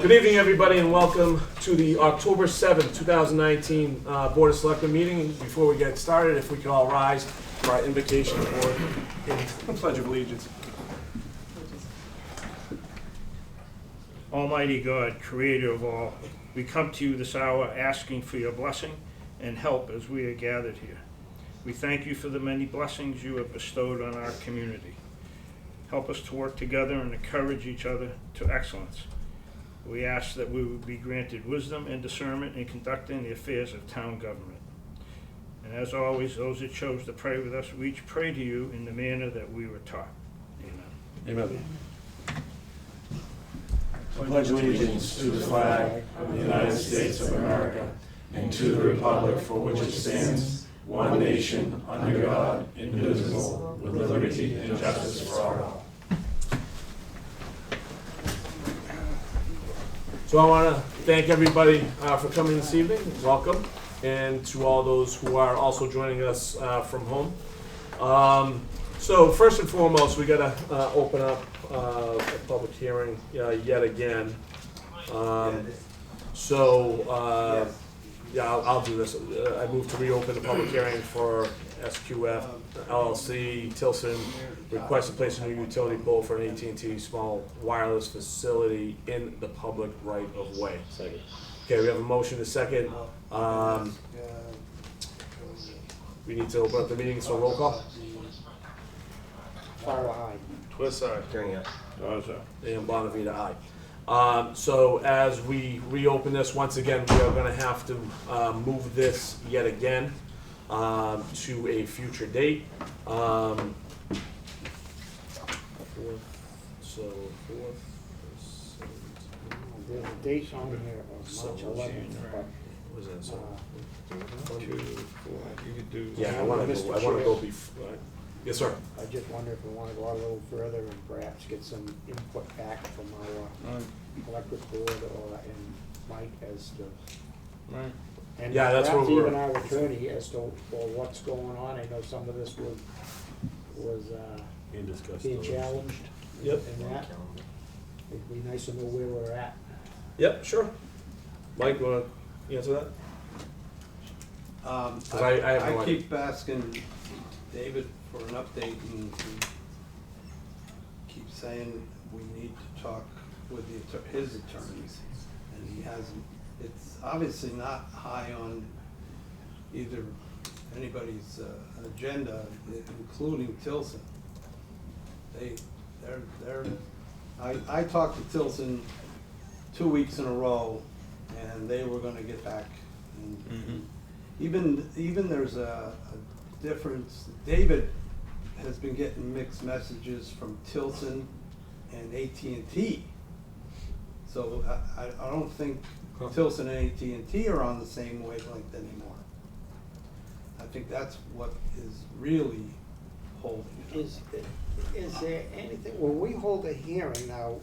Good evening, everybody, and welcome to the October 7th, 2019 Board of Selectmen meeting. Before we get started, if we could all rise for our invocation for the Pledge of Allegiance. Almighty God, creator of all, we come to you this hour asking for your blessing and help as we are gathered here. We thank you for the many blessings you have bestowed on our community. Help us to work together and encourage each other to excellence. We ask that we would be granted wisdom and discernment in conducting the affairs of town government. And as always, those that chose to pray with us, we each pray to you in the manner that we were taught. Amen. Amen. I pledge allegiance to the flag of the United States of America and to the republic for which it stands, one nation, under God, indivisible, with liberty and justice for all. So I want to thank everybody for coming this evening. Welcome. And to all those who are also joining us from home. So first and foremost, we got to open up a public hearing yet again. Yeah, I'll do this. I move to reopen the public hearing for SQF LLC, Tilson, request to place a new utility pole for an AT&T small wireless facility in the public right of way. Second. Okay, we have a motion to second. We need to open up the meeting, so roll call. Fire aye. Twist aye. Turning it. And Bonavita aye. So as we reopen this, once again, we are gonna have to move this yet again to a future date. Fourth, There's a date on here of March 11th, but what is that, so? 2, 4, you could do. Yeah, I wanna go before, yes, sir. I just wonder if we want to go out a little further and perhaps get some input back from our electric board or and Mike as to. Right. And Yeah, that's perhaps what we're- even our attorney as to what's going on. I know some of this was being challenged. Yep. In that, it'd be nice to know where we're at. Yep, sure. Mike, you wanna answer that? I have no I idea. keep asking David for an update, and he keeps saying we need to talk with his attorneys, and he hasn't. It's obviously not high on either anybody's agenda, including Tilson. I talked to Tilson 2 weeks in a row, and they were gonna get back. And even there's a difference. David has been getting mixed messages from Tilson and AT&T. So I don't think Tilson and AT&T are on the same wavelength anymore. I think that's what is really holding it up. Is there anything, when we hold a hearing now,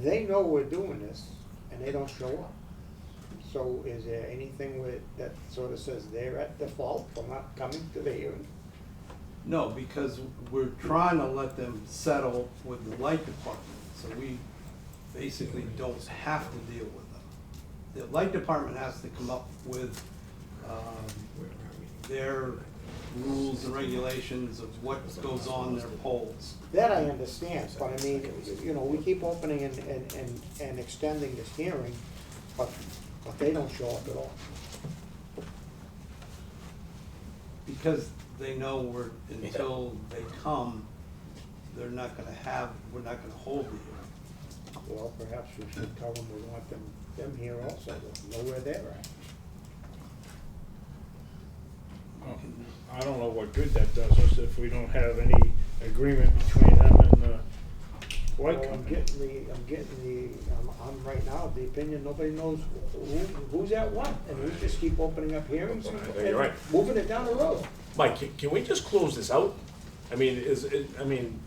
they know we're doing this and they don't show up. So is there anything that sort of says they're at default for not coming to the hearing? No, because we're trying to let them settle with the light department, so we basically don't have to deal with them. The light department has to come up with their rules and regulations of what goes on their poles. That I understand, but I mean, you know, we keep opening and extending this hearing, but they don't show up at all. Because they know until they come, we're not gonna hold the hearing. Well, perhaps we should tell them we want them here also, to know where they're at. I don't know what good that does us if we don't have any agreement between them and the light Well, I'm company. I'm right now of the opinion, nobody knows who's at what, and we just keep opening up hearings and You're right. moving it down the road. Mike, can we just close this out? I mean,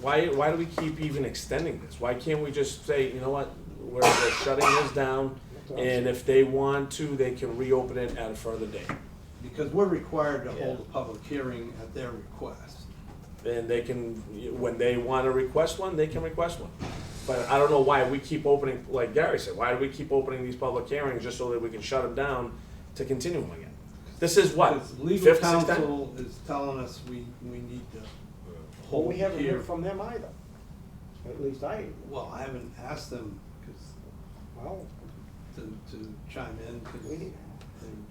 why do we keep even extending this? Why can't we just say, you know what, we're shutting this down, and if they want to, they can reopen it at a further date? Because we're required to hold a public hearing at their request. And they can, when they want to request one, they can request one. But I don't know why we keep opening, like Gary said, why do we keep opening these public hearings just so that we can shut them down to continue them again? This is what, Because legal fifth, sixth time? counsel is telling us we need to Well, hold we haven't here. heard from them either. At least Well, I haven't asked them, because, well, to chime in, because we, they're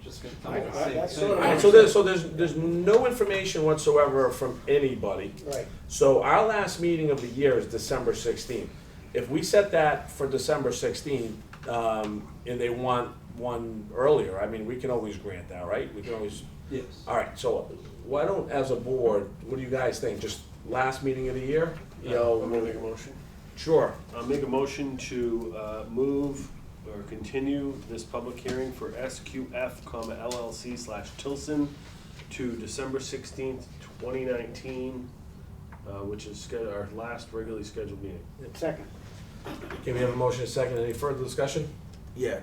just gonna tell I- me the I- same that's thing. sort of- Alright, so there's no information whatsoever from anybody. right, So our last meeting of the year is December 16th. If we set that for December 16th, and they want one earlier, I mean, we can always grant that, right? We can always, Yes. all right, so why don't, as a board, what do you guys think? Just last meeting of the year? You know, I'm gonna make a motion. sure. I'll make a motion to move or continue this public hearing for SQF, LLC / Tilson to December 16th, 2019, which is our last regularly scheduled meeting. second. Can we have a motion and a second? Any further discussion? Yeah,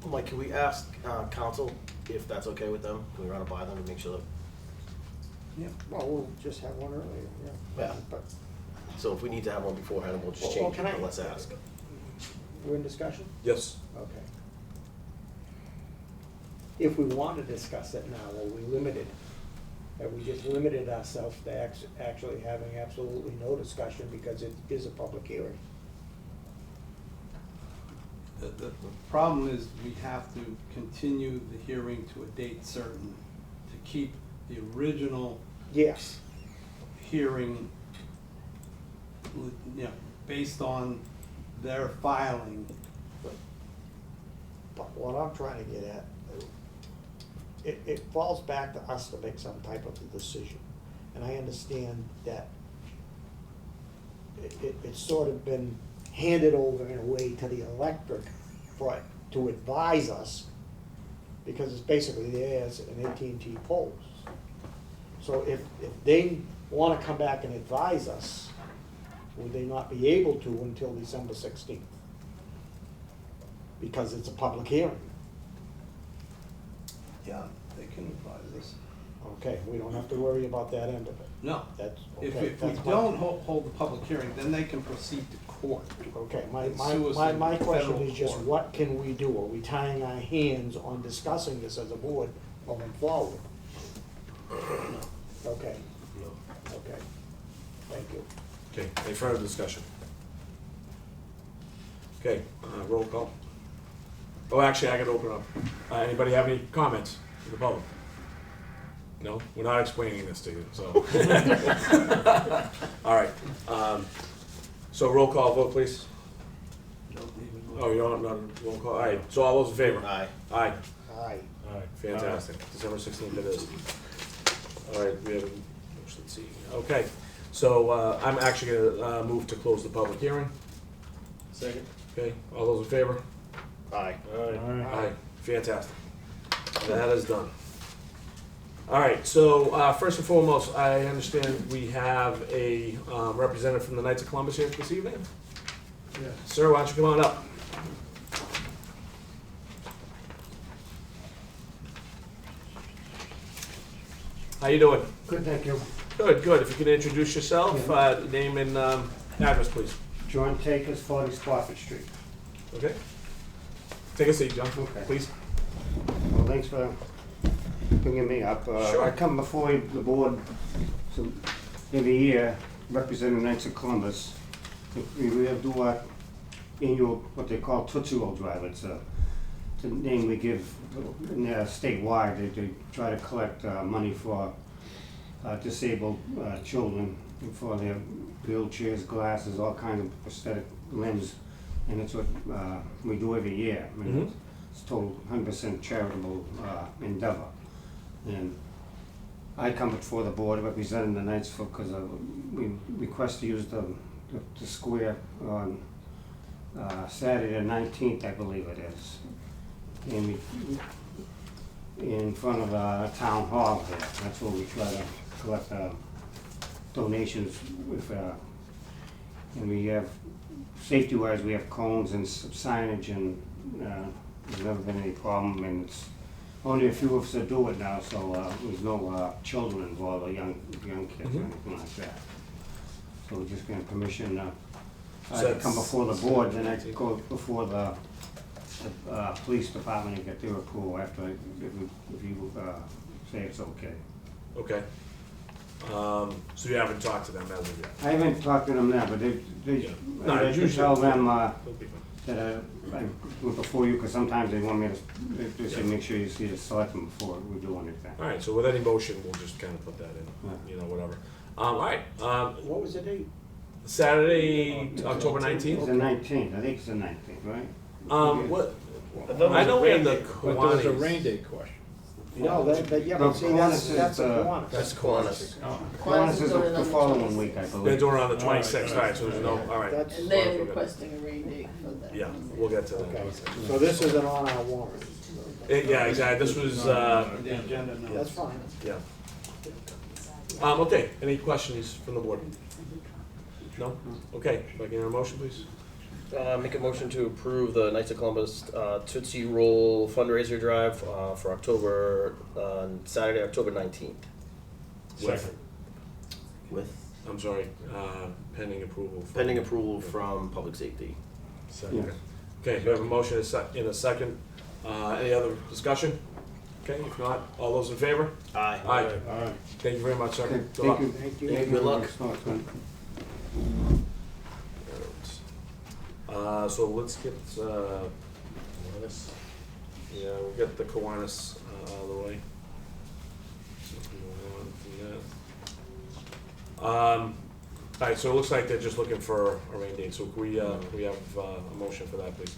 Mike, can we ask council if that's okay with them? Can we run it by them and make sure that, Yeah. Well, we'll just have one earlier, yeah. Yeah. But so if we need to have one beforehand, we'll just Well, change it, can I- but let's ask. we're in discussion? Yes. Okay. If we want to discuss it now, are we limited? Have we just limited ourselves to actually having absolutely no discussion because it is a public hearing? The problem is we have to continue the hearing to a date certain to keep the original Yes. hearing, you know, based on their filing. But what I'm trying to get at, it falls back to us to make some type of a decision. And I understand that it's sort of been handed over in a way to the electric to advise us, because it's basically theirs and AT&T poles. So if they wanna come back and advise us, would they not be able to until December 16th? Because it's a public hearing. Yeah, they can advise us. Okay, we don't have to worry about that end of it. No. That's, If okay. we that's my- don't hold the public hearing, then they can proceed to court. Okay, and sue us in my question federal is just, court. what can we do? Are we tying our hands on discussing this as a board moving forward? Okay, okay, thank you. Okay, any further discussion? Okay, roll call. Oh, actually, I gotta open up. Anybody have any comments from the public? No, we're not explaining this to you, so. All right, so roll call vote, please. Oh, you don't, not roll call, all right, so all those in favor? Aye. Aye. Aye. All right, fantastic. December 16th it is. All right, we have, let's see, okay. So I'm actually gonna move to close the public hearing. Second? Okay, all those in favor? Aye. Aye, fantastic. That is done. All right, so first and foremost, I understand we have a representative from the Knights of Columbus here this evening. Yeah. Sir, why don't you come on up? How you doing? Good, thank you. Good, good. If you could introduce yourself, name and address, please. John Takers, 40 Spofford Street. Okay? Take a seat, John, Okay. please. Well, thanks for bringing me up. Sure. I come before the board every year representing Knights of Columbus. We do our annual, what they call Tootsie Roll Drive. It's a name we give statewide. They try to collect money for disabled children for their wheelchairs, glasses, all kinds of prosthetic limbs. And it's what we do every year. I mean, it's total 100% charitable endeavor. And I come before the board representing the Knights because we request to use the square on Saturday the 19th, I believe it is. And in front of town hall here. That's where we try to collect donations with, and we have, safety-wise, we have cones and signage, and there's never been any problem, and it's only a few of us that do it now, so there's no children involved or young kids or anything like that. So we're just getting permission I'd come before the board, then I'd go before the police department and get their approval after, if you say it's okay. Okay. So you haven't talked to them as of yet? I haven't talked to them now, but they Yeah. No, I usually- just tell them, They'll be fine. that I went before you, because sometimes they want me to, they say, make sure you see the selectmen before we do anything. All right, so with any motion, we'll just kind of put that in, Yeah. whatever. All right, What was the date? Saturday, October It's 19th? the 19th, I think it's the 19th, right? What, thought I know we had the But there was a Kiwanis. rain date question. No, yeah, No, but see, that's Kiwanis a is, Kiwanis. That's Kiwanis. Kiwanis is the following week, I They're believe. doing it on the 26th, all right, so there's no, all right. That's, And they're requesting a rain date for that. Yeah, we'll get to okay, that. so this isn't on our warrant. Yeah, exactly, this was, The agenda notes. That's fine. yeah. Okay, any questions from the board? No? Okay, if I can hear a motion, please? Make a motion to approve the Knights of Columbus Tootsie Roll fundraiser drive for Saturday, October 19th. With, With I'm sorry, pending approval. from- pending approval from Public Safety. Second. Yes. Okay, we have a motion in a second. Any other discussion? Okay, if not, all those in favor? Aye. Aye. All right. Thank you very much, sir. Okay, Good luck. thank you. Thank you. Good luck. Selectmen. So let's get, Kiwanis. Yeah, we'll get the Kiwanis out of the way. So if we move on from that. All right, so it looks like they're just looking for a rain date, so can we have a motion for that, please?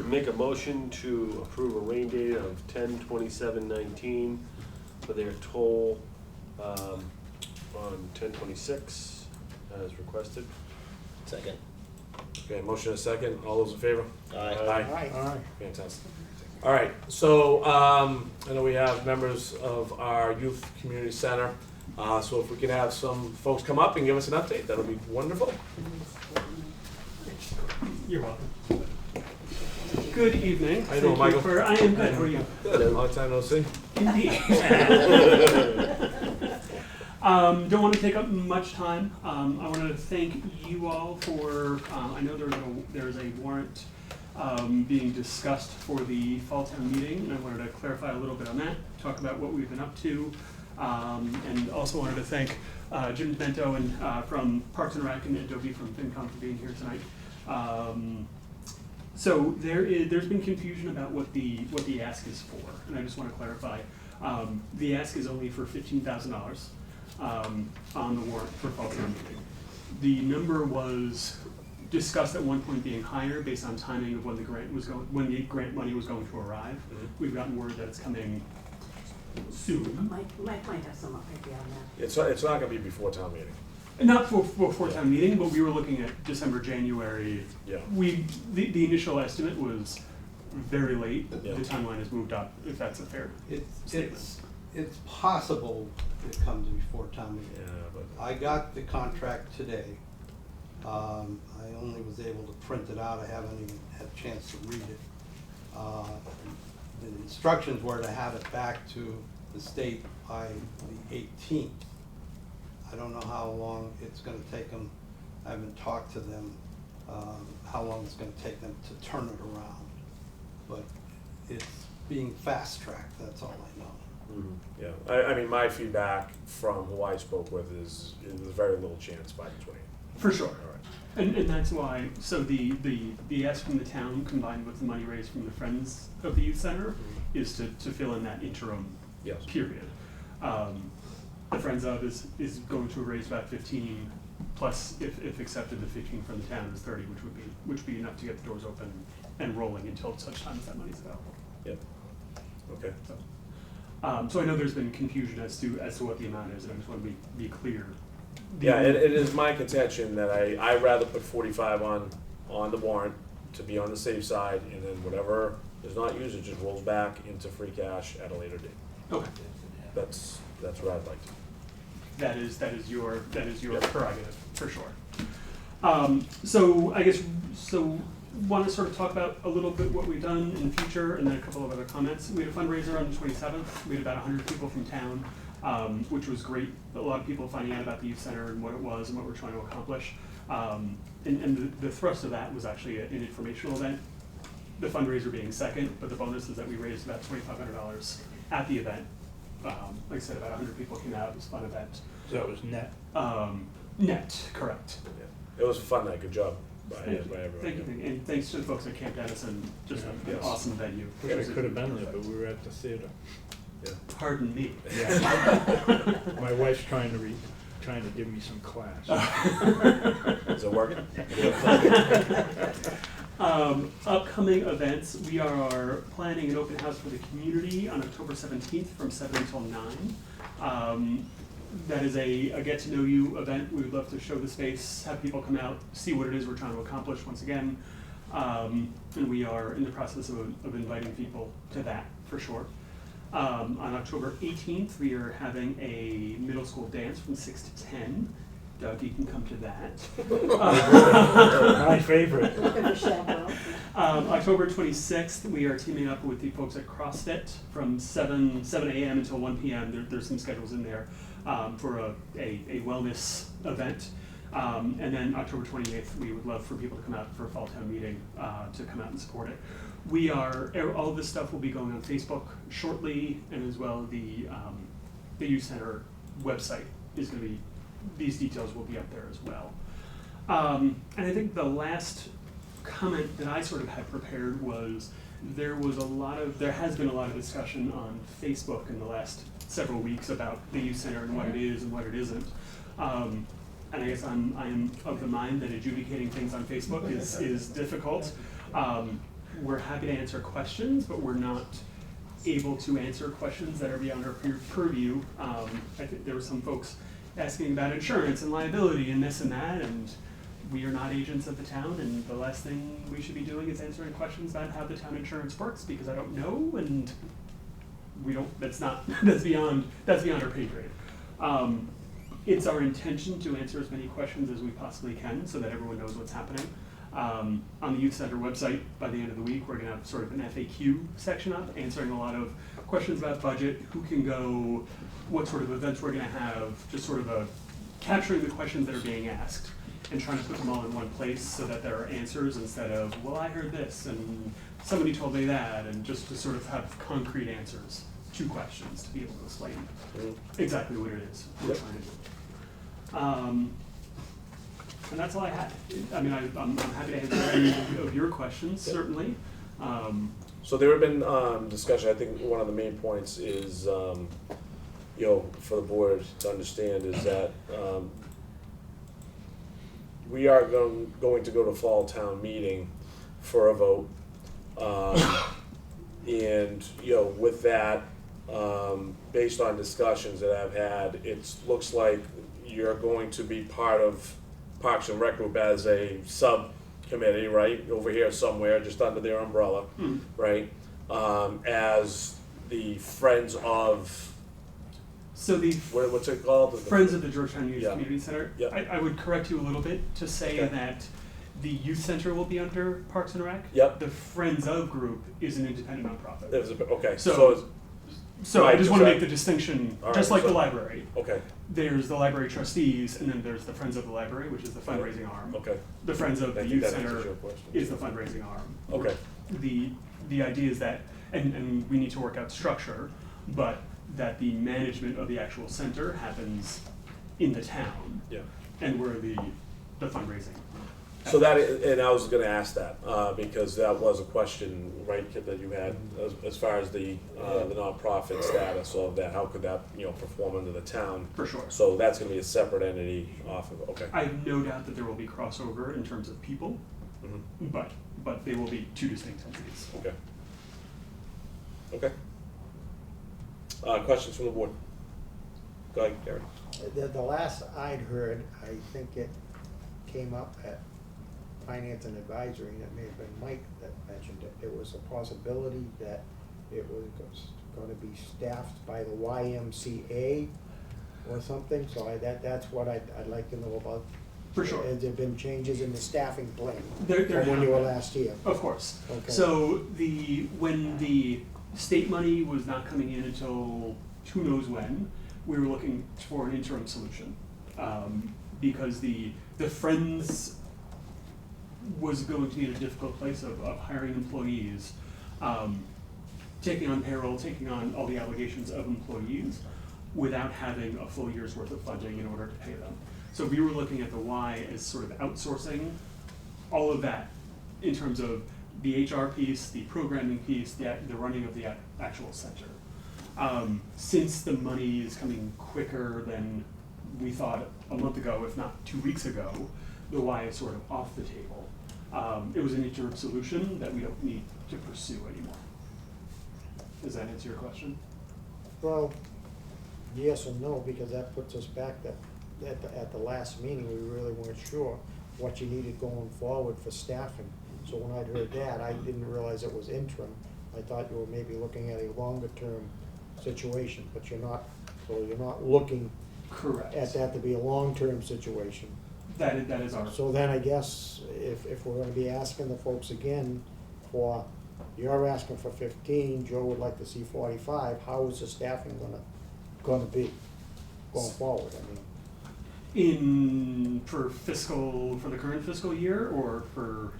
Make a motion to approve a rain date of 10/27/19 for their toll on 10/26 as requested. Second. Okay, motion and a second, all those in favor? Aye. All right. Fantastic. All right, so, I know we have members of our youth community center, so if we could have some folks come up and give us an update, that'll be wonderful. You're welcome. Good evening. How you doing, Thank Michael? I am good. How are you? Good, long time no see. Indeed. Don't want to take up much time. I wanted to thank you all for, I know there's a warrant being discussed for the fall town meeting, and I wanted to clarify a little bit on that, talk about what we've been up to, and also wanted to thank Jim Demento and from Parks and Rec and Adobe from FinCom for being here tonight. So there's been confusion about what the ask is for, and I just want to clarify. The ask is only for $15,000 on the warrant for fall town meeting. The number was discussed at one point being higher based on timing of when the grant money was going to arrive. We've gotten word that it's coming soon. Mike might have some idea on that. It's not gonna be before town meeting. Not for town meeting, but we were looking at December, January. Yeah. The initial estimate was very late. Yeah. The timeline has moved up, if that's a fair statement. It's possible it comes before town meeting. Yeah, but, I got the contract today. I only was able to print it out, I haven't even had a chance to read it. The instructions were to have it back to the state by the 18th. I don't know how long it's gonna take them, I haven't talked to them, how long it's gonna take them to turn it around. But it's being fast-tracked, that's all I know. yeah, I mean, my feedback from who I spoke with is, there's very little chance by the 20th. For sure. All right. And that's why, so the ask from the town combined with the money raised from the Friends of the Youth Center is to fill in that interim Yes. period. The Friends of is going to raise about 15, plus if accepted, the 15 from the town is 30, which would be enough to get the doors open and rolling until such time as that money's available. Yep. Okay. So I know there's been confusion as to what the amount is, and I just want to be clear. Yeah, it is my contention that I'd rather put 45 on the warrant to be on the safe side, and then whatever is not used, it just rolls back into free cash at a later date. Okay. That's what I'd like to. That is your Yep. prerogative, for sure. So I guess, want to sort of talk about a little bit what we've done in the future, and then a couple of other comments. We had a fundraiser on the 27th. We had about 100 people from town, which was great. A lot of people finding out about the youth center and what it was and what we're trying to accomplish. And the thrust of that was actually an informational event, the fundraiser being second, but the bonus is that we raised about $2,500 at the event. Like I said, about 100 people came out, it was a fun event. So that was net. Net, correct. Yeah. It was a fun night, good job by everyone. Thank you, and thanks to the folks at Camp Dennison, just an Yes. awesome venue. Wish I could have been there, but we were at the theater. Yeah. Pardon me. Yeah. My wife's trying to give me some class. Is it working? Upcoming events, we are planning an open house for the community on October 17th from 7 until 9. That is a get-to-know-you event. We would love to show the space, have people come out, see what it is we're trying to accomplish once again. And we are in the process of inviting people to that, for sure. On October 18th, we are having a middle school dance from 6 to 10. Doug, you can come to that. My favorite. Looking for chaperone. October 26th, we are teaming up with the folks at CrossFit from 7 a.m. until 1 p.m. There's some schedules in there for a wellness event. And then October 28th, we would love for people to come out for a fall town meeting to come out and support it. All of this stuff will be going on Facebook shortly, and as well the youth center website is going to be, these details will be up there as well. And I think the last comment that I sort of had prepared was there has been a lot of discussion on Facebook in the last several weeks about the youth center and what it is and what it isn't. And I guess I am of the mind that adjudicating things on Facebook is difficult. We're happy to answer questions, but we're not able to answer questions that are beyond our purview. I think there were some folks asking about insurance and liability and this and that, and we are not agents of the town, and the last thing we should be doing is answering questions about how the town insurance works, because I don't know, and we don't, that's beyond our pay grade. It's our intention to answer as many questions as we possibly can so that everyone knows what's happening. On the Youth Center website, by the end of the week, we're going to have sort of an FAQ section up, answering a lot of questions about budget, who can go, what sort of events we're going to have, just sort of capturing the questions that are being asked and trying to put them all in one place so that there are answers instead of, well, I heard this and somebody told me that, and just to sort of have concrete answers to questions to be able to explain exactly what it is we're trying to do. And that's all I had. I mean, I'm happy to answer any of your questions, certainly. So there have been discussion. I think one of the main points is, for the board to understand is that we are going to go to fall town meeting for a vote, and with that, based on discussions that I've had, it looks like you're going to be part of Parks and Rec Group as a subcommittee, right, over here somewhere, just under their umbrella, right, as the Friends of, so the what's it called? Friends of the Georgetown Youth Yeah. Community Center. Yeah. I would correct you a little bit to say Okay. that the Youth Center will be under Parks and Rec. Yep. The Friends of group is an independent nonprofit. Okay, So I just want to Right, make the distinction, all just right, like the so- library. okay, There's the library trustees, and then there's the Friends of the Library, which is the fundraising arm. okay. The Friends of the I think Youth that Center answers your question. is the fundraising arm. Okay. The idea is that, and we need to work out structure, but that the management of the actual center happens in the town, Yeah. and we're the fundraising. So and I was gonna ask that, because that was a question, right, Kip, that you had, as far as the nonprofit status of that, how could that, perform under the town? For sure. So that's gonna be a separate entity off of, okay. I have no doubt that there will be crossover in terms of people, Mhm. but they will be two distinct entities. Okay. Okay. Questions from the board? Go ahead, Gary. The last I'd heard, I think it came up at Finance and Advisory, and it may have been Mike that mentioned it. It was a possibility that it was gonna be staffed by the YMCA or something, so that's what I'd like to know about. For sure. Has there been changes in the staffing plan There from when you were have been. last here? Of course. Okay. So when the state money was not coming in until who knows when, we were looking for an interim solution. because the Friends was going to be in a difficult place of hiring employees, taking on payroll, taking on all the obligations of employees without having a full year's worth of funding in order to pay them. So we were looking at the Y as sort of outsourcing all of that in terms of the HR piece, the programming piece, the running of the actual center. Since the money is coming quicker than we thought a month ago, if not 2 weeks ago, the Y is sort of off the table. It was an interim solution that we don't need to pursue anymore. Does that answer your question? Well, yes and no, because that puts us back that, at the last meeting, we really weren't sure what you needed going forward for staffing. So when I'd heard that, I didn't realize it was interim. I thought you were maybe looking at a longer term situation, but you're not, so you're not looking Correct. at that to be a long-term situation. That is our. So then I guess if we're gonna be asking the folks again for, you're asking for 15, Joe would like to see 45, how is the staffing gonna be going forward? I mean, for the current fiscal year, or for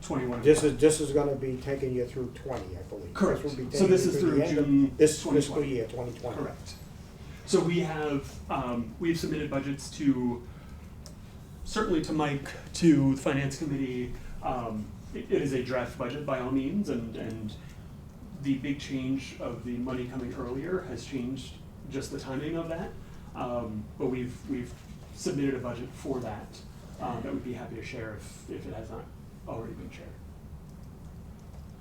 21? this is gonna be taking you through 20, I believe. Correct. This will be So taking this you is through through the end of June this 2020. fiscal year, 2020. Correct. So we've submitted budgets to, certainly to Mike, to the finance committee. It is a draft budget by all means, and the big change of the money coming earlier has changed just the timing of that. But we've submitted a budget for that, that we'd be happy to share if it has not already been shared.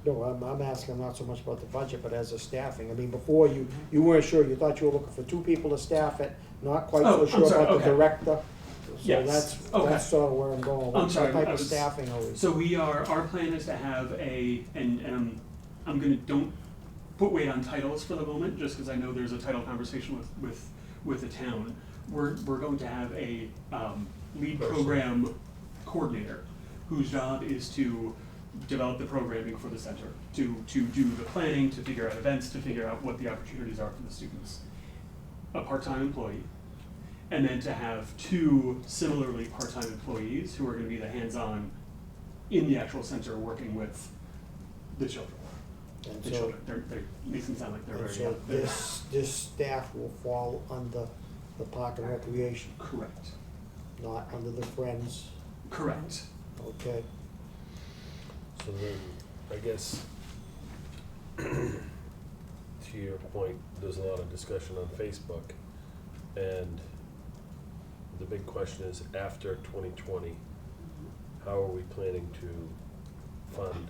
No, I'm asking not so much about the budget, but as a staffing. I mean, before you weren't sure, you thought you were looking for 2 people to staff it, not quite Oh, so I'm sure sorry, about the okay. director. So Yes, okay. that's sort of where I'm going. I'm What sorry, type I of was- staffing are we? So our plan is to have and I'm gonna, don't put weight on titles for the moment, just because I know there's a title conversation with the town. We're going to have a lead program coordinator, whose job is to develop the programming for the center, to do the planning, to figure out events, to figure out what the opportunities are for the students. A part-time employee, and then to have 2 similarly part-time employees who are gonna be the hands-on in the actual center working with the children. And The so- children, they're makes them sound like they're And very so young. this staff will fall under the Park and Recreation, Correct, not under the Friends, correct. okay? So then, I guess, to your point, there's a lot of discussion on Facebook, and the big question is, after 2020, how are we planning to fund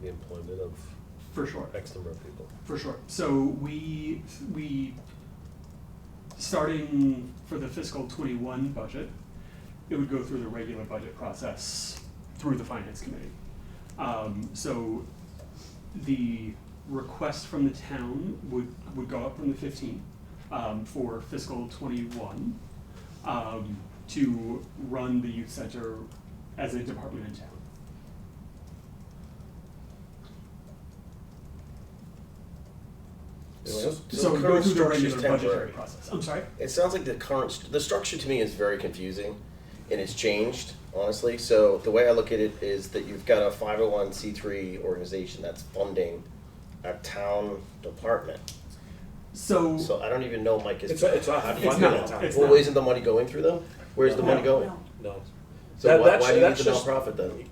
the employment of For sure. X number of people? For sure. So we starting for the fiscal 21 budget, it would go through the regular budget process through the finance committee. So the request from the town would go up from the 15 for fiscal 21 to run the youth center as a department in town. Anyone else? So the we go current through the structure's regular budgetary temporary. process. I'm sorry? It sounds like the structure to me is very confusing, and it's changed, honestly. So the way I look at it is that you've got a 501c3 organization that's funding a town department. So So I don't even know, Mike, is. It's not how do you It's do not. that? It's Well, not. isn't the money going through them? Where's the money No. going? No. So That- why that's- do you need that's the just- nonprofit then?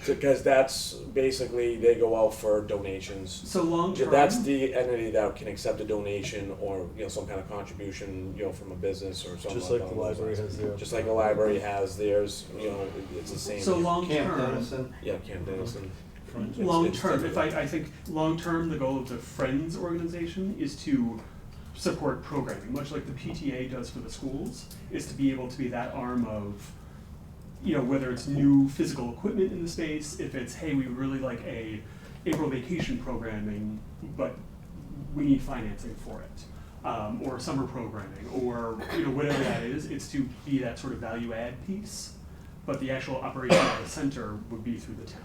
Because that's basically, they go out for donations. So long term. That's the entity that can accept a donation or, some kind of contribution, from a business or something. Just like the along those library lines. has theirs. Just like the library has theirs, it's the same. So long Camp term. Dennison, Yeah, Camp Dennison. Long It's term, different. I think long term, the goal of the Friends organization is to support programming, much like the PTA does for the schools, is to be able to be that arm of, whether it's new physical equipment in the space, if it's, hey, we really like a April vacation programming, but we need financing for it, or summer programming, or, whatever that is, it's to be that sort of value add piece, but the actual operation of the center would be through the town.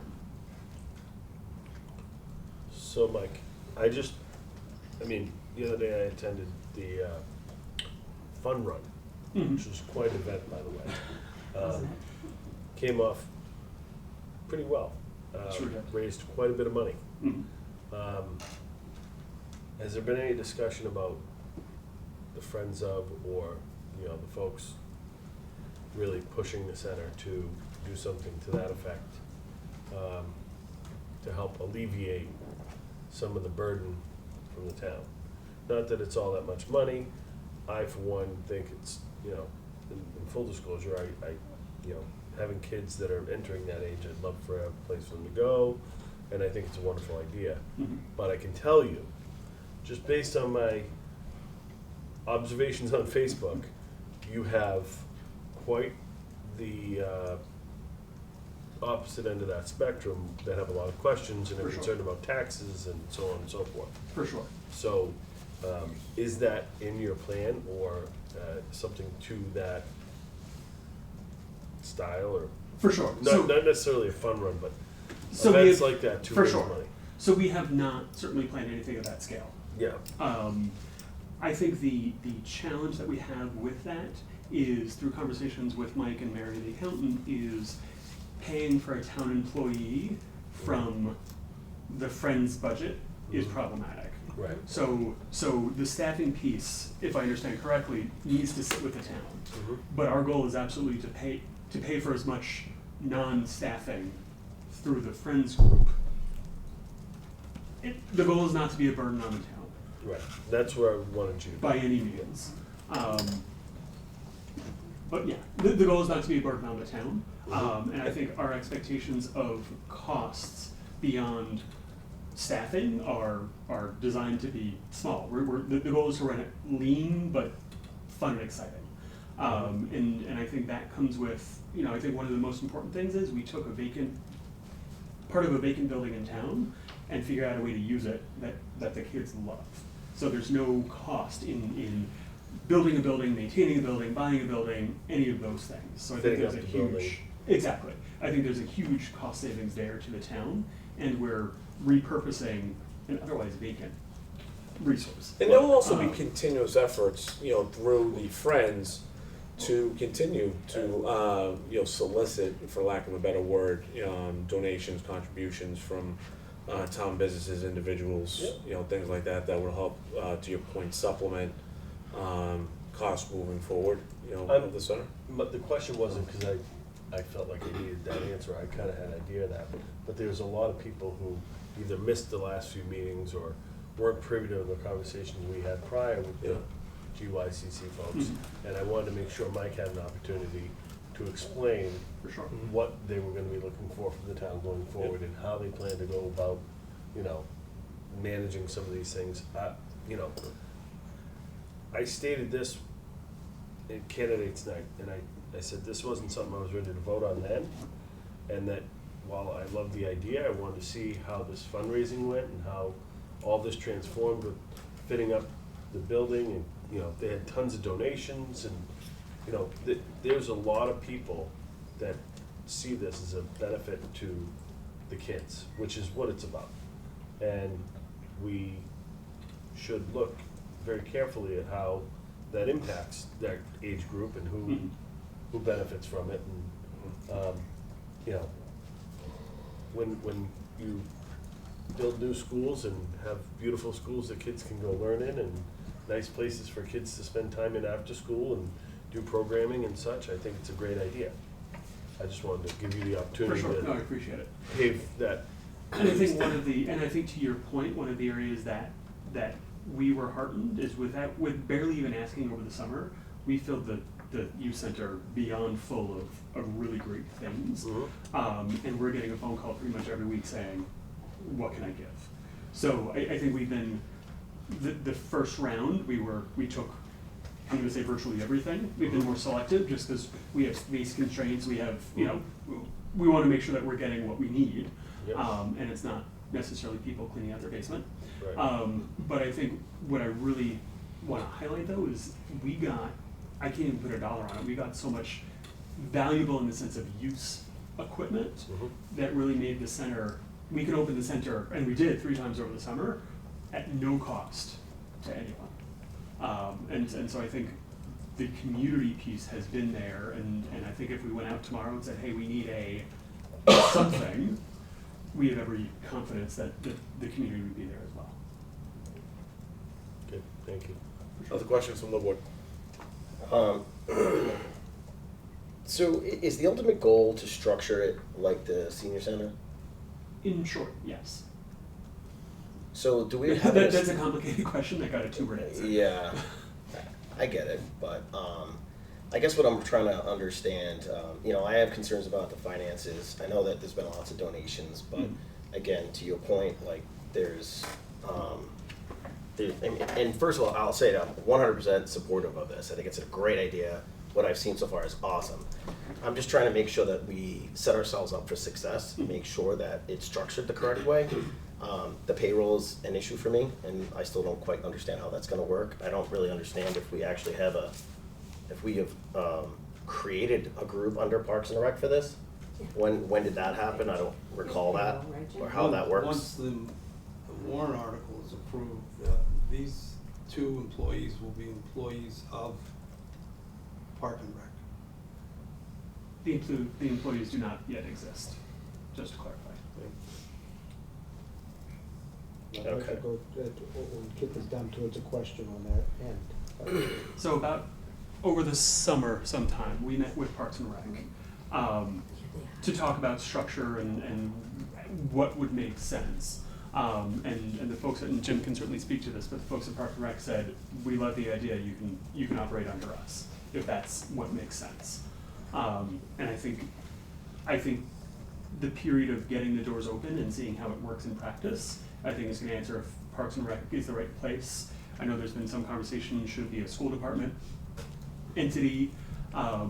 So, Mike, the other day I attended the fun run which was quite an event, by the way. Wasn't it? Came off pretty well. Sure did. Raised quite a bit of money. Mhm. Has there been any discussion about the Friends of, or, you know, the folks really pushing the center to do something to that effect, to help alleviate some of the burden from the town? Not that it's all that much money. I, for one, think it's, you know, in full disclosure, I, you know, having kids that are entering that age, I'd love for a place for them to go, and I think it's a wonderful idea. Mhm. But I can tell you, just based on my observations on Facebook, you have quite the opposite end of that spectrum that have a lot of questions and are For sure. concerned about taxes and so on and so forth. For sure. So, is that in your plan, or something to that style, or For sure. not necessarily a fun run, but So we events have- like that to for raise sure. money? So we have not certainly planned anything of that scale. Yeah. I think the challenge that we have with that is, through conversations with Mike and Mary, the accountant, is paying for a town employee from the Friends budget is problematic. Right. So the staffing piece, if I understand correctly, needs to sit with the town. Mhm. But our goal is absolutely to pay for as much non-staffing through the Friends group. The goal is not to be a burden on the town Right. That's where I wanted you to by any means. But yeah, the goal is not to be a burden on the town. And I think our expectations of costs beyond staffing are designed to be small. The goal is to run it lean but fun and exciting. And I think that comes with, you know, I think one of the most important things is we took part of a vacant building in town and figured out a way to use it that the kids love. So there's no cost in building a building, maintaining a building, buying a building, any of those things. So I think Fitting there's up a the building. huge, exactly. I think there's a huge cost savings there to the town, and we're repurposing an otherwise vacant resource. And there will also be continuous efforts, you know, through the Friends to continue to, you know, solicit, for lack of a better word, donations, contributions from town businesses, individuals, Yep. you know, things like that, that will help, to your point, supplement costs moving forward, you know, of the center. But the question wasn't because I felt like I needed that answer. I kind of had an idea of that. But there's a lot of people who either missed the last few meetings or weren't privy to the conversations we had prior with the GYCC folks. And I wanted to make sure Mike had an opportunity to explain For sure. what they were going to be looking for from the town going forward and how they plan to go about, you know, managing some of these things. You know, I stated this in candidates night, and I said this wasn't something I was ready to vote on then, and that while I loved the idea, I wanted to see how this fundraising went and how all this transformed with fitting up the building, and, you know, they had tons of donations, and, you know, there's a lot of people that see this as a benefit to the kids, which is what it's about. And we should look very carefully at how that impacts that age group and who benefits from it. And, you know, when you build new schools and have beautiful schools that kids can go learn in, and nice places for kids to spend time in after school and do programming and such, I think it's a great idea. I just wanted to give you the For opportunity sure. No, I to appreciate it. pave that. And I think and I think to your point, one of the areas that we were heartened is with barely even asking over the summer, we filled the youth center beyond full of really great things. And we're getting a phone call pretty much every week saying, what can I give? So I think we've been, the first round, we took, I'm gonna say virtually everything. We've been more selective just because we have space constraints, we have, you know, we wanna make sure that we're getting what we need. Yep. And it's not necessarily people cleaning out their basement. Right. But I think what I really wanna highlight though is I can't even put a dollar on it, we got so much valuable in the sense of use equipment that really made the center, we could open the center, and we did 3 times over the summer, at no cost to anyone. And so I think the community piece has been there, and I think if we went out tomorrow and said, hey, we need a something, we have every confidence that the community would be there as well. Good, thank you. Other questions from the board? So is the ultimate goal to structure it like the senior center? In short, yes. So do we have That's a complicated question, I got a two-word answer. Yeah, I get it, but I guess what I'm trying to understand, I have concerns about the finances. I know that there's been lots of donations, but again, to your point, like there's, and first of all, I'll say that I'm 100% supportive of this. I think it's a great idea. What I've seen so far is awesome. I'm just trying to make sure that we set ourselves up for success, and make sure that it's structured the correct way. The payroll is an issue for me, and I still don't quite understand how that's gonna work. I don't really understand if we actually have if we have created a group under Parks and Rec for this. When did that happen? I don't recall that, or how that works. Once the warrant article is approved, these two employees will be employees of Park and Rec. The employees do not yet exist, just to clarify. I'd like to go, we'll kick this down towards a question on that end. So about over the summer sometime, we met with Parks and Rec to talk about structure and what would make sense. And the folks, and Jim can certainly speak to this, but the folks at Parks and Rec said, we love the idea, you can operate under us, if that's what makes sense. And I think the period of getting the doors open and seeing how it works in practice, I think is gonna answer if Parks and Rec is the right place. I know there's been some conversation, should it be a school department entity? I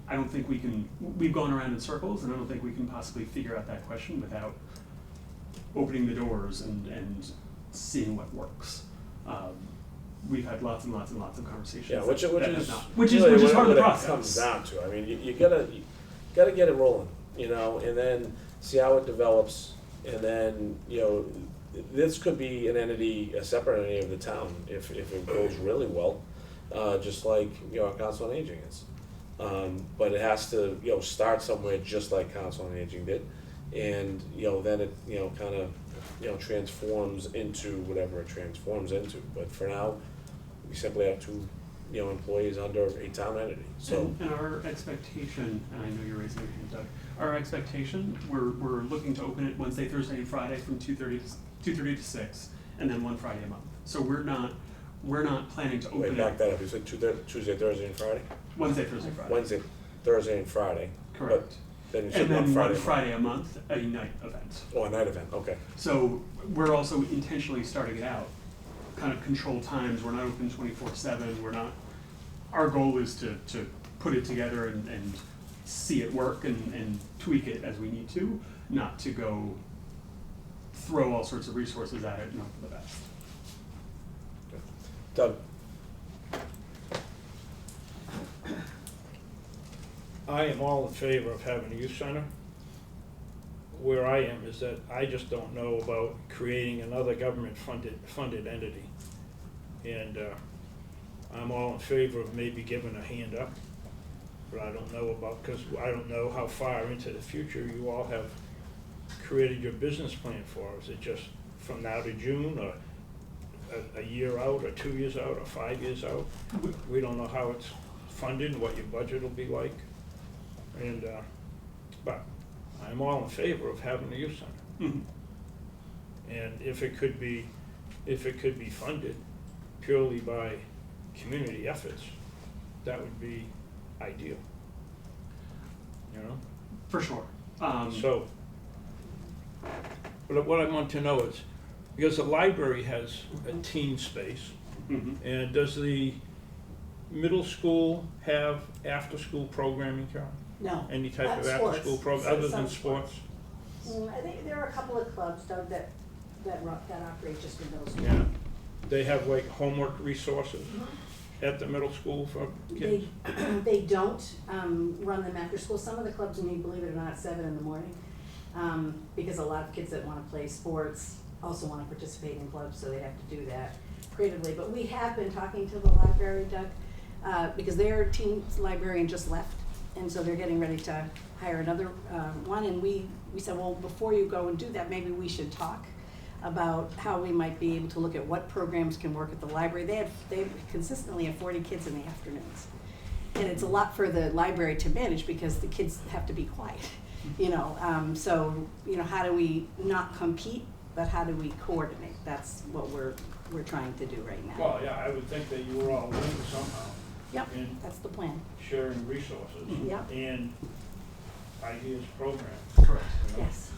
don't think we've gone around in circles, and I don't think we can possibly figure out that question without opening the doors and seeing what works. We've had lots and lots and lots of conversations. Yeah, which is really what part of the it process. comes down to. I mean, you gotta get it rolling, and then see how it develops, and then, this could be an entity, a separate entity of the town, if it goes really well, just like, our Council on Aging is. But it has to, start somewhere just like Council on Aging did, and, then it, kind of, transforms into whatever it transforms into. But for now, we simply have two, employees under a town entity, so. And our expectation, and I know you're raising your hand, Doug, our expectation, we're looking to open it Wednesday, Thursday, and Friday from 2:30 to 6, and then one Friday a month. So we're not planning to open Wait, it. back that up, you said Tuesday, Thursday, and Friday? Wednesday, Thursday, Friday. Wednesday, Thursday, and Friday. Correct. But then you said And then one one Friday. Friday a month, a night event. Oh, a night event, okay. So we're also intentionally starting it out, kind of controlled times, we're not open 24/7, our goal is to put it together and see it work and tweak it as we need to, not to go throw all sorts of resources at it and hope for the best. Doug? I am all in favor of having a youth center. Where I am is that I just don't know about creating another government-funded entity. And I'm all in favor of maybe giving a hand up, but I don't know because I don't know how far into the future you all have created your business plan for. Is it just from now to June, or a year out, or 2 years out, or 5 years out? We don't know how it's funded, what your budget will be like. And, but I'm all in favor of having a youth center. Mhm. And if it could be funded purely by community efforts, that would be ideal. For sure. So, but what I want to know is, because the library has a teen space, Mhm. and does the middle school have after-school programming, Carol? No. Any type of Sports. after-school program, other than sports? I think there are a couple of clubs, Doug, that operate just in those. Yeah. They have like homework resources at the middle school for kids? They don't run them after school. Some of the clubs meet, believe it or not, 7 in the morning. Because a lot of kids that wanna play sports also wanna participate in clubs, so they have to do that creatively. But we have been talking to the library, Doug, because their teen librarian just left, and so they're getting ready to hire another one, and we said, well, before you go and do that, maybe we should talk about how we might be able to look at what programs can work at the library. They consistently have 40 kids in the afternoons. And it's a lot for the library to manage because the kids have to be quiet, so, how do we not compete, but how do we coordinate? That's what we're trying to do right now. Well, yeah, I would think that you were all linked somehow. Yep, in that's the plan. sharing resources Yep. and ideas, programs. Correct. you know? Yes.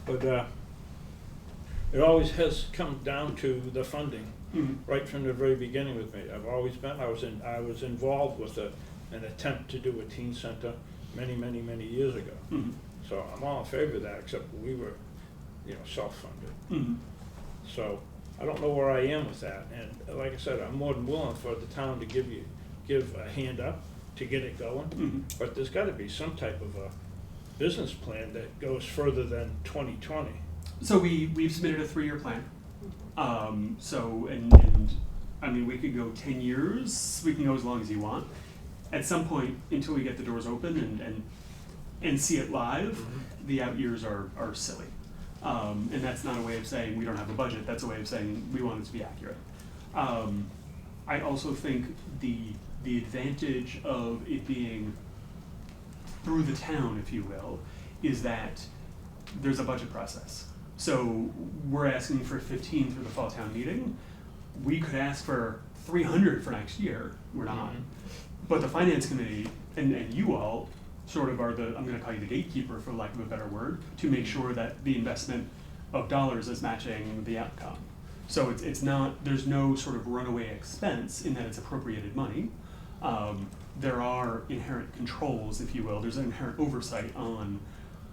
But it always has come down to the funding, Mhm. right from the very beginning with me. I've always been, I was involved with an attempt to do a teen center many years ago. Mhm. So I'm all in favor of that, except we were, self-funded. Mhm. So I don't know where I am with that, and like I said, I'm more than willing for the town to give a hand up to get it going. Mhm. But there's gotta be some type of a business plan that goes further than 2020. So we've submitted a 3-year plan. So, and I mean, we could go 10 years, we can go as long as you want. At some point, until we get the doors open and see it live, the out years are silly. And that's not a way of saying we don't have a budget, that's a way of saying we want it to be accurate. I also think the advantage of it being through the town, if you will, is that there's a budget process. So we're asking for 15 through the fall town meeting. We could ask for 300 for next year, we're not. But the finance committee and you all sort of are I'm gonna call you the gatekeeper for lack of a better word, to make sure that the investment of dollars is matching the outcome. So it's not, there's no sort of runaway expense in that it's appropriated money. There are inherent controls, if you will, there's an inherent oversight on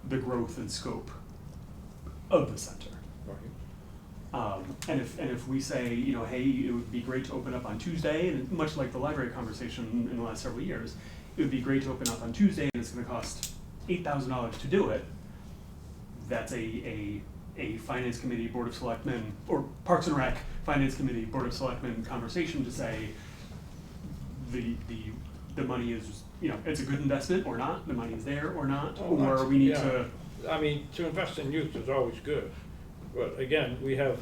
the growth and scope of the center. And if we say, hey, it would be great to open up on Tuesday, and much like the library conversation in the last several years, it would be great to open up on Tuesday and it's gonna cost $8,000 to do it, that's a finance committee, board of selectmen, or Parks and Rec, finance committee, board of selectmen conversation to say the money is, it's a good investment or not, the money is there or not, or we need to. I mean, to invest in youth is always good, but again, we have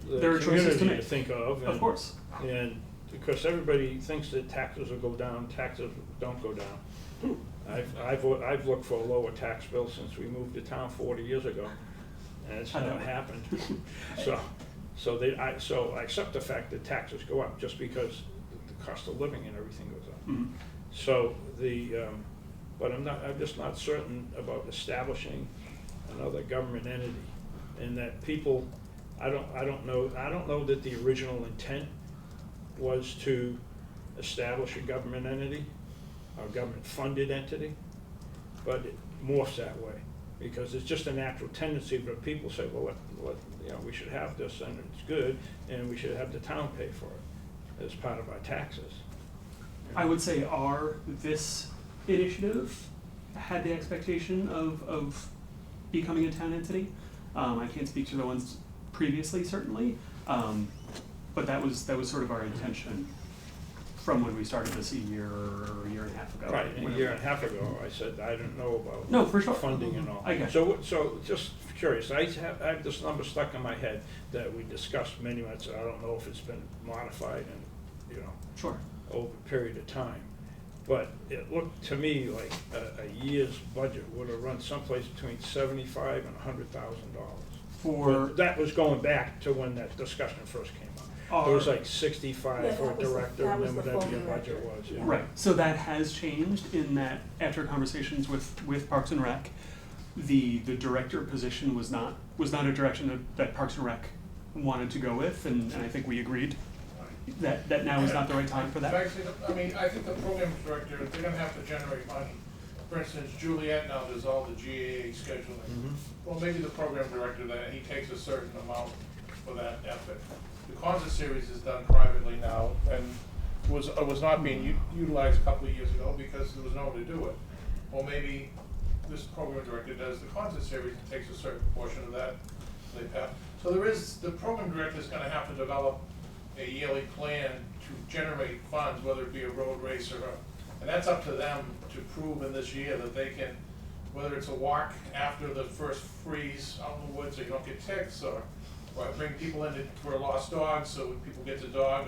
the There are choices to community make. to think of. Of course. And because everybody thinks that taxes will go down, taxes don't go down. I've looked for a lower tax bill since we moved to town 40 years ago, and it's never happened. So I accept the fact that taxes go up just because the cost of living and everything goes up. Mhm. So but I'm just not certain about establishing another government entity, and that people, I don't know that the original intent was to establish a government entity, a government-funded entity, but it morphs that way, because it's just a natural tendency for people to say, well, we should have this, and it's good, and we should have the town pay for it as part of our taxes. I would say this initiative had the expectation of becoming a town entity. I can't speak to the ones previously, certainly, but that was sort of our intention from when we started this a year and a half ago. Right, a year and a half ago, I said, I didn't know about No, for sure. funding and all. I get So just curious, I have this number stuck in my head that we discussed many months, I don't know if it's been modified and, Sure. over a period of time. But it looked to me like a year's budget would have run someplace between $75,000 and $100,000. That was going back to when that discussion first came up. It was like 65 Yeah, for a that was the- director, that and was then the whatever full your budget director. was. Yeah. Right, so that has changed in that after conversations with Parks and Rec, the director position was not a direction that Parks and Rec wanted to go with, and I think we agreed that now is not the right time for that. Actually, I think the program director, they're gonna have to generate money. For instance, Juliet now does all the GAA scheduling. Well, maybe the program director, then he takes a certain amount for that effort. The concert series is done privately now, and was not being utilized a couple of years ago because there was no one to do it. Well, maybe this program director does the concert series and takes a certain portion of that. So the program director is gonna have to develop a yearly plan to generate funds, whether it be a road race or and that's up to them to prove in this year that they can, whether it's a walk after the first freeze out in the woods so you don't get ticks, or bring people in for a lost dog, so when people get the dog,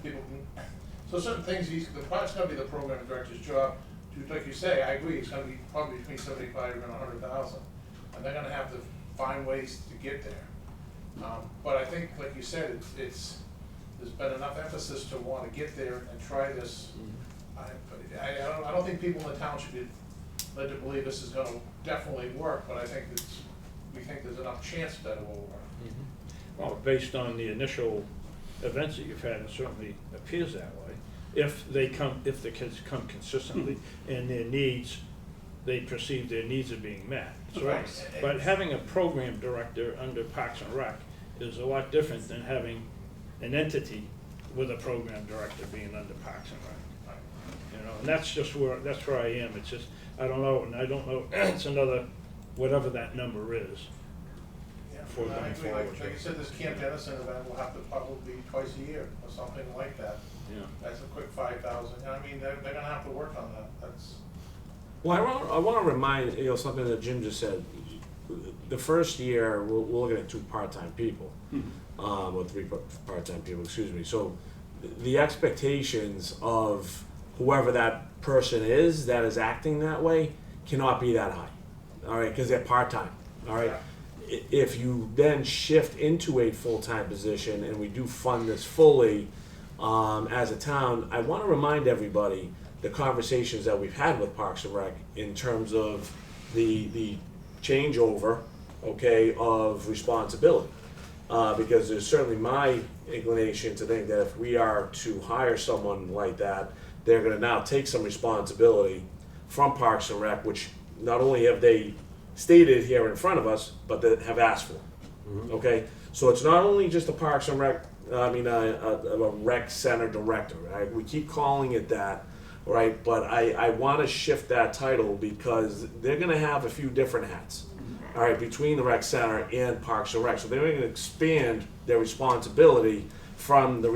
people can, so certain things, it's gonna be the program director's job to, like you say, I agree, it's gonna be probably between 75 and 100,000. And they're gonna have to find ways to get there. But I think, like you said, there's been enough emphasis to wanna get there and try this. I don't think people in the town should be led to believe this is gonna definitely work, but I think we think there's enough chance that it will work. Well, based on the initial events that you've had, it certainly appears that way. If the kids come consistently and their needs, they perceive their needs are being met. That's right. But having a program director under Parks and Rec is a lot different than having an entity with a program director being under Parks and Rec. And that's where I am. It's just, I don't know, and I don't know, it's another, whatever that number is. For I going agree. forward. Like you said, this Camp Dennison event will have to probably be twice a year or something like that. Yeah. That's a quick 5,000. I mean, they're gonna have to work on that. That's. Well, I want to remind, something that Jim just said. The first year, we're looking at 2 part-time people, or 3 part-time people, excuse me. So the expectations of whoever that person is that is acting that way cannot be that high, all right, because they're part-time, all right? Yeah. If you then shift into a full-time position and we do fund this fully as a town, I want to remind everybody the conversations that we've had with Parks and Rec in terms of the changeover, okay, of responsibility. Because there's certainly my inclination to think that if we are to hire someone like that, they're going to now take some responsibility from Parks and Rec, which not only have they stated here in front of us, but that have asked for. Mm-hmm. Okay, so it's not only just a Parks and Rec, a rec center director. Right? We keep calling it that, right? But I want to shift that title because they're going to have a few different hats. All right, between the rec center and Parks and Rec, so they're going to expand their responsibility from the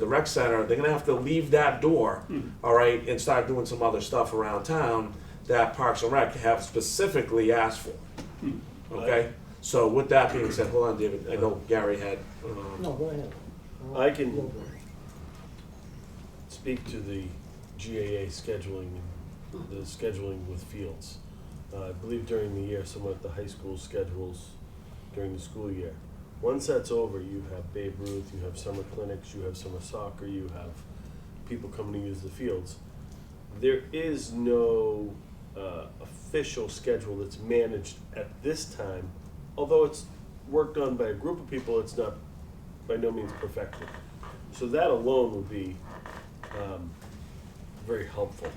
rec center. They're going to have to leave that door, all right, and start doing some other stuff around town that Parks and Rec have specifically asked for. Okay, so with that being said, hold on, David. I know Gary had. No, go ahead. I can speak to the GAA scheduling, the scheduling with fields. I believe during the year, someone at the high school schedules during the school year. Once that's over, you have Babe Ruth, you have summer clinics, you have summer soccer, you have people coming to use the fields. There is no official schedule that's managed at this time, although it's worked on by a group of people, it's not by no means perfected. So that alone would be very helpful.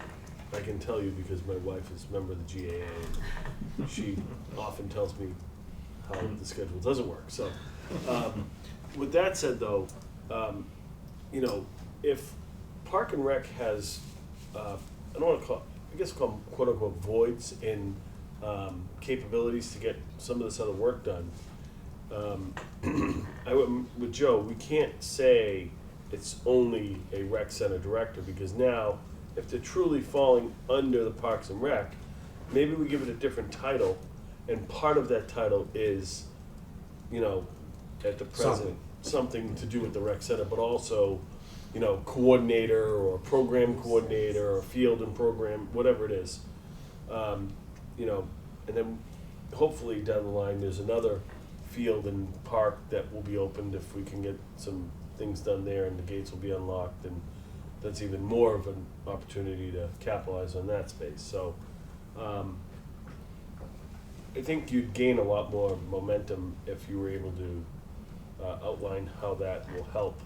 I can tell you because my wife is a member of the GAA and she often tells me how the schedule doesn't work. So with that said though, if Park and Rec has, I don't want to call, I guess call them quote unquote voids in capabilities to get some of this other work done, with Joe, we can't say it's only a rec center director because now if they're truly falling under the Parks and Rec, maybe we give it a different title, and part of that title is, at the present, something to do with the rec center, but also, coordinator or program coordinator or field and program, whatever it is. And then hopefully down the line, there's another field and park that will be opened if we can get some things done there and the gates will be unlocked, and that's even more of an opportunity to capitalize on that space. So I think you'd gain a lot more momentum if you were able to outline how that will help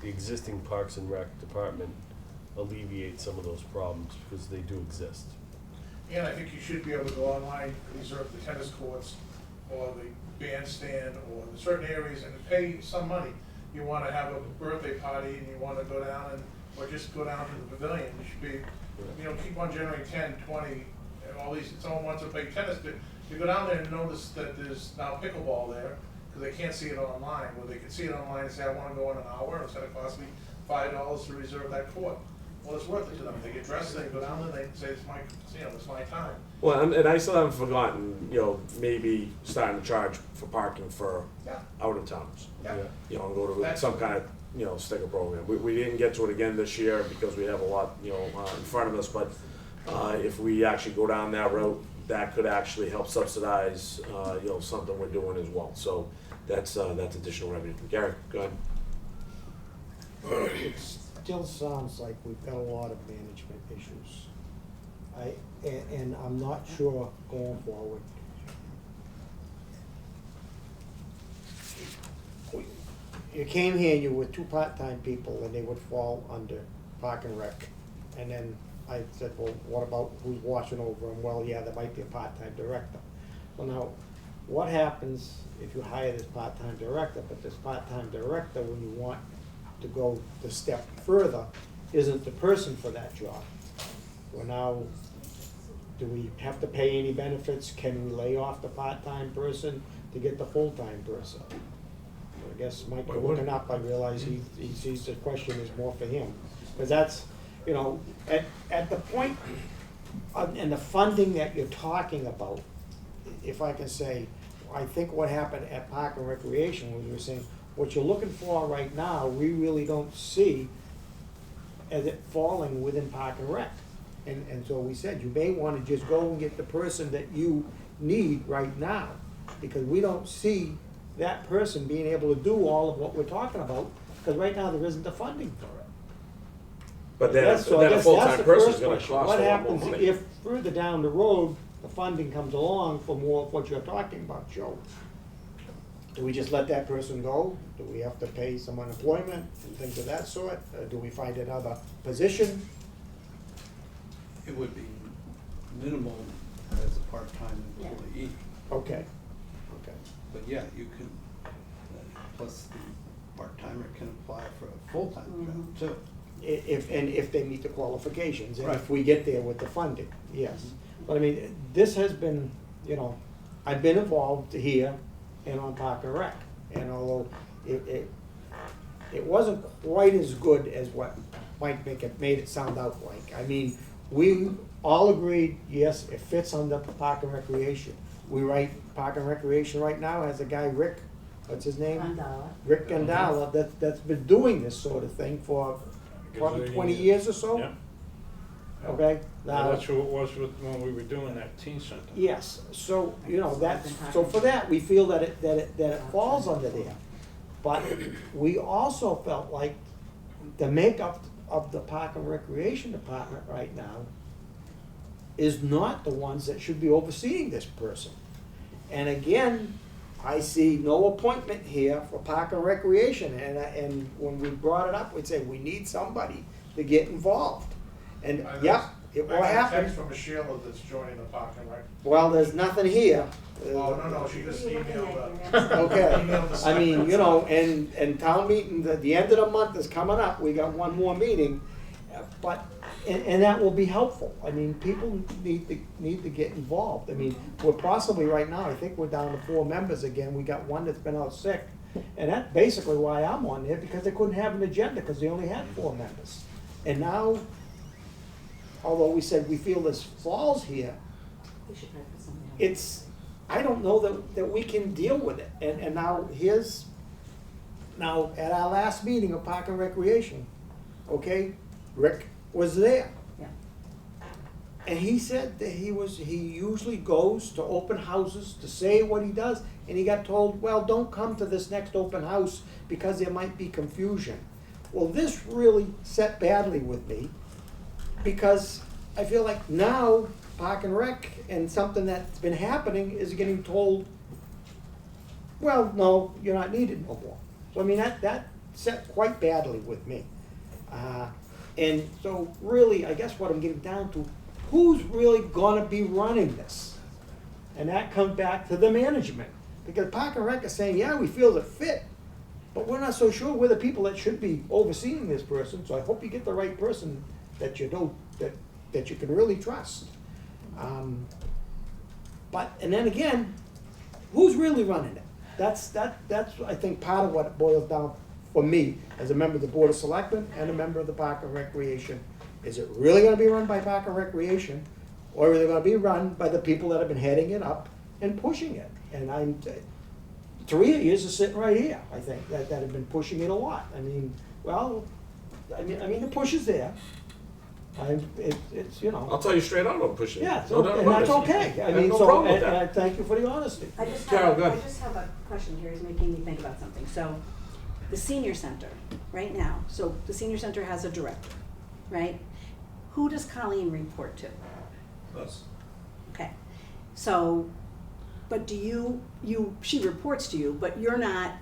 the existing Parks and Rec department alleviate some of those problems, because they do exist. And I think you should be able to go online, reserve the tennis courts or the bandstand or the certain areas and pay some money. You want to have a birthday party and you want to go down or just go down to the pavilion. You should be, keep on generating 10, 20, all these, someone wants to play tennis, but you go down there and notice that there's now pickleball there, because they can't see it online, where they can see it online and say, I wanna go in an hour, instead of costing me $5 to reserve that court. Well, it's worth it to them, they get dressed, they go down there, they say, it's my, it's my time. Well, and I still haven't forgotten, maybe starting to charge for parking for Yeah. out of towns. Yeah. And go to That's- some kind of, sticker program. We didn't get to it again this year because we have a lot, in front of us, but, if we actually go down that route, that could actually help subsidize, something we're doing as well. So that's additional revenue. Gary, go ahead. It still sounds like we've got a lot of management issues. And I'm not sure going forward. You came here and you were 2 part-time people and they would fall under Park and Rec. And then I said, well, what about who's watching over them? Well, yeah, there might be a part-time director. Well, now, what happens if you hire this part-time director, but this part-time director, when you want to go the step further, isn't the person for that job? Well, now, do we have to pay any benefits? Can we lay off the part-time person to get the full-time person? So I guess Mike, looking up, I realize he sees the question is more for him. Because that's, at the point, and the funding that you're talking about, if I can say, I think what happened at Park and Recreation was we were saying, what you're looking for right now, we really don't see as it falling within Park and Rec. And so we said, you may wanna just go and get the person that you need right now, because we don't see that person being able to do all of what we're talking about, because right now there isn't the funding for it. But then, So I then a guess full-time that's the person is first gonna question. cost What a lot more happens money. if further down the road, the funding comes along for more of what you're talking about, Joe? Do we just let that person go? Do we have to pay some unemployment and things of that sort? Do we find another position? It would be minimal as a part-time Yeah. employee, Okay, okay. but yeah, you can, plus the part-timer can apply for a full-time job too. If they meet the qualifications, and if Right. we get there with the funding, yes. But I mean, this has been, I've been involved here and on Park and Rec, and although it wasn't quite as good as what Mike made it sound out like. I mean, we all agreed, yes, it fits under Park and Recreation. We write, Park and Recreation right now has a guy, Rick, what's his name? Mandala. Rick Gandala, that's been doing this sort of thing for probably 20 years or so. Yeah. Okay, Now, now, that's who it was when we were doing that teen center. yes, so, so for that, we feel that it falls under there. But we also felt like the makeup of the Park and Recreation Department right now is not the ones that should be overseeing this person. And again, I see no appointment here for Park and Recreation, and when we brought it up, we'd say, we need somebody to get involved. And, yeah, it will I got a happen. text from a Sheila that's joining the Park and Rec. Well, there's nothing here. Oh, no, she just emailed Okay, emailed the I mean, Selectmen. and town meeting, the end of the month is coming up, we got one more meeting, but, and that will be helpful. I mean, people need to get involved. I mean, we're possibly right now, I think we're down to 4 members again, we got one that's been out sick. And that's basically why I'm on there, because they couldn't have an agenda, because they only had 4 members. And now, although we said we feel this falls here, We should try to put something out. it's, I don't know that we can deal with it. And now now at our last meeting of Park and Recreation, okay, Rick was there. Yeah. And he said that he usually goes to open houses to say what he does, and he got told, well, don't come to this next open house because there might be confusion. Well, this really set badly with me, because I feel like now Park and Rec and something that's been happening is getting told, well, no, you're not needed no more. So I mean, that set quite badly with me. And so really, I guess what I'm getting down to, who's really gonna be running this? And that comes back to the management. Because Park and Rec is saying, yeah, we feel it fit, but we're not so sure we're the people that should be overseeing this person, so I hope you get the right person that you know, that you can really trust. But, and then again, who's really running it? that's, I think, part of what it boils down for me, as a member of the Board of Selectmen and a member of the Park and Recreation. Is it really gonna be run by Park and Recreation, or is it gonna be run by the people that have been heading it up and pushing it? And I'm, 3 of yous are sitting right here, I think, that have been pushing it a lot. I mean, well, I mean, the push is there. It's, you know. I'll tell you straight out, I'm pushing. Yeah, No doubt and about that's it. okay. I have mean, no so, problem with and that. I thank you for the honesty. I just Carol, have, go ahead. I just have a question here, it's making me think about something. So, the senior center, right now, so the senior center has a director, right? Who does Colleen report to? Us. Okay, so, but do she reports to you, but you're not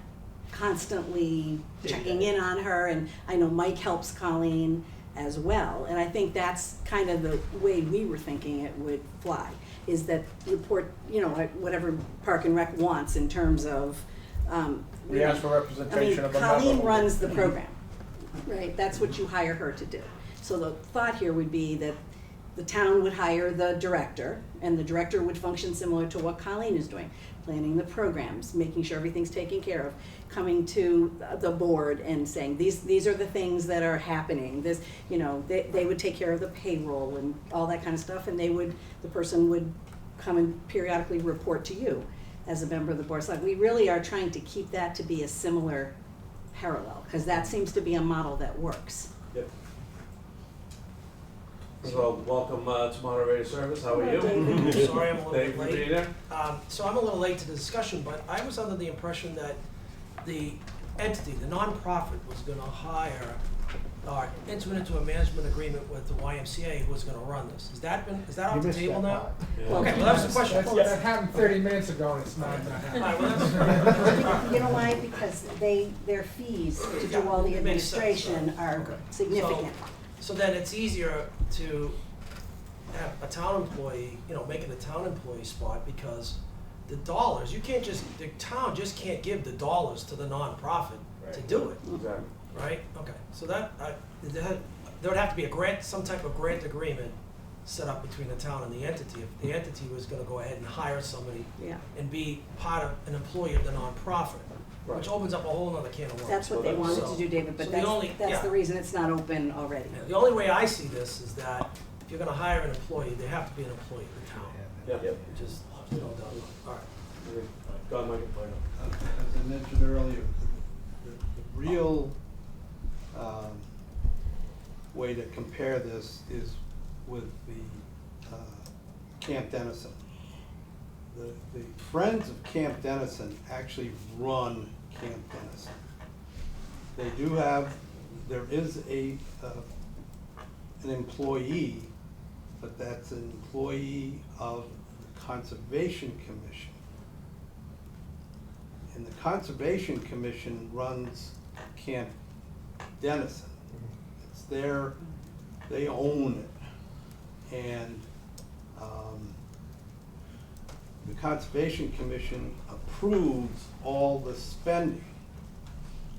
constantly checking in on her, and I know Mike helps Colleen as well, and I think that's kind of the way we were thinking it would fly, is that report, you know, whatever Park and Rec wants in terms of, We ask for representation of a member. Colleen runs the program, right? That's what you hire her to do. So the thought here would be that the town would hire the director, and the director would function similar to what Colleen is doing, planning the programs, making sure everything's taken care of, coming to the board and saying, these are the things that are happening. This, you know, they would take care of the payroll and all that kind of stuff, and the person would come and periodically report to you as a member of the board. So we really are trying to keep that to be a similar parallel, because that seems to be a model that works. Yep. So, welcome to moderator service, how are you? Sorry, I'm a little Thank you bit for late. being there. So I'm a little late to the discussion, but I was under the impression that the entity, the nonprofit, was gonna hire or enter into a management agreement with the YMCA who was gonna run this. Is that off You the missed table that now? part. Yeah. Okay, well, that's the question. That happened 30 minutes ago, and it's not All happening. right, well, that's, You know why? Because their fees to do all the Yeah, it makes sense, administration are Okay. significant. So then it's easier to have a town employee, you know, make it a town employee spot, because the dollars, the town just can't give the dollars to the nonprofit to do it, Exactly. right? Okay, so there would have to be some type of grant agreement set up between the town and the entity. If the entity was gonna go ahead and hire somebody Yeah, and be part of, an employee of the nonprofit, which Right. opens up a whole nother can of worms. that's what they wanted to So- do, David, but so the only- that's yeah. the reason it's not open already. Yeah, the only way I see this is that if you're gonna hire an employee, they have to be an employee of the town. Yeah. Yep. Which is, no doubt about it. All right. Go ahead, Mike. As I mentioned earlier, the real way to compare this is with the Camp Dennison. The Friends of Camp Dennison actually run Camp Dennison. They do have, there is an employee, but that's an employee of the Conservation Commission. And the Conservation Commission runs Camp Dennison. It's their, they own it. And the Conservation Commission approves all the spending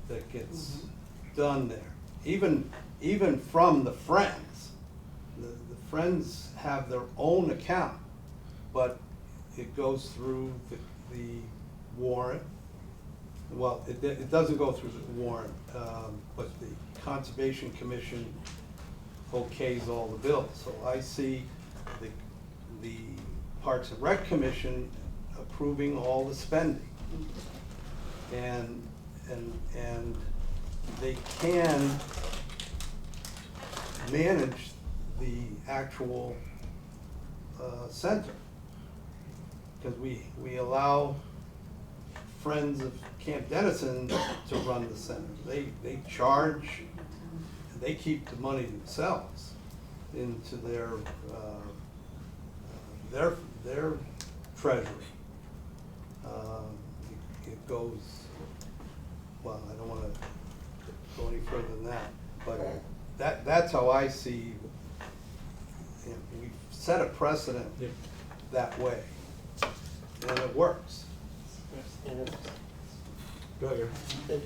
that gets done there. Even from the Friends. The Friends have their own account, but it goes through the warrant. Well, it doesn't go through the warrant, but the Conservation Commission okays all the bills. So I see the Parks and Rec Commission approving all the spending. And they can manage the actual center. Because we allow Friends of Camp Dennison to run the center. They charge, they keep the money themselves into their treasury. It goes, well, I don't wanna go any further than that, but that's how I see, you know, we've set a precedent that way, and it works. Go ahead, Gary.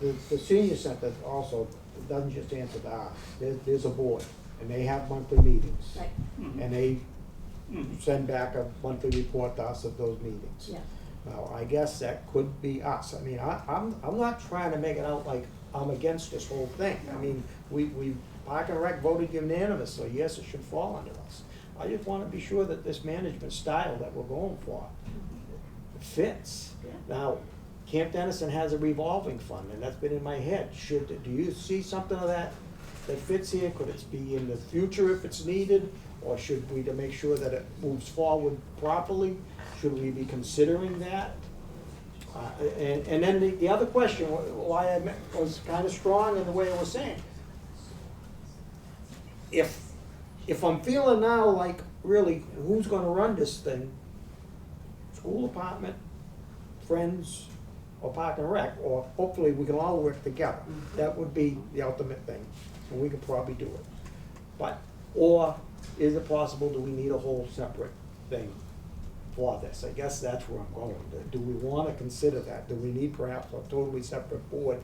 The senior center also doesn't just answer to us. There's a board, and they have monthly meetings. Right, And they send back a monthly report to us of those meetings. yeah. Now, I guess that could be us. I mean, I'm not trying to make it out like I'm against this whole thing. I mean, we Park and Rec voted unanimous, so yes, it should fall under us. I just wanna be sure that this management style that we're going for fits. Now, Camp Dennison has a revolving fund, and that's been in my head. Do you see something of that fits here? Could it be in the future if it's needed? Or should we, to make sure that it moves forward properly, should we be considering that? And then the other question, why I was kind of strong in the way I was saying. If I'm feeling now like, really, who's gonna run this thing? School department, Friends, or Park and Rec, or hopefully we can all work together. That would be the ultimate thing, and we could probably do it. But, or is it possible, do we need a whole separate thing for this? I guess that's where I'm going. Do we wanna consider that? Do we need perhaps a totally separate board,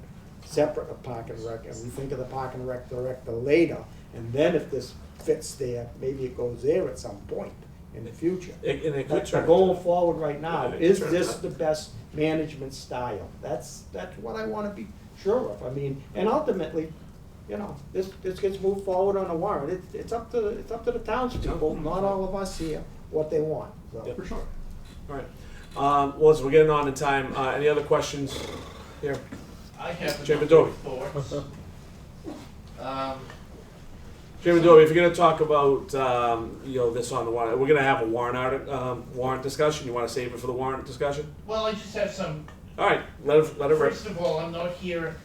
separate of Park and Rec, and we think of the Park and Rec director later, and then if this fits there, maybe it goes there at some point in the future. And it could But turn. going forward right now, Yeah, it is could turn this out. the best management style? That's what I wanna be sure of. I mean, and ultimately, you know, this gets moved forward on a warrant. It's up to the townspeople, not all of us here, what they want, so. Yep. For sure. All right. Well, listen, we're getting on in time. Any other questions here? I have Chairman a number Dobie. of thoughts. Chairman Dobie, if you're gonna talk about, this on the warrant, we're gonna have a warrant discussion. You wanna save it for the warrant discussion? Well, I just have some, All right, let it rip. first of all, I'm not here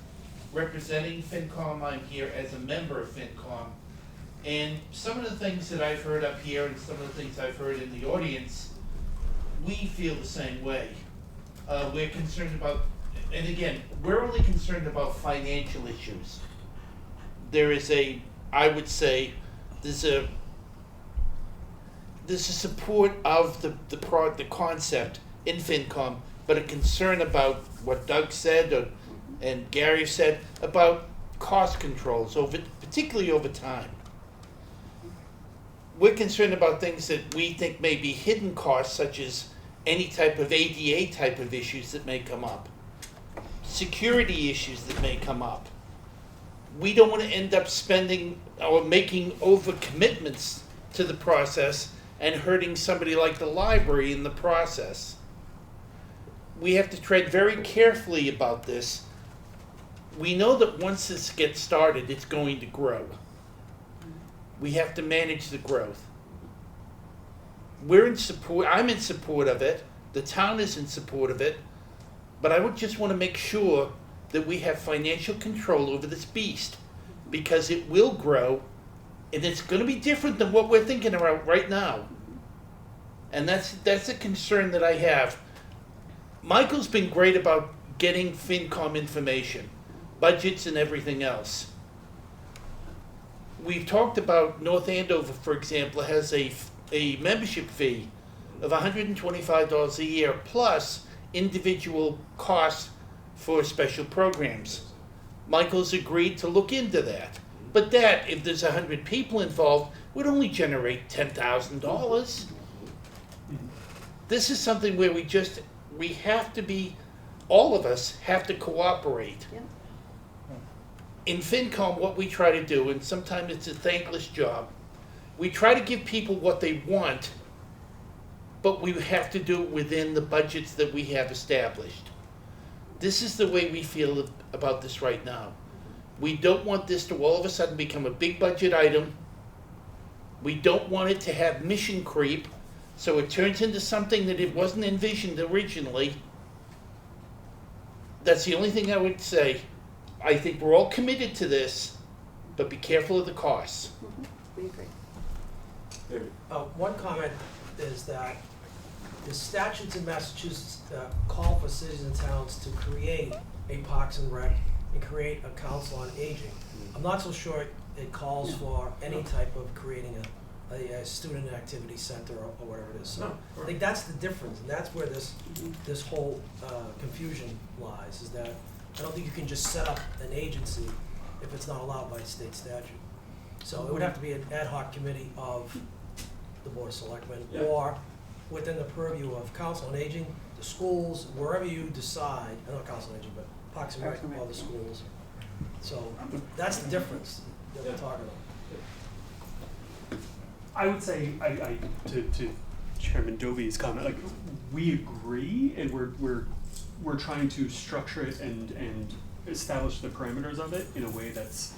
representing FinCom, I'm here as a member of FinCom. And some of the things that I've heard up here and some of the things I've heard in the audience, we feel the same way. We're concerned about, and again, we're only concerned about financial issues. There is I would say, there's a support of the concept in FinCom, but a concern about what Doug said and Gary said about cost controls, particularly over time. We're concerned about things that we think may be hidden costs, such as any type of ADA type of issues that may come up, security issues that may come up. We don't want to end up spending or making overcommitments to the process and hurting somebody like the library in the process. We have to tread very carefully about this. We know that once this gets started, it's going to grow. We have to manage the growth. We're in support, I'm in support of it, the town is in support of it, but I would just want to make sure that we have financial control over this beast, because it will grow, and it's going to be different than what we're thinking about right now. And that's a concern that I have. Michael's been great about getting FinCom information, budgets and everything else. We've talked about North Andover, for example, has a membership fee of $125 a year plus individual costs for special programs. Michael's agreed to look into that. But that, if there's 100 people involved, would only generate $10,000. This is something where we have to be, all of us have to cooperate. Yeah. In FinCom, what we try to do, and sometimes it's a thankless job, we try to give people what they want, but we have to do it within the budgets that we have established. This is the way we feel about this right now. We don't want this to all of a sudden become a big budget item. We don't want it to have mission creep, so it turns into something that it wasn't envisioned originally. That's the only thing I would say. I think we're all committed to this, but be careful of the costs. We agree. One comment is that the statutes in Massachusetts call for cities and towns to create a Parks and Rec and create a council on aging. I'm not so sure it calls for any type of creating a student activity center or whatever it is. So I think that's the difference, and that's where this whole confusion lies, is that I don't think you can just set up an agency if it's not allowed by state statute. So it would have to be an ad hoc committee of the Board of Selectmen, Yeah. or within the purview of council on aging, the schools, wherever you decide, not council on aging, but Parks and Rec, all the schools. So that's the difference that we're talking about. I would say, to Chairman Dovey's comment, like, we agree, and we're trying to structure it and establish the parameters of it in a way that's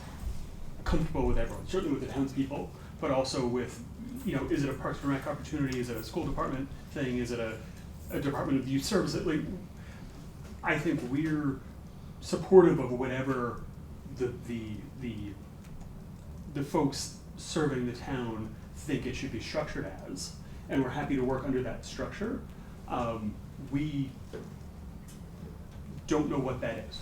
comfortable with everyone, certainly with the townspeople, but also with, is it a Parks and Rec opportunity, is it a school department thing, is it a Department of Youth Services? Like, I think we're supportive of whatever the folks serving the town think it should be structured as, and we're happy to work under that structure. We don't know what that is.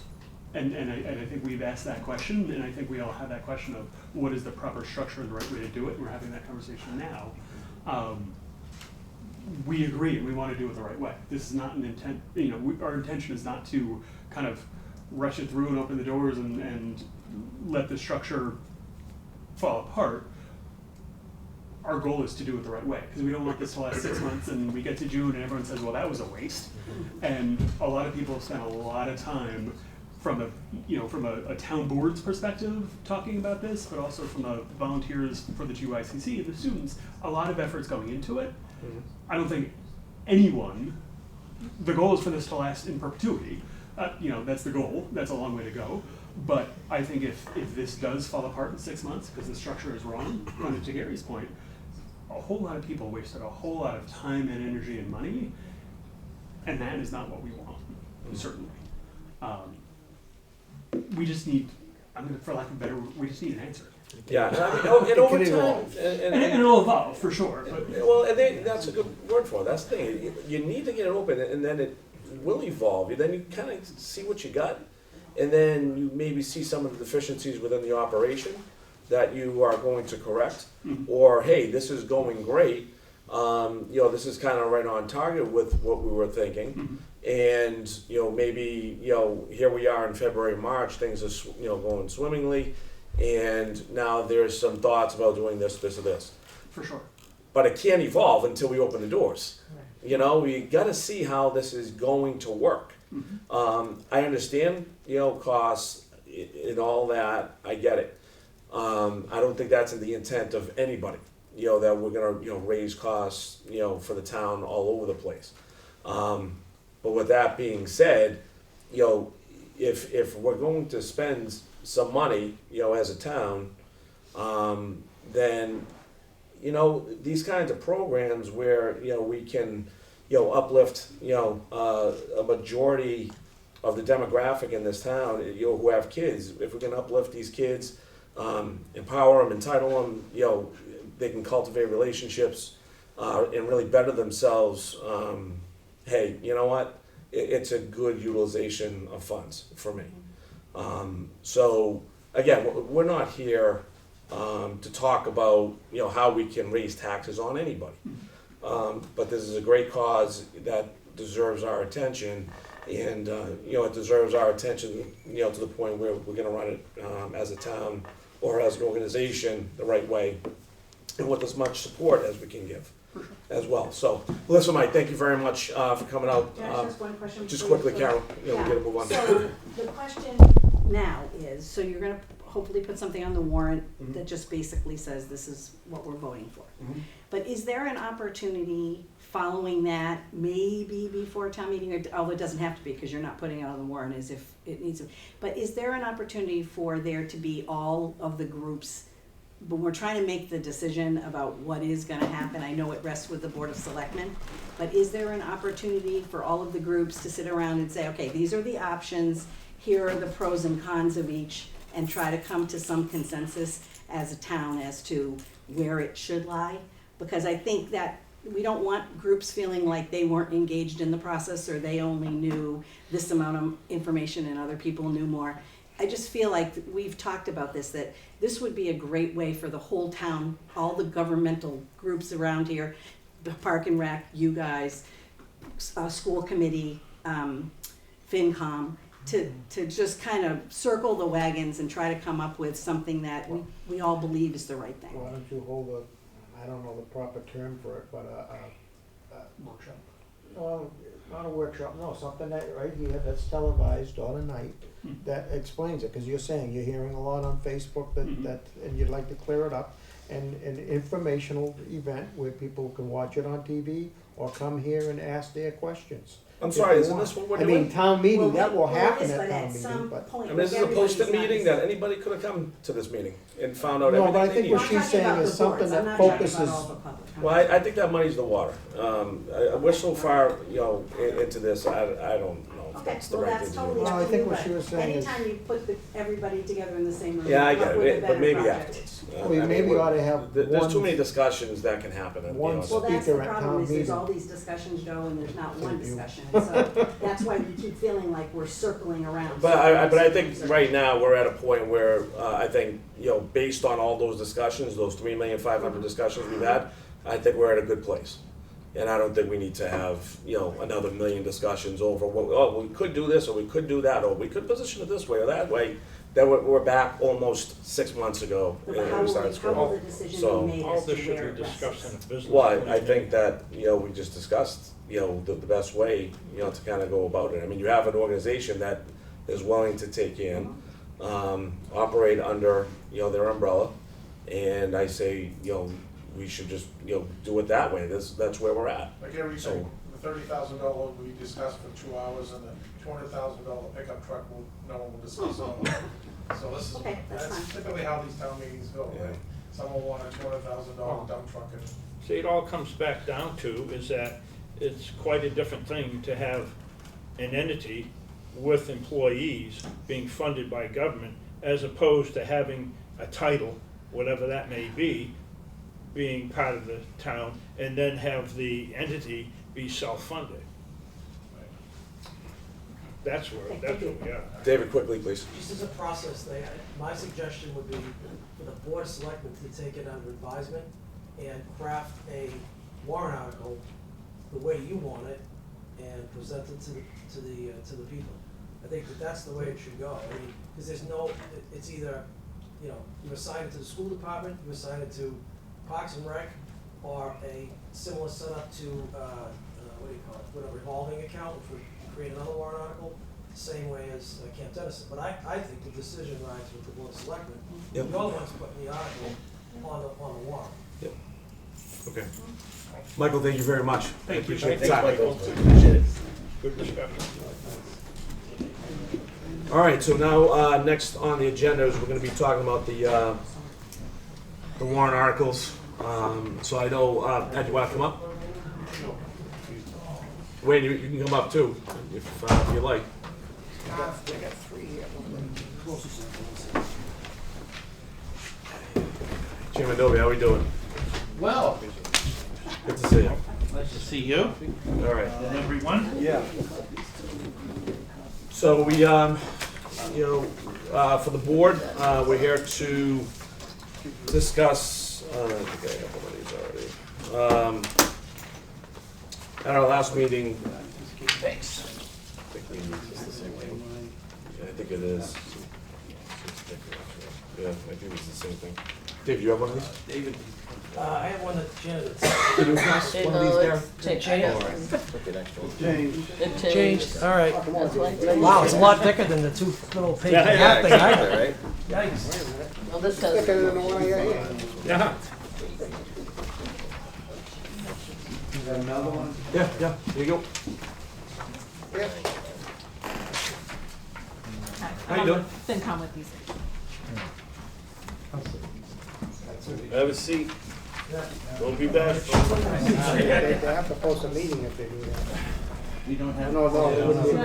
And I think we've asked that question, and I think we all have that question of what is the proper structure and the right way to do it, and we're having that conversation now. We agree, and we want to do it the right way. This is not an intent, our intention is not to kind of rush it through and open the doors and let the structure fall apart. Our goal is to do it the right way, because we don't want this to last 6 months and we get to June and everyone says, well, that was a waste. And a lot of people have spent a lot of time from a town board's perspective talking about this, but also from the volunteers for the GYCC and the students, a lot of effort's going into it. I don't think anyone, the goal is for this to last in perpetuity. That's the goal, that's a long way to go. But I think if this does fall apart in 6 months, because the structure is wrong, to Gary's point, a whole lot of people wasted a whole lot of time and energy and money, and that is not what we want, certainly. We just need, for lack of a better word, we just need an answer. Yeah, and over time, And it'll evolve, for sure. But that's a good word for it. That's the thing. You need to get it open, and then it will evolve. Then you kind of see what you got, and then you maybe see some of the deficiencies within the operation that you are going to correct, or hey, this is going great. This is kind of right on target with what we were thinking, and maybe here we are in February, March, things are going swimmingly, and now there's some thoughts about doing this, or this. For sure. But it can't evolve until we open the doors. We got to see how this is going to work. I understand, costs and all that. I get it. I don't think that's in the intent of anybody. That we're gonna raise costs for the town all over the place. But with that being said, if we're going to spend some money, as a town, then these kinds of programs where we can uplift a majority of the demographic in this town who have kids. If we can uplift these kids, empower them, entitle them, they can cultivate relationships and really better themselves. Hey, you know what? It's a good utilization of funds for me. So again, we're not here to talk about how we can raise taxes on anybody. But this is a great cause that deserves our attention, and it deserves our attention to the point where we're going to run it as a town or as an organization the right way, and with as much support as we can give as well. So, Melissa, Mike, thank you very much for coming out. Can I ask just one question? Just before you quickly, close? Carol, we gotta move on. So the question now is, so you're gonna hopefully put something on the warrant that just basically says this is what we're voting for. But is there an opportunity following that, maybe before town meeting, or although it doesn't have to be because you're not putting it on the warrant as if it needs to, but is there an opportunity for there to be all of the groups, but we're trying to make the decision about what is gonna happen. I know it rests with the Board of Selectmen, but is there an opportunity for all of the groups to sit around and say, okay, these are the options, here are the pros and cons of each, and try to come to some consensus as a town as to where it should lie? Because I think that we don't want groups feeling like they weren't engaged in the process, or they only knew this amount of information and other people knew more. I just feel like we've talked about this, that this would be a great way for the whole town, all the governmental groups around here, the Park and Rec, you guys, school committee, FinCom, to just kind of circle the wagons and try to come up with something that we all believe is the right thing. Why don't you hold I don't know the proper term for it, but workshop? Not a workshop, no, something that, right here, that's televised on a night, that explains it, cause you're saying, you're hearing a lot on Facebook that, and you'd like to clear it up. And an informational event where people can watch it on TV or come here and ask their questions. I'm if sorry, they isn't want. this what we're I doing? mean, town meeting, that will Well, it happen is, at but town at meeting, some but. point, I mean, this is a everybody's posted not meeting the that same. anybody could have come to this meeting and found out No, but I everything they think what needed. she's I'm talking saying about is the something boards. I'm that not talking focuses. about all the public. Well, I think that muddies the water. We're so far, into this, I don't know if Okay, that's the well, right that's thing to totally do. No, up I to think you, what she was but saying is- anytime you put everybody together in the same room, Yeah, I come up get with a it, but better maybe project. afterwards. Well, you maybe ought to have There's too one- many discussions that can happen. and, one Well, so- that's the Speaker at problem, town is there's meeting. all these discussions go and there's not one Thank you. discussion, so that's why we keep feeling like we're circling around. But I think right now, we're at a point where, I think, based on all those discussions, those 3,500,000 discussions we've had, I think we're at a good place. And I don't think we need to have, another million discussions over, well, we could do this, or we could do that, or we could position it this way or that way. Then we're back almost 6 months ago, But and how we will, started how will scrolling. the decision So- be made All as to this where should it be discussed in a rests? business. Well, I meeting. think that, we just discussed, the best way, to kind of go about it. I mean, you have an organization that is willing to take in, operate under, their umbrella, and I say, we should just, do it that way. That's where we're at. Like everything, So- the $30,000 we discussed for 2 hours and the $200,000 pickup truck, no one will discuss all of it. So this is, Okay, that's that's fine. typically how these town meetings go, Yeah. right? Someone will want a $200,000 dump truck and See, it all comes back down to is that it's quite a different thing to have an entity with employees being funded by government as opposed to having a title, whatever that may be, being part of the town, and then have the entity be self-funded. That's where we are. David, quickly, please. Just as a process thing, my suggestion would be for the Board of Selectmen to take it under advisement and craft a warrant article the way you want it and present it to the people. I think that's the way it should go. I mean, because there's no, it's either, you assign it to the school department, you assign it to Parks and Rec, or a similar setup to, what do you call it, with a revolving account, which would create another warrant article, the same way as Camp Dennison. But I think the decision rides with the Board of Selectmen. Yep. You're the ones putting the article on the warrant. Okay. Michael, thank you very much. Thank you. Appreciate the Thanks, time. Michael. Appreciate it. Good discussion. All right, so now, next on the agenda is we're gonna be talking about the warrant articles. So I know, Ed, you wanna come up? Wayne, you can come up too, if you like. I got 3 here. Chairman Dobie, how we doing? Well, Good to see you. nice to see you All right. and everyone. Yeah. So we, for the board, we're here to discuss, I think I have one of these already. At our last meeting, Thanks. I think we used this the same thing. Yeah, I think it is. Yeah, I think it's the same thing. Dave, you have one of these? David. I have one that Janet. Can you pass one of these down? Look at extra. James. It Changed, all right. That's why. Wow, it's a lot thicker than the 2 little page Yeah, and a yeah, half thing I Is that had. right? Yikes. Well, this Thicker has, than the one I got here. Yeah. You got another one? Yeah, here you go. Yeah. How you doing? FinCom with these. Have a seat. Don't be bashful. They have to post a meeting if they do that. We don't have. No, it wouldn't be a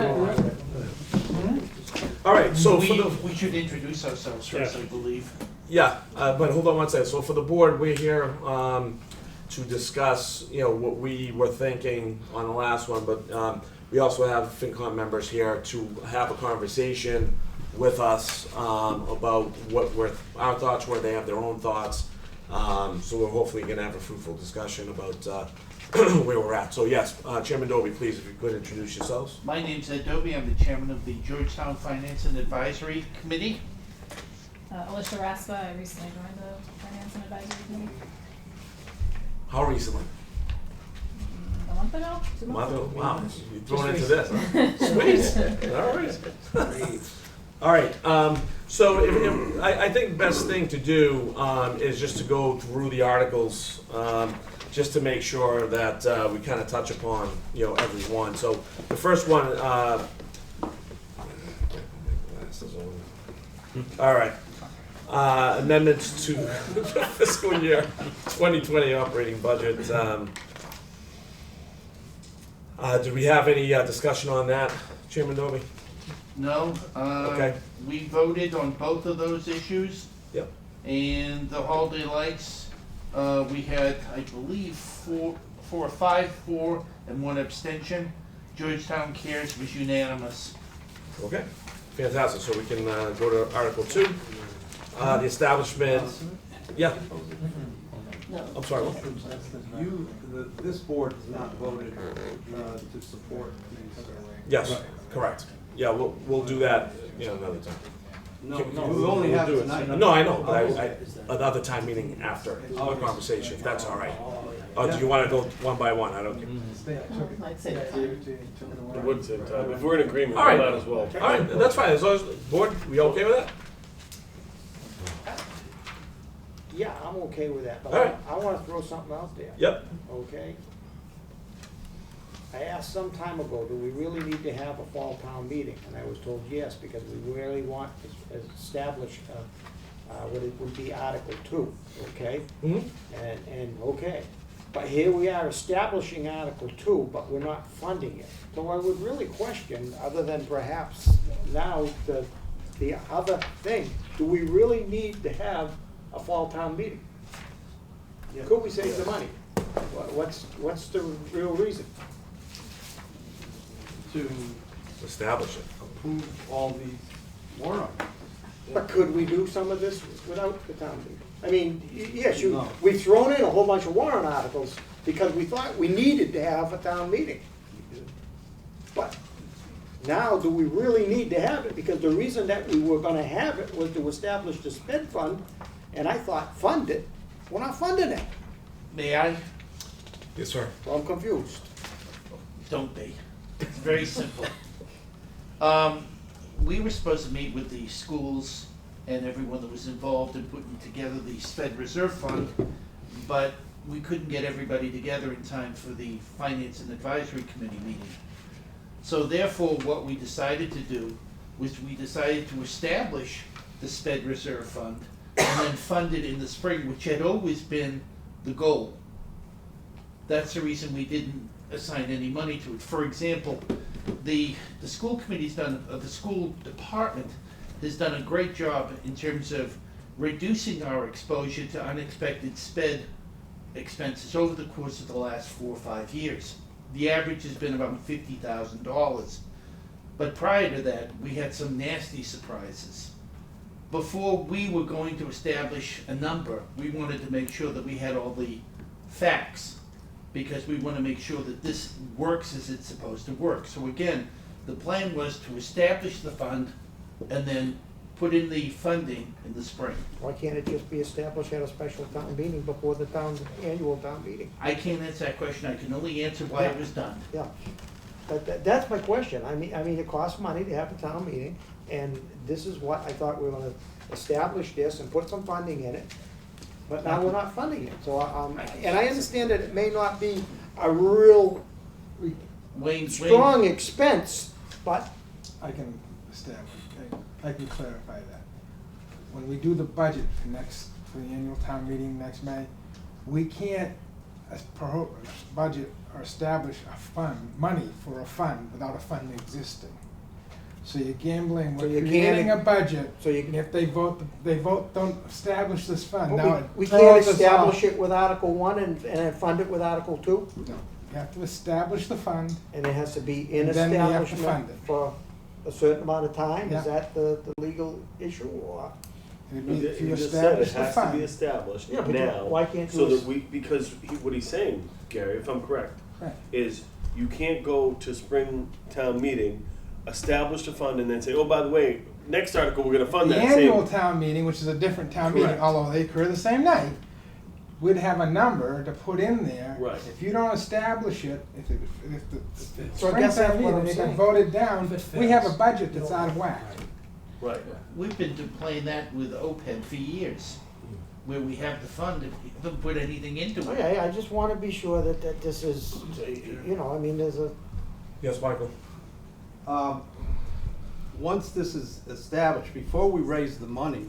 All right, so for the. We should introduce ourselves first, I believe. Yeah, but hold on one second. So for the board, we're here to discuss, what we were thinking on the last one, but we also have FinCom members here to have a conversation with us about what our thoughts were. They have their own thoughts. So we're hopefully going to have a fruitful discussion about where we're at. So yes, Chairman Dobie, please, if you could introduce yourselves. My name's Ed Dobie, I'm the chairman of the Georgetown Finance and Advisory Committee. Alicia Raspa, I recently joined the Finance and Advisory Committee How recently? the month ago? 2 months ago? Wow, you're thrown into this, huh? Sweet, all right. All right, so I think the best thing to do is just to go through the articles, just to make sure that we kind of touch upon, you know, every one. So the first one, all right, amendments to the fiscal year 2020 operating budget. Do we have any discussion on that, Chairman Doby? No, Okay. we voted on both of those issues. Yep. And the holiday lights, we had, I believe, 5, 4, and 1 abstention. Georgetown Cares was unanimous. Okay, fantastic. So we can go to Article 2. The establishment, yeah, No. I'm sorry. What? This board has not voted to support these. Yes, correct. Yeah, we'll do that, you know, another time. No, Can- we only have do it. tonight. No, I know, but I another time meeting after the conversation, if that's all right. Or do you want to go one by one? I don't care. I'd say that. It would save time. If we're in agreement, All right. we might as well. All right, that's fine. As long as, board, we okay with that? Yeah, I'm okay with that, but All right. I wanna throw something out there. Yep. Okay? I asked some time ago, do we really need to have a fall town meeting? And I was told yes, because we really want to establish, what it would be Article 2, okay? Mm-hmm. And, okay, but here we are establishing Article 2, but we're not funding it. So I would really question, other than perhaps now, the other thing, do we really need to have a fall town meeting? Could we save the money? What's the real reason? To Establish it. approve all these warrant articles. But could we do some of this without the town meeting? I mean, yes, No. we've thrown in a whole bunch of warrant articles because we thought we needed to have a town meeting. But now, do we really need to have it? Because the reason that we were gonna have it was to establish the sped fund, and I thought, fund it, we're not funding it. May I? Yes, sir. So I'm confused. Don't be. It's very simple. We were supposed to meet with the schools and everyone that was involved in putting together the Fed Reserve Fund, but we couldn't get everybody together in time for the Finance and Advisory Committee meeting. So therefore, what we decided to do was we decided to establish the Fed Reserve Fund and then fund it in the spring, which had always been the goal. That's the reason we didn't assign any money to it. For example, the school committee's done, the school department has done a great job in terms of reducing our exposure to unexpected sped expenses over the course of the last 4 or 5 years. The average has been about $50,000. But prior to that, we had some nasty surprises. Before we were going to establish a number, we wanted to make sure that we had all the facts, because we want to make sure that this works as it's supposed to work. So again, the plan was to establish the fund and then put in the funding in the spring. Why can't it just be established at a special town meeting before the annual town meeting? I can't answer that question. I can only answer why it was done. Yeah, that's my question. I mean, it costs money to have a town meeting, and this is what I thought we were gonna establish this and put some funding in it, but now we're not funding it. So, and I understand that it may not be a real strong expense, but I can establish, I can clarify that. When we do the budget for the annual town meeting next May, we can't budget or establish a fund, money for a fund without a fund existing. So you're gambling, So we're you creating a can't- budget, so you and if they vote, don't establish this fund, Well, now it we throws can't us off. establish it with Article 1 and then fund it with Article 2? No, you have to establish the fund, And it has to be in And then we have to establishment fund it. for a certain amount of time? Yeah. Is that the legal issue, or? and if you You just said it establish the has to be fund. established Yeah, but now. why can't So you that because what he's saying, Gary, if I'm correct, Right. is you can't go to spring town meeting, establish a fund, and then say, oh, by the way, next article, we're gonna fund The that annual same. town meeting, which is a different town meeting, Correct. although they occur the same night, we'd have a number to put in there. Right. If you don't establish it, if the So I guess that's springtime what I'm meeting, they saying. get voted down, If it we have a fails, budget you that's don't- out of whack. Right. We've been playing that with OPEB for years, where we have the fund, if we haven't put anything into it. Okay, I just wanna be sure that this is, you know, I mean, there's a, Yes, Michael? Once this is established, before we raise the money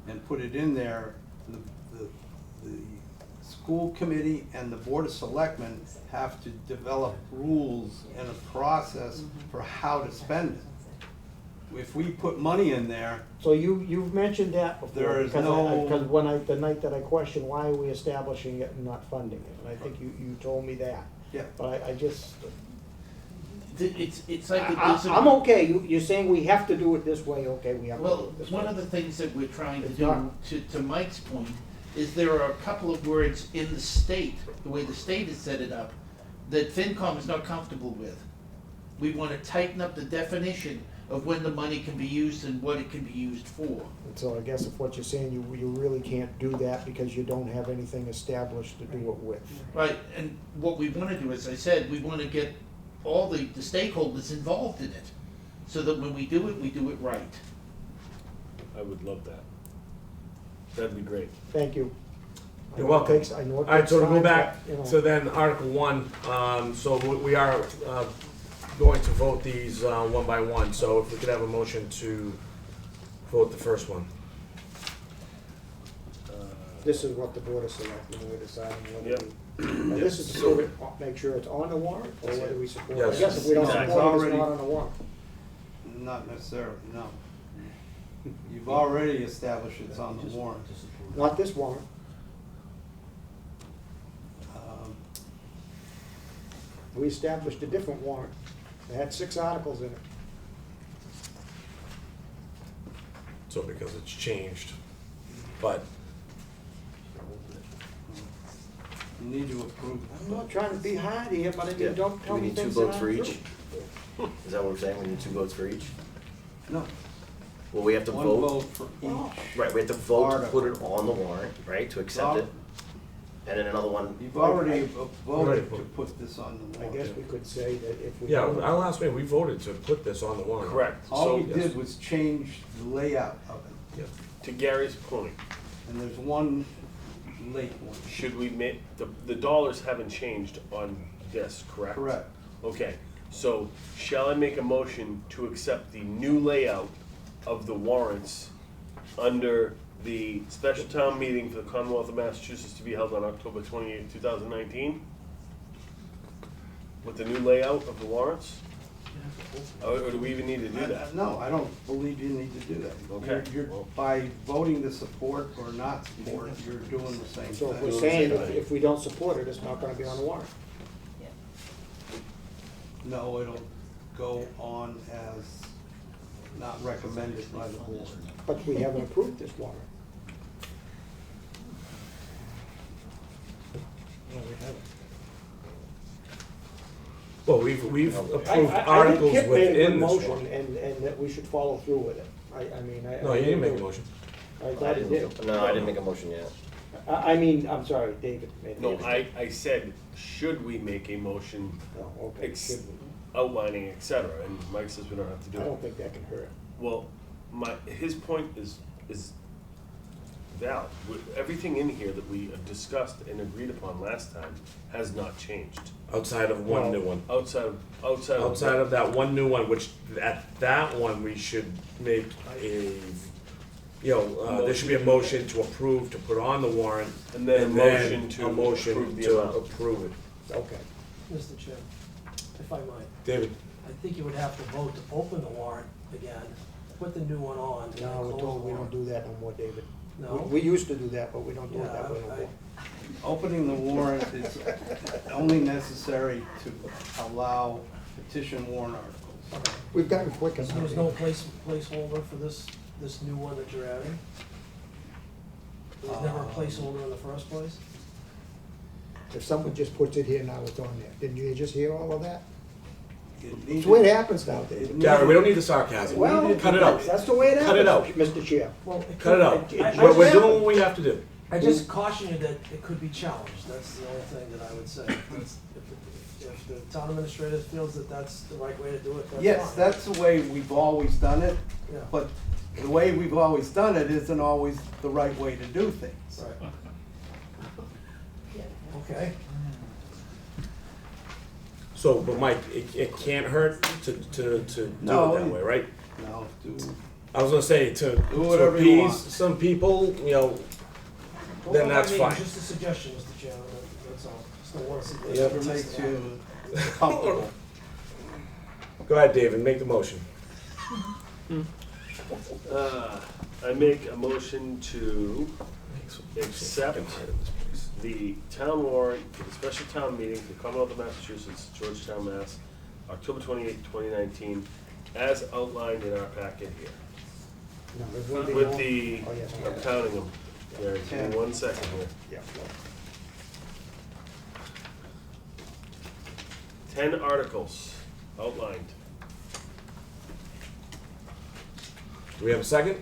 and put it in there, the school committee and the board of selectmen have to develop rules and a process for how to spend it. If we put money in there, so you've mentioned that before. There is because no- Because the night that I questioned, why are we establishing it and not funding it? And I think you told me that. yeah, But I just, It's like, I'm okay, you're saying we have to do it this way, okay, we have to do well, it this way. one of the things that we're trying to It's do, not- to Mike's point, is there are a couple of words in the state, the way the state has set it up, that FinCom is not comfortable with. We wanna tighten up the definition of when the money can be used and what it can be used for. And so I guess if what you're saying, you really can't do that because you don't have anything established to do it with. Right, and what we wanna do, as I said, we wanna get all the stakeholders involved in it, so that when we do it right. I would love that. That'd be great. Thank you. I You're know it welcome. takes- I know it All right, takes so to go time, back but, you know. to then Article 1, so we are going to vote these one by one. So if we could have a motion to vote the first one. This is what the board of selectmen will decide on Yep. whether we, now, this is to sort of make sure it's on the warrant, or whether we support it. I Yes. guess if we don't It's support it, it's already- not on the warrant. not necessarily, no. You've already established it's on the warrant. Not this warrant. Um, We established a different warrant. It had 6 articles in it. So because it's changed, but You need to approve. I'm not trying to be hard here, but I Yeah. mean, don't Do tell we me need 2 things that votes for aren't each? true. Is that what we're saying? We need 2 votes for each? No, Well, we have to one vote. vote for each. Right, we have to vote to put it Article. on the warrant, right, to accept it. And then another one, You've already Already voted to put- put this on the I warrant. guess we could say that if we. yeah, don't- our last meeting, we voted to put this on the warrant. Correct. All So, we did was change the layout of it, Yeah. to Gary's point, and there's one late one. should we make, the dollars haven't changed on this, correct? Correct. Okay, so shall I make a motion to accept the new layout of the warrants under the special town meeting for the Commonwealth of Massachusetts to be held on October 28th, 2019? With the new layout of the warrants? Or do we even need to do that? No, I don't believe you need to do that. Okay. By voting to support or not support, you're doing the same So if we're thing. saying if we don't support it, it's not gonna be on the warrant. No, it'll go on as not recommended by the board. But we haven't approved this warrant. No, we haven't. Well, we've approved I think articles Kip made a within good this motion, one. and that we should follow through with it. I mean, I. No, you didn't make a motion. I I thought he did. didn't, no, I didn't make a motion yet. I mean, I'm sorry, David made it. No, I said, should we make a motion Oh, okay. ex- Should we? outlining, et cetera, and Mike says we don't have to do I it. don't think that can hurt. Well, his point is valid. Everything in here that we discussed and agreed upon last time has not changed. Outside of one new one. Outside Outside of that one new one, which at that one, we should make a, there should be a motion to approve, to put on the warrant. And then a motion to a motion approve the to amount. approve it. Okay. Mr. Chair, if I might, David? I think you would have to vote to open the warrant again, put the new one on, and then No, close we're the told we don't warrant. do that no more, David. No? We used to do that, but we don't do it Yeah, that way no more. Opening the warrant is only necessary to allow petition warrant articles. We've gotten quick So enough. there's no placeholder for this new one that you're adding? There was never a placeholder in the first place? If someone just puts it here, now it's on there. Didn't you just hear all of that? It That's needed- the way it happens now, David. Gary, we don't need the sarcasm. Well, Cut it out. that's the way it Cut it happens, out. Mr. Chair. Well, Cut it out. I- We're doing what we have to do. I just caution you that it could be challenged, that's the only thing that I would say. If the town administrator feels that that's the right way to do it, that's fine. Yes, that's the way we've always done it, Yeah. but the way we've always done it isn't always the right way to do things. Right. Okay, So, but Mike, it can't hurt to do it No, that way, right? No, do, I was gonna say to whatever you appease want. some people, you know, Don't then go by that's me, fine. Just a suggestion, Mr. Chairman, that's all, just don't want to see. whatever makes you comfortable. Go ahead, David, make the motion. I make a motion to accept the town warrant for the special town meeting for the Commonwealth of Massachusetts, Georgetown, Mass, October 28, 2019, as outlined in our packet here. No, there's one thing With more. the, Oh, yes. I'm counting them. There, give me 1 second here. Yeah. 10 articles outlined. Do we have a second?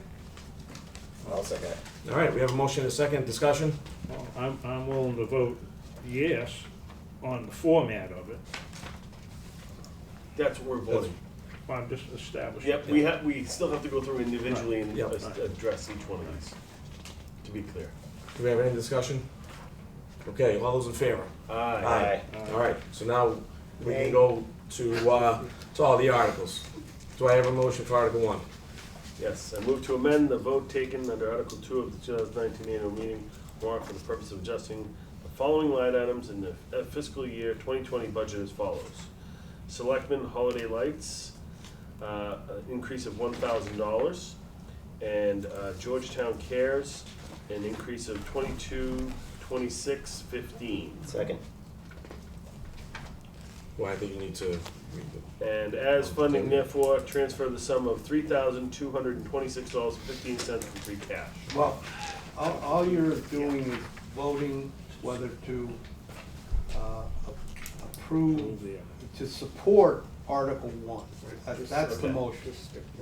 I'll second it. All right, we have a motion and a second, discussion? Well, I'm willing to vote yes on the format of it. That's what we're voting. I'm just establishing. Yep, we still have to go through individually and Yep. address each one of these, to be clear. Do we have any discussion? Okay, all those in favor? Aye. All right, so now we can go to all the articles. Do I have a motion for Article 1? Yes, I move to amend the vote taken under Article 2 of the 2019 annual meeting warrant for the purpose of adjusting the following line items in the fiscal year 2020 budget as follows. Selectmen holiday lights, an increase of $1,000, and Georgetown Cares, an increase of $22,2615. Second. Well, I think you need to read And as funding therefore, transfer the sum of $3,226.15 from free cash. Well, all you're doing is voting whether to approve, to support Article 1. That's the Okay. motion.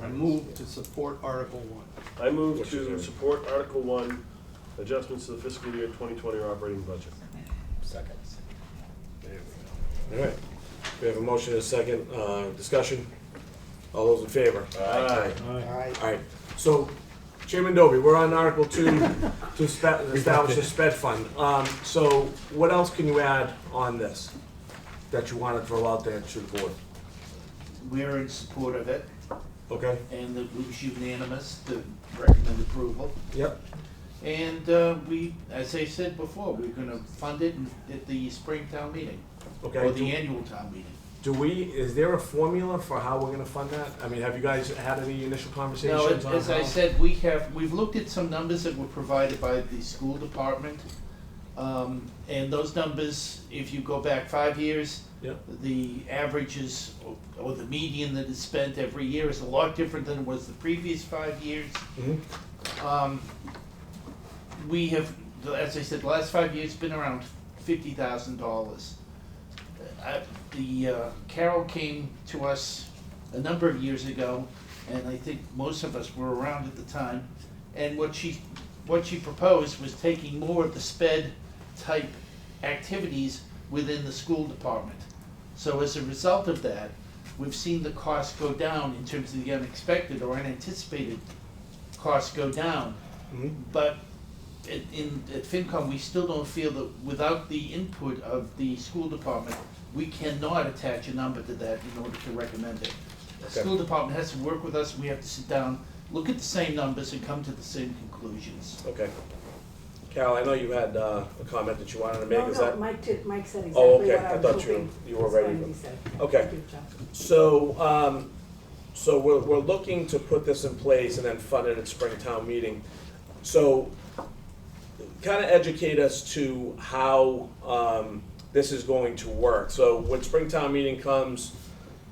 I move to support Article 1. I move to support Article 1, adjustments to the fiscal year 2020 operating budget. Second. All right, we have a motion and a second, discussion. All those in favor? Aye. All right. All right, so Chairman Dobie, we're on Article 2 to establish a sped fund. So what else can you add on this that you want to throw out there to the board? We're in support of it, Okay? and it was unanimous to recommend approval. Yep. And we, as I said before, we're gonna fund it at the spring town meeting, Okay. or the annual town meeting. Is there a formula for how we're gonna fund that? I mean, have you guys had any initial No, conversations on as I how- said, we've looked at some numbers that were provided by the school department. And those numbers, if you go back 5 years, Yep. the averages or the median that is spent every year is a lot different than it was the previous 5 years. Mhm. We have, as I said, the last 5 years been around $50,000. Carol came to us a number of years ago, and I think most of us were around at the time. And what she proposed was taking more of the sped type activities within the school department. So as a result of that, we've seen the costs go down in terms of the unexpected or unanticipated costs go down. Mhm. But at FinCom, we still don't feel that without the input of the school department, we cannot attach a number to that in order to recommend it. The Okay. school department has to work with us, we have to sit down, look at the same numbers and come to the same conclusions. Okay. Carol, I know you had a comment that you wanted to make, is that? Mike said exactly Oh, what okay. I I was thought hoping. you were That's ready fine, to- he said. Okay. Thank you, John. So we're looking to put this in place and then fund it at Springtown meeting. So kind of educate us to how this is going to work. So when Springtown meeting comes,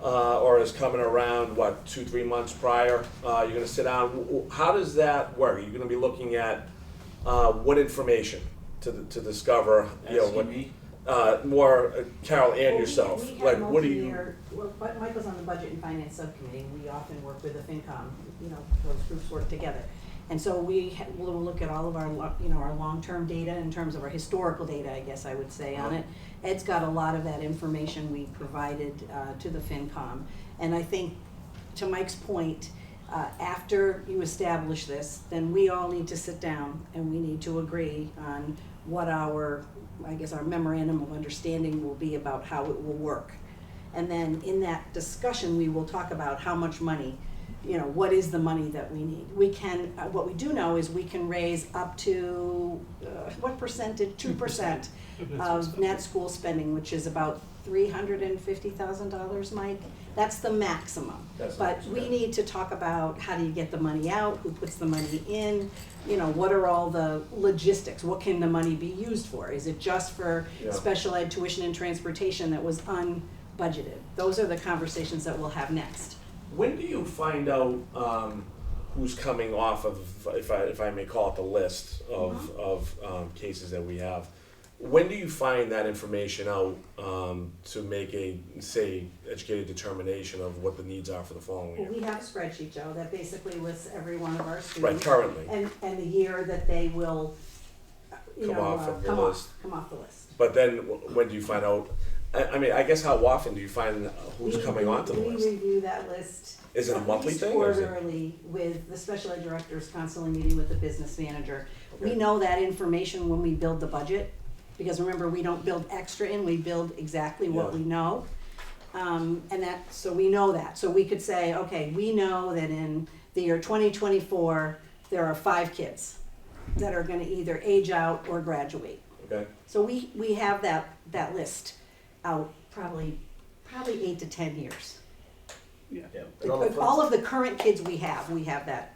or is coming around, 2-3 months prior, you're gonna sit down. How does that work? You're gonna be looking at what information to discover, you know, what, Asking me? more Carol and Well, yourself. we Like, have what do you? multi-year, well, but Michael's on the Budget and Finance Subcommittee, and we often work with the FinCom, you know, those groups work together. And so we'll look at all of our, our long-term data in terms of our historical data, I guess I would say, on it. Ed's got a lot of that information we provided to the FinCom. And I think, to Mike's point, after you establish this, then we all need to sit down and we need to agree on what our memorandum of understanding will be about how it will work. And then in that discussion, we will talk about how much money, what is the money that we need. We can, what we do know is we can raise up to, what percentage, 2% of net school spending, which is about $350,000, Mike. That's the maximum. But we need to talk about how do you get the money out, who puts the money in, what are all the logistics, what can the money be used for? Is it just for special ed tuition and transportation that was unbudgeted? Those are the conversations that we'll have next. When do you find out who's coming off of, if I may call it the list of cases that we have? When do you find that information out to make a, say, educated determination of what the needs are for the following year? Well, we have a spreadsheet, Joe, that basically lists every one of our students. Right, currently. And the year that they will, Come off of the list. Come off the list. But then when do you find out? I guess how often do you find who's coming onto the list? We review that list. Is it a monthly at least thing, or is it- quarterly, with the special ed directors constantly meeting with the business manager. Okay. We know that information when we build the budget, because remember, we don't build extra in, we build exactly what we know. So we know that. So we could say, okay, we know that in the year 2024, there are 5 kids that are gonna either age out or graduate. Okay. So we have that list out probably 8 to 10 years. Yeah. And on the flip All of the current kids we have that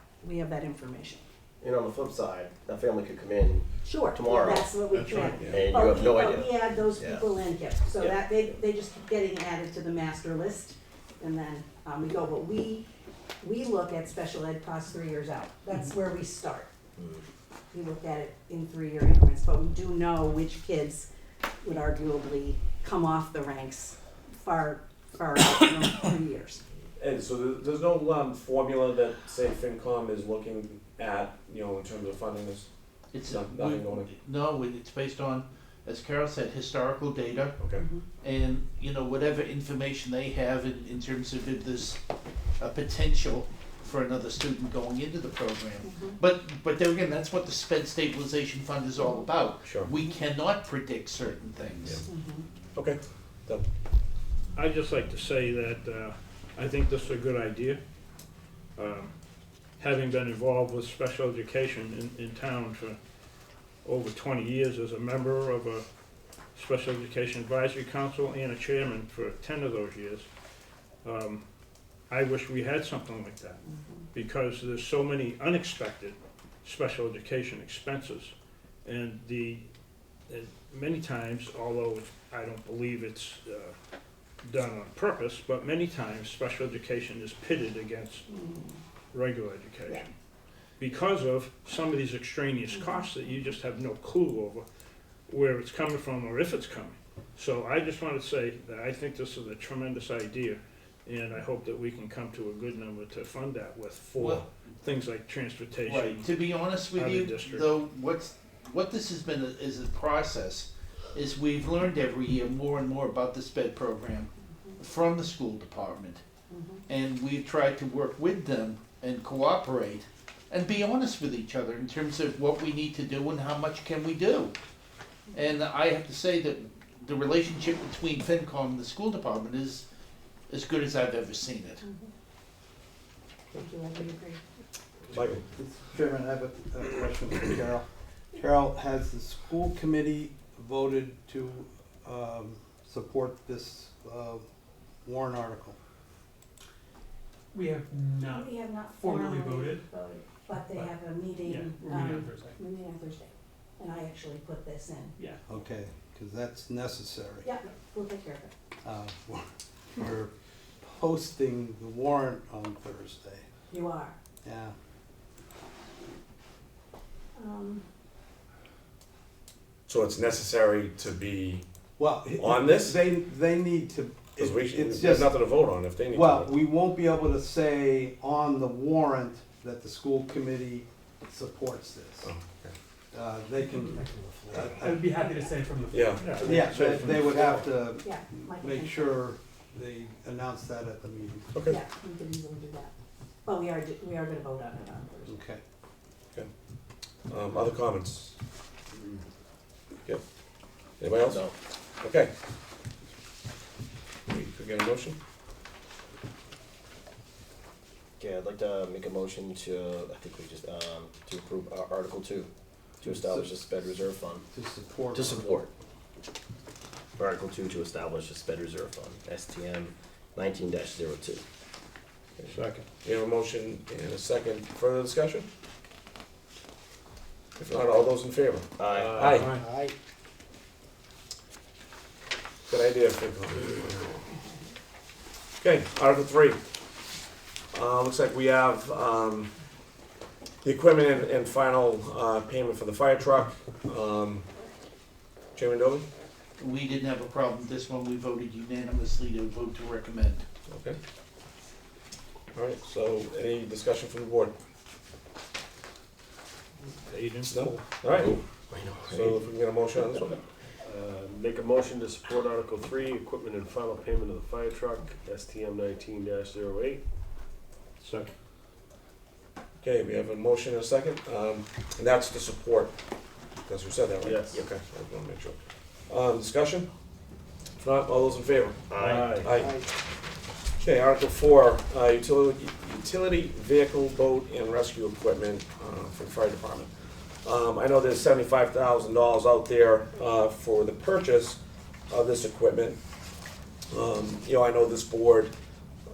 information. And on the flip side, a family could come in Sure. tomorrow, That's what we That's can. right, and you have no idea. We add those Yeah. people in, so Yeah. that they just keep getting added to the master list, and then we go. But we look at special ed costs 3 years out. That's where we start. We look at it in 3-year increments, but we do know which kids would arguably come off the ranks far out from 3 years. And so there's no formula that, say, FinCom is looking at, in terms of funding this? It's Nothing going no, it's based on, as Carol said, historical data, Okay. and whatever information they have in terms of if there's a potential for another student going into the program. But there again, that's what the sped stabilization fund is all about. Sure. We cannot predict certain things. Okay. Done. I'd just like to say that I think this is a good idea. Having been involved with special education in town for over 20 years as a member of a Special Education Advisory Council and a chairman for 10 of those years, I wish we had something like that, because there's so many unexpected special education expenses, and many times, although I don't believe it's done on purpose, but many times special education is pitted against regular education because of some of these extraneous costs that you just have no clue over where it's coming from or if it's coming. So I just want to say that I think this is a tremendous idea, and I hope that we can come to a good number to fund that with for things like transportation. Right. To be honest with out of you, district. though, what this has been is a process. Is we've learned every year more and more about the SPED program from the school department, and we've tried to work with them and cooperate and be honest with each other in terms of what we need to do and how much can we do. And I have to say that the relationship between FinCom and the school department is as good as I've ever seen it. Thank you, I would agree. Michael? Mr. Chairman, I have a question for Carol. Carol, has the school committee voted to support this warrant article? We have not. We have not Formally formally voted. but they have a meeting. Yeah, we're meeting on Thursday. We're meeting on Thursday, and I actually put this in. Yeah. Okay, because that's necessary. Yeah, we'll take care of it. We're posting the warrant on Thursday. You are. Yeah. So it's necessary to be, Well, On this? They need to. because It's there's just, nothing to vote on if they need to. well, vote. we won't be able to say on the warrant that the school committee supports this. Oh, They can, I'd be happy to say from the. Yeah. yeah, they would have to Yeah. Michael make can- sure they announce that at the meeting. Okay. Yeah, we can easily do that. But we are gonna vote on it on Thursday. Okay. Other comments? Yep. Anybody else? No. Okay. We could get a motion? Okay, I'd like to make a motion to, I think we just, to approve Article 2, to establish a sped reserve fund. To support. To support. Article 2, to establish a sped reserve fund, STM 19-02. Second. We have a motion and a second. Further discussion? If not, all those in favor? Aye. Aye. Good idea, FinCom. Okay, Article 3. Looks like we have, the equipment and final, payment for the fire truck. Chairman Dovey? We didn't have a problem with this one, we voted unanimously to vote to recommend. Okay. All right, so any discussion from the board? No? All right, so if we can get a motion on this one? Make a motion to support Article 3, equipment and final payment of the fire truck, STM 19-08. Second. Okay, we have a motion and a second, and that's to support. That's who said that, right? Yes. Okay, I want to make sure. Discussion? If not, all those in favor? Aye. Okay, Article 4, utility vehicle, boat, and rescue equipment for the fire department. I know there's $75,000 out there for the purchase of this equipment. You know, I know this board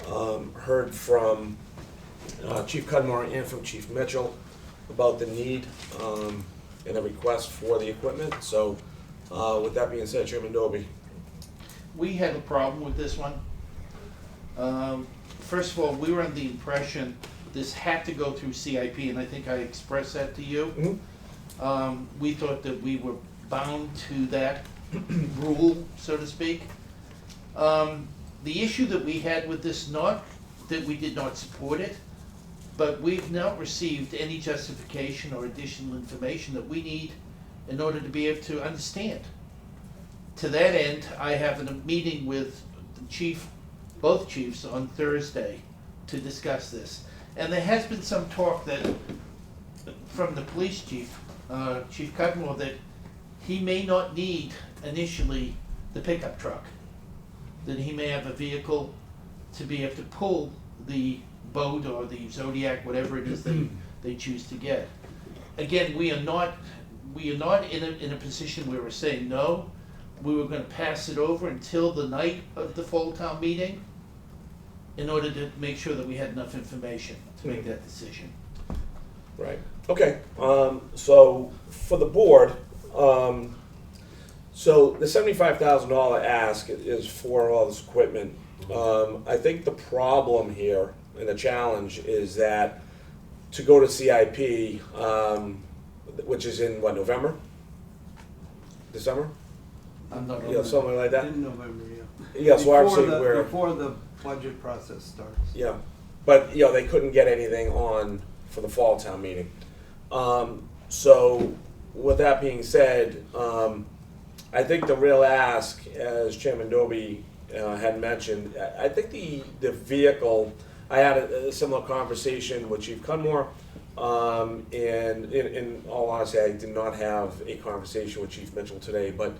heard from Chief Cudmore and from Chief Mitchell about the need and the request for the equipment. So with that being said, Chairman Doby. We had a problem with this one. First of all, we were under the impression this had to go through CIP, and I think I expressed that to you. Mm-hmm. We thought that we were bound to that rule, so to speak. The issue that we had with this, not that we did not support it, but we've not received any justification or additional information that we need in order to be able to understand. To that end, I have a meeting with the chief, both chiefs, on Thursday to discuss this. And there has been some talk that, from the police chief, Chief Cudmore, that he may not need initially the pickup truck. That he may have a vehicle to be able to pull the boat or the Zodiac, whatever it is they choose to get. Again, we are not in a position where we're saying no. We were gonna pass it over until the night of the fall town meeting in order to make sure that we had enough information to make that decision. Right. Okay. So for the board, so the $75,000 ask is for all this equipment. I think the problem here and the challenge is that to go to CIP, which is in what, November? December? I'm not. Yeah, something like that. In November, yeah. Yeah, so obviously we're. Before the budget process starts. Yeah, but, you know, they couldn't get anything on for the fall town meeting. So, with that being said, I think the real ask, as Chairman Doby had mentioned, I think the vehicle, I had a similar conversation with Chief Cudmore, and in all honesty, I did not have a conversation with Chief Mitchell today, but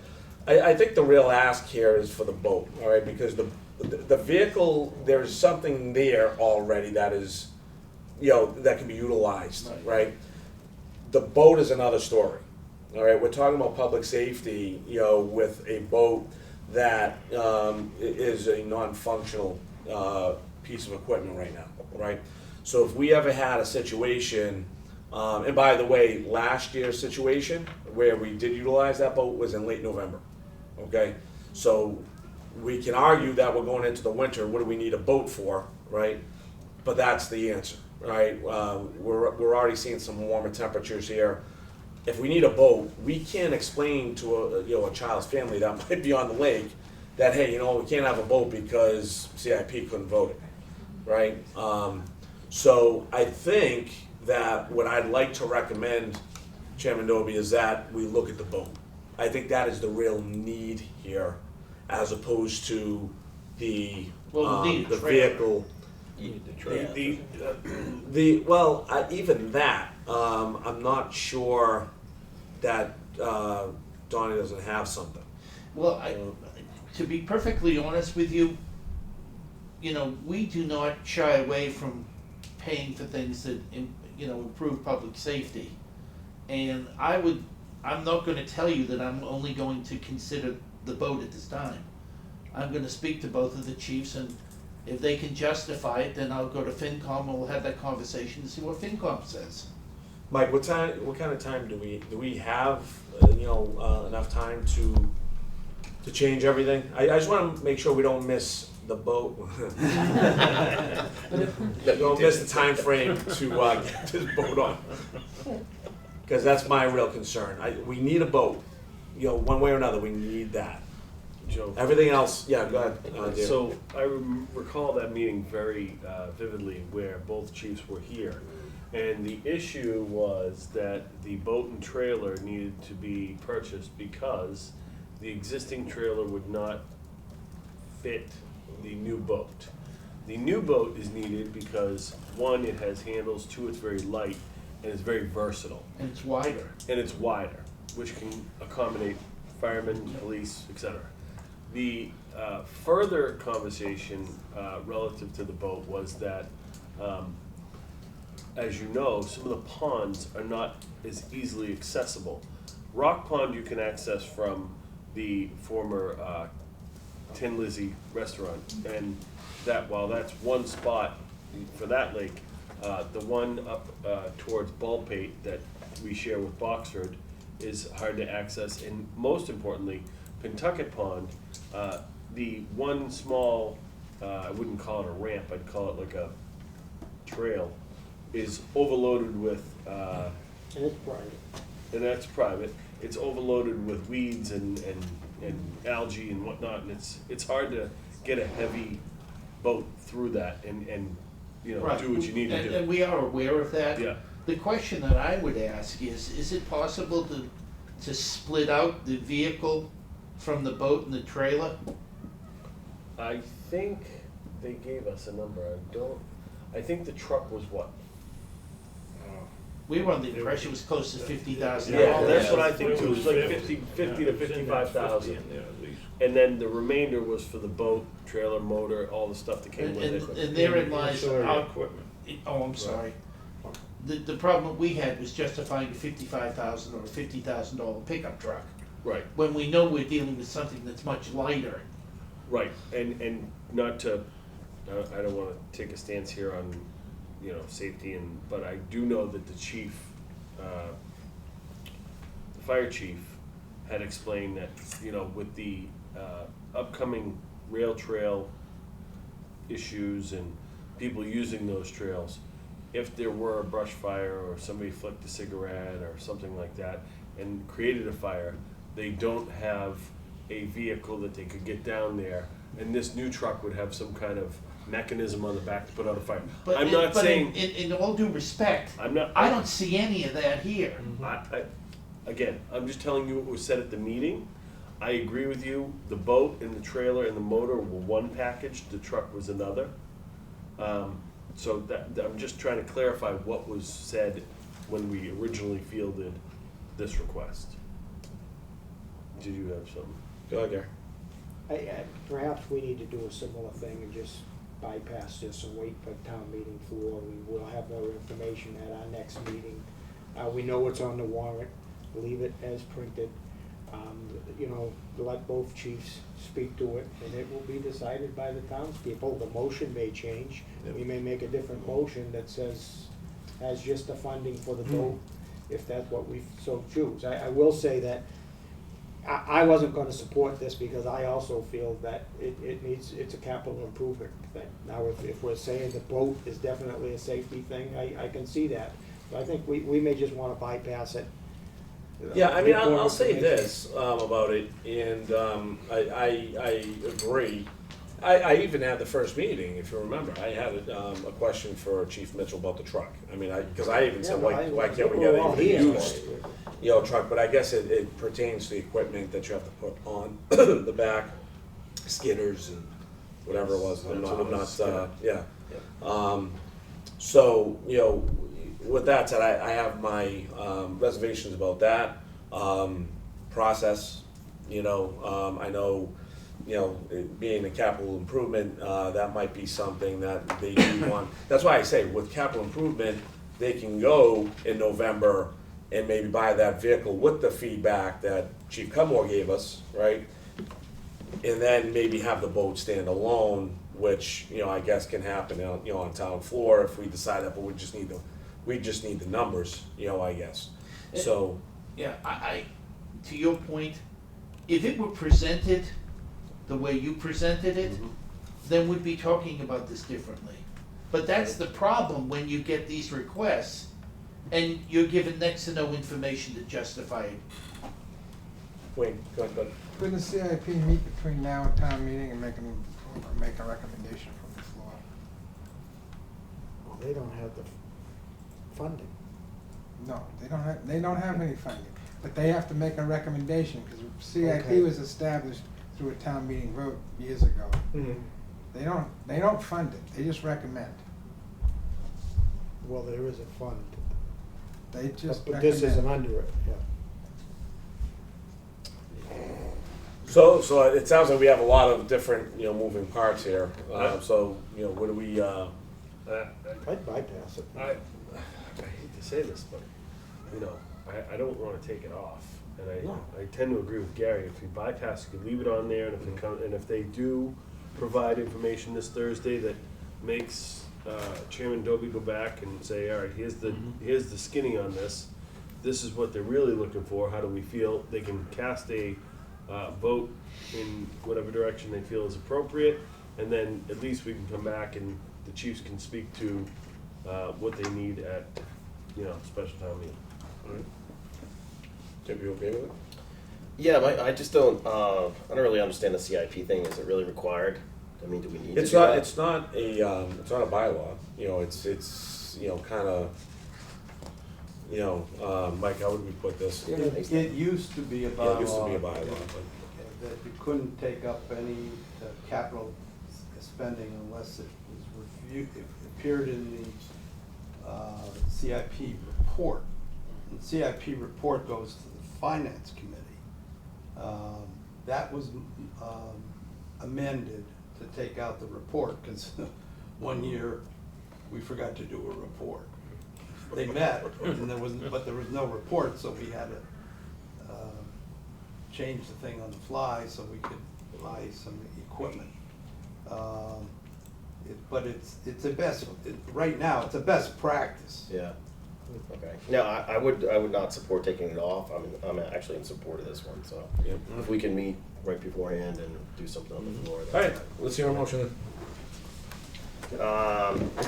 I think the real ask here is for the boat, all right, because the vehicle, there's something there already that is, you know, that can be utilized, right? The boat is another story, all right? We're talking about public safety, you know, with a boat that is a non-functional piece of equipment right now, right? So if we ever had a situation, and by the way, last year's situation where we did utilize that boat was in late November, okay? So we can argue that we're going into the winter, what do we need a boat for, right? But that's the answer, right? We're already seeing some warmer temperatures here. If we need a boat, we can't explain to a child's family that might be on the lake that, hey, you know, we can't have a boat because CIP couldn't vote it, right? So I think that what I'd like to recommend, Chairman Doby, is that we look at the boat. I think that is the real need here, as opposed to the, Well, we need a the trailer. vehicle. Yeah. Well, even that, I'm not sure that, Donnie doesn't have something. Well, to be perfectly honest with you, you know, we do not shy away from paying for things that, you know, improve public safety. And I'm not gonna tell you that I'm only going to consider the boat at this time. I'm gonna speak to both of the chiefs, and if they can justify it, then I'll go to FinCom and we'll have that conversation to see what FinCom says. Mike, what kind of time do we have, enough time to change everything? I just wanna make sure we don't miss the boat. Don't miss the time frame to, get this boat on. Cause that's my real concern. We need a boat, one way or another, we need that. Joe. Everything else, yeah, go ahead, David. So I recall that meeting very vividly where both chiefs were here. And the issue was that the boat and trailer needed to be purchased because the existing trailer would not fit the new boat. The new boat is needed because, one, it has handles, two, it's very light, and it's very versatile. And it's wider. And it's wider, which can accommodate firemen, police, etc. The further conversation relative to the boat was that, as you know, some of the ponds are not as easily accessible. Rock Pond you can access from the former Tin Lizzy restaurant, and that while that's one spot for that lake, the one up towards Baldpate that we share with Boxford is hard to access, and most importantly, Pentucket Pond, the one small, I wouldn't call it a ramp, I'd call it like a trail, is overloaded with, And it's private. and that's private, it's overloaded with weeds and algae and whatnot, and it's hard to get a heavy boat through that and Right. do what you need to do. And we are aware of that. Yeah. The question that I would ask is it possible to split out the vehicle from the boat and the trailer? I think they gave us a number, I think the truck was what? We were under the impression it was close to $50,000. Yeah, that's what I think too, it was like 50 to 55,000. And then the remainder was for the boat, trailer, motor, all the stuff that came with it. And therein lies our equipment. Oh, I'm sorry. The problem we had was justifying a $55,000 or a $50,000 pickup truck, Right, when we know we're dealing with something that's much lighter. right, and not to, I don't wanna take a stance here on, safety but I do know that the chief, the fire chief had explained that, with the, upcoming rail trail issues and people using those trails, if there were a brush fire or somebody flicked a cigarette or something like that and created a fire, they don't have a vehicle that they could get down there, and this new truck would have some kind of mechanism on the back to put out a fire. I'm not saying, In all due respect, I'm not. I don't see any of that here. Again, I'm just telling you what was said at the meeting. I agree with you, the boat and the trailer and the motor were one package, the truck was another. So I'm just trying to clarify what was said when we originally fielded this request. Did you have something? Go ahead, Gary. Perhaps we need to do a similar thing and just bypass this and wait for town meeting floor. We will have more information at our next meeting. We know what's on the warrant, leave it as printed. Let both chiefs speak to it, and it will be decided by the townspeople. The motion may change. We may make a different motion that has just the funding for the boat, if that's what we so choose. I will say that I wasn't gonna support this because I also feel that it's a capital improvement thing. Now, if we're saying the boat is definitely a safety thing, I can see that. But I think we may just wanna bypass it. Yeah, I mean, Get more I'll say information. this about it, and I agree I even had the first meeting, if you remember, I had a question for Chief Mitchell about the truck. I mean, because I even said, why can't we get even a used, truck? But I guess it pertains to the equipment that you have to put on the back, skidders and whatever it was. I'm not, yeah. So, with that said, I have my reservations about that process. I know, it being a capital improvement, that might be something that they do want. That's why I say with capital improvement, they can go in November and maybe buy that vehicle with the feedback that Chief Cudmore gave us, right? And then maybe have the boat stand alone, which, I guess can happen, on town floor if we decide that, but we just need the numbers, I guess. So, Yeah, I, to your point, if it were presented the way you presented it, then we'd be talking about this differently. But that's the problem when you get these requests and you're given next to no information to justify it. Wayne, go ahead. Could the CIP meet between now and town meeting and make a recommendation from the floor? Well, they don't have the funding. No, they don't have any funding, but they have to make a recommendation, because CIP Okay. was established through a town meeting vote years ago. They don't fund it, they just recommend. Well, there is a fund, They just but recommend. this isn't under it, yeah. So it sounds like we have a lot of different, moving parts here. So, what do we, I'd bypass it. I hate to say this, but, I don't wanna take it off. And No. I tend to agree with Gary, if you bypass it, you leave it on there, and if it comes, and if they do provide information this Thursday that makes, Chairman Doby go back and say, all right, here's the skinny on this. This is what they're really looking for, how do we feel? They can cast a, vote in whatever direction they feel is appropriate, and then at least we can come back and the chiefs can speak to, what they need at, special town meeting. Jim, you okay with it? Yeah, I just don't really understand the CIP thing. Is it really required? I mean, do we need to It's do not, that? it's not a bylaw, it's, kind of, Mike, how would we put this? It used to be a bylaw. Yeah, it used to be a bylaw, That you couldn't take up any capital spending unless it was reviewed, it appeared in the CIP report. The CIP report goes to the finance committee. That was amended to take out the report, because one year we forgot to do a report. They met, and but there was no report, so we had to change the thing on the fly so we could buy some equipment. But it's a best, right now, it's a best practice. Yeah. Okay. No, I would not support taking it off. I'm actually in support of this one. So Yep. if we can meet right beforehand and do something on the floor. All right, let's hear a motion then.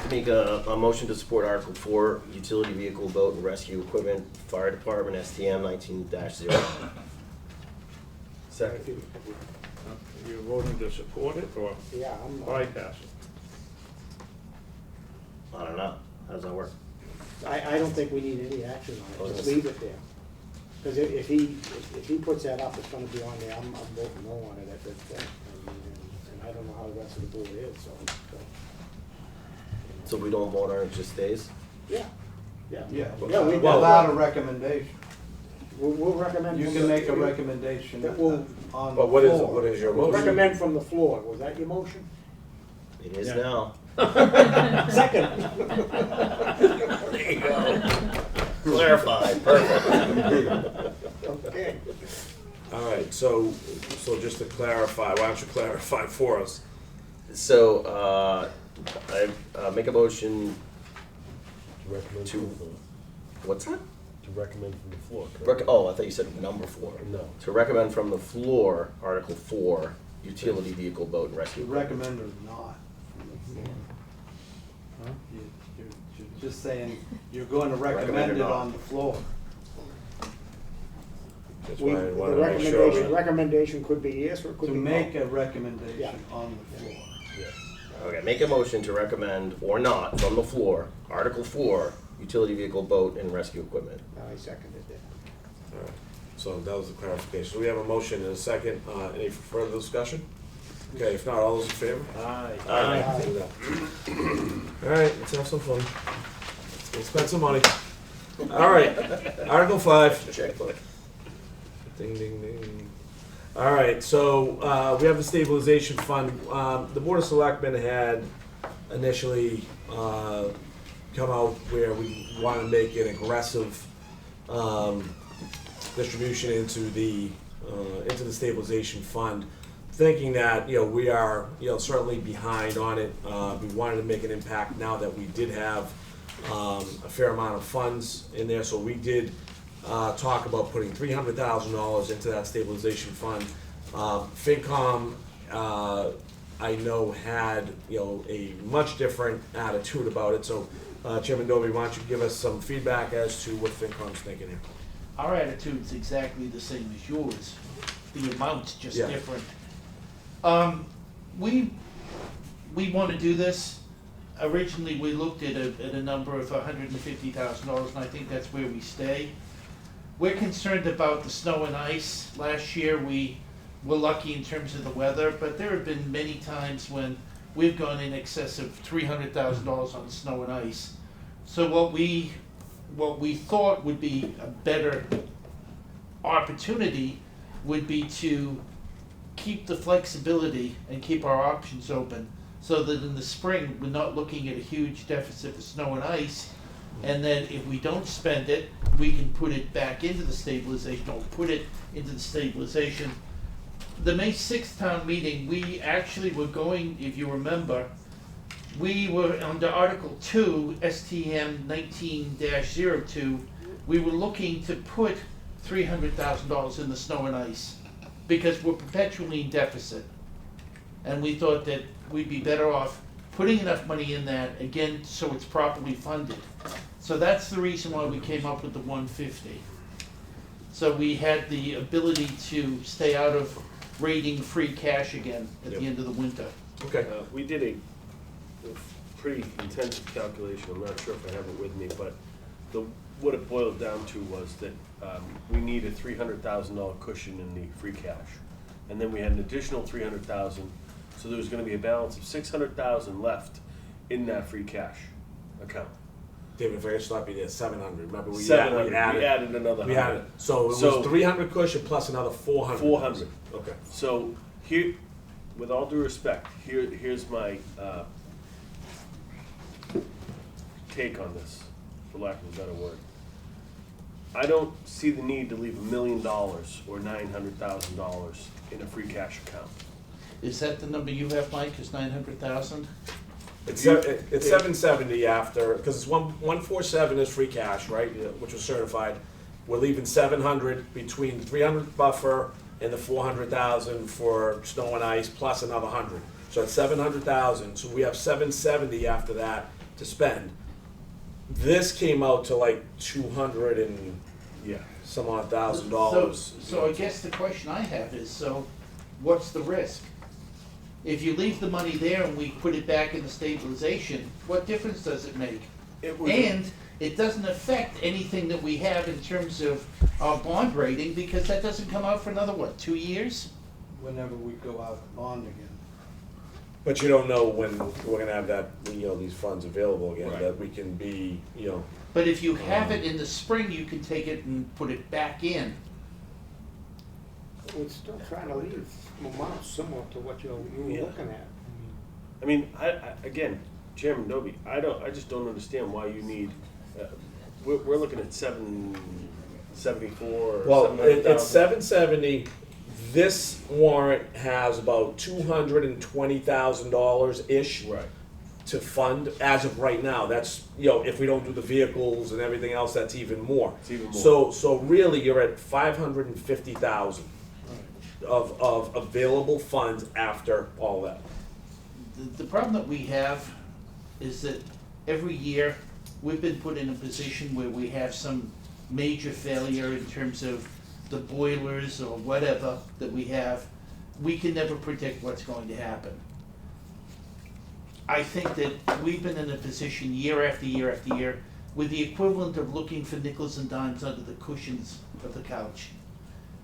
Make a motion to support Article 4, utility vehicle, boat, and rescue equipment, fire department, STM 19-0. Second. You're voting to support it or Yeah, bypass it? I don't know. How does that work? I don't think we need any action on it, just Okay. leave it there. Because if he puts that up, it's gonna be on there, I'm voting no on it at this point. And I don't know how the rest of the board is, so. So we don't vote on it, it just stays? Yeah, yeah. Yeah, we without a recommendation. We'll recommend. You from can the- make a recommendation That will- on the But what is floor. your We'll motion? recommend from the floor, was that your motion? It is now. Second. There you go. Clarified, perfect. Okay. All right, so just to clarify, why don't you clarify for us? So, I make a motion To recommend To- from the floor. what's that? To recommend from the floor, correct? I thought you said number 4. No. To recommend from the floor, Article 4, utility vehicle, boat, and rescue. You recommend or not from the floor. You're just saying, you're going to recommend Recommend it or not. on the floor. That's We, why I the wanted to make sure. recommendation could be yes or it could To be no. make a Yeah. recommendation on the floor. Okay, make a motion to recommend or not from the floor, Article 4, utility vehicle, boat, and rescue equipment. I seconded that. All right. So that was the clarification. So we have a motion and a second. Any further discussion? Okay, if not, all those in favor? Aye. Aye. Do that. All right, let's have some fun. Let's spend some money. All right, Article 5. Checkbook. Ding, ding, ding. All right, so we have the stabilization fund. The Board of Selectmen had initially come out where we want to make an aggressive distribution into the stabilization fund, thinking that, we are, certainly behind on it. We wanted to make an impact now that we did have a fair amount of funds in there, so we did talk about putting $300,000 into that stabilization fund. FinCom, I know, had, a much different attitude about it, so Chairman Dobie, why don't you give us some feedback as to what FinCom's thinking here? Our attitude's exactly the same as yours. The amount's just Yeah. different. We want to do this. Originally, we looked at a number of $150,000, and I think that's where we stay. We're concerned about the snow and ice. Last year, we were lucky in terms of the weather, but there have been many times when we've gone in excess of $300,000 on snow and ice. So what we thought would be a better opportunity would be to keep the flexibility and keep our options open, so that in the spring, we're not looking at a huge deficit for snow and ice, and then if we don't spend it, we can put it back into the stabilization, or put it into the stabilization. The May 6th town meeting, we actually were going, if you remember, we were under Article 2, STM 19-02, we were looking to put $300,000 in the snow and ice, because we're perpetually in deficit. And we thought that we'd be better off putting enough money in that, again, so it's properly funded. So that's the reason why we came up with the 150. So we had the ability to stay out of raiding free cash again at the end of the winter. Okay. We did a pretty intensive calculation, I'm not sure if I have it with me, but what it boiled down to was that we need a $300,000 cushion in the free cash. And then we had an additional $300,000, so there was gonna be a balance of $600,000 left in that free cash account. David, if I could stop you there, 700. Remember, we 700, added we added another We 100. added, so it was So- 300 cushion plus another 400. 400. Okay. So here, with all due respect, here's my take on this, for lack of a better word. I don't see the need to leave $1 million or $900,000 in a free cash account. Is that the number you have, Mike, is 900,000? It's 770 after, because it's 147 is free cash, right, which was certified. We're leaving 700 between the 300 buffer and the 400,000 for snow and ice, plus another 100. So that's 700,000, so we have 770 after that to spend. This came out to like 200 and some odd $1,000. So I guess the question I have is, so what's the risk? If you leave the money there and we put it back in the stabilization, what difference does it make? And it doesn't affect anything that we have in terms of our bond rating, because that doesn't come out for another, 2 years? Whenever we go out to bond again. But you don't know when we're gonna have that, these funds available again, Right. that we can be, But if you have it in the spring, you can take it and put it back in. We're still trying to leave amounts similar to what you were Yeah. looking at. I mean, I again, Chairman Dobie, I just don't understand why you need, we're looking at 774 or well, 700,000. it's 770. This warrant has about $220,000-ish Right. to fund as of right now. That's, if we don't do the vehicles and everything else, that's even more. It's even more. So really, you're at 550,000 of available funds after all that. The problem that we have is that every year, we've been put in a position where we have some major failure in terms of the boilers or whatever that we have, we can never predict what's going to happen. I think that we've been in a position year after year after year with the equivalent of looking for nickels and dimes under the cushions of the couch.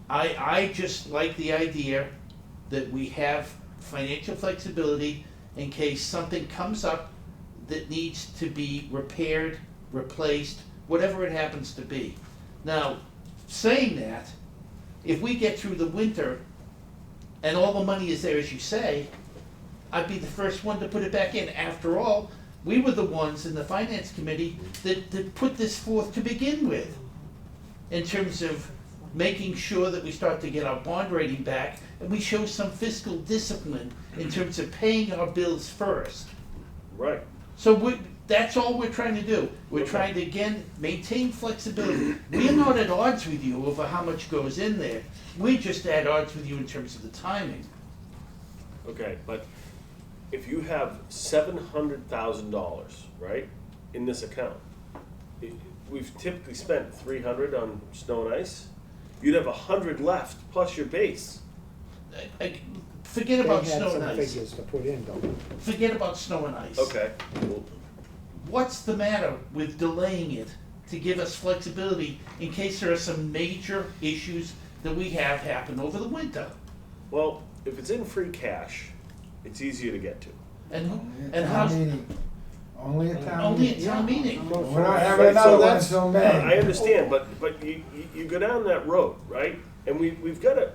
I just like the idea that we have financial flexibility in case something comes up that needs to be repaired, replaced, whatever it happens to be. Now, saying that, if we get through the winter and all the money is there as you say, I'd be the first one to put it back in. After all, we were the ones in the finance committee that put this forth to begin with, in terms of making sure that we start to get our bond rating back and we show some fiscal discipline in terms of paying our bills first. Right. So that's all we're trying to do. We're trying to, again, maintain flexibility. We're not at odds with you over how much goes in there. We're just at odds with you in terms of the timing. Okay, but if you have $700,000, right, in this account, we've typically spent 300 on snow and ice. You'd have 100 left plus your base. Forget about They had snow and some ice. figures to put in, though. Forget about snow and ice. Okay. Well, What's the matter with delaying it to give us flexibility in case there are some major issues that we have happen over the winter? well, if it's in free cash, it's easier to get to. And Only at how's, town meeting. Only at town only meeting. at town meeting? We're not having Right, another so one that's- until I May. understand, but you go down that road, right? And we've got a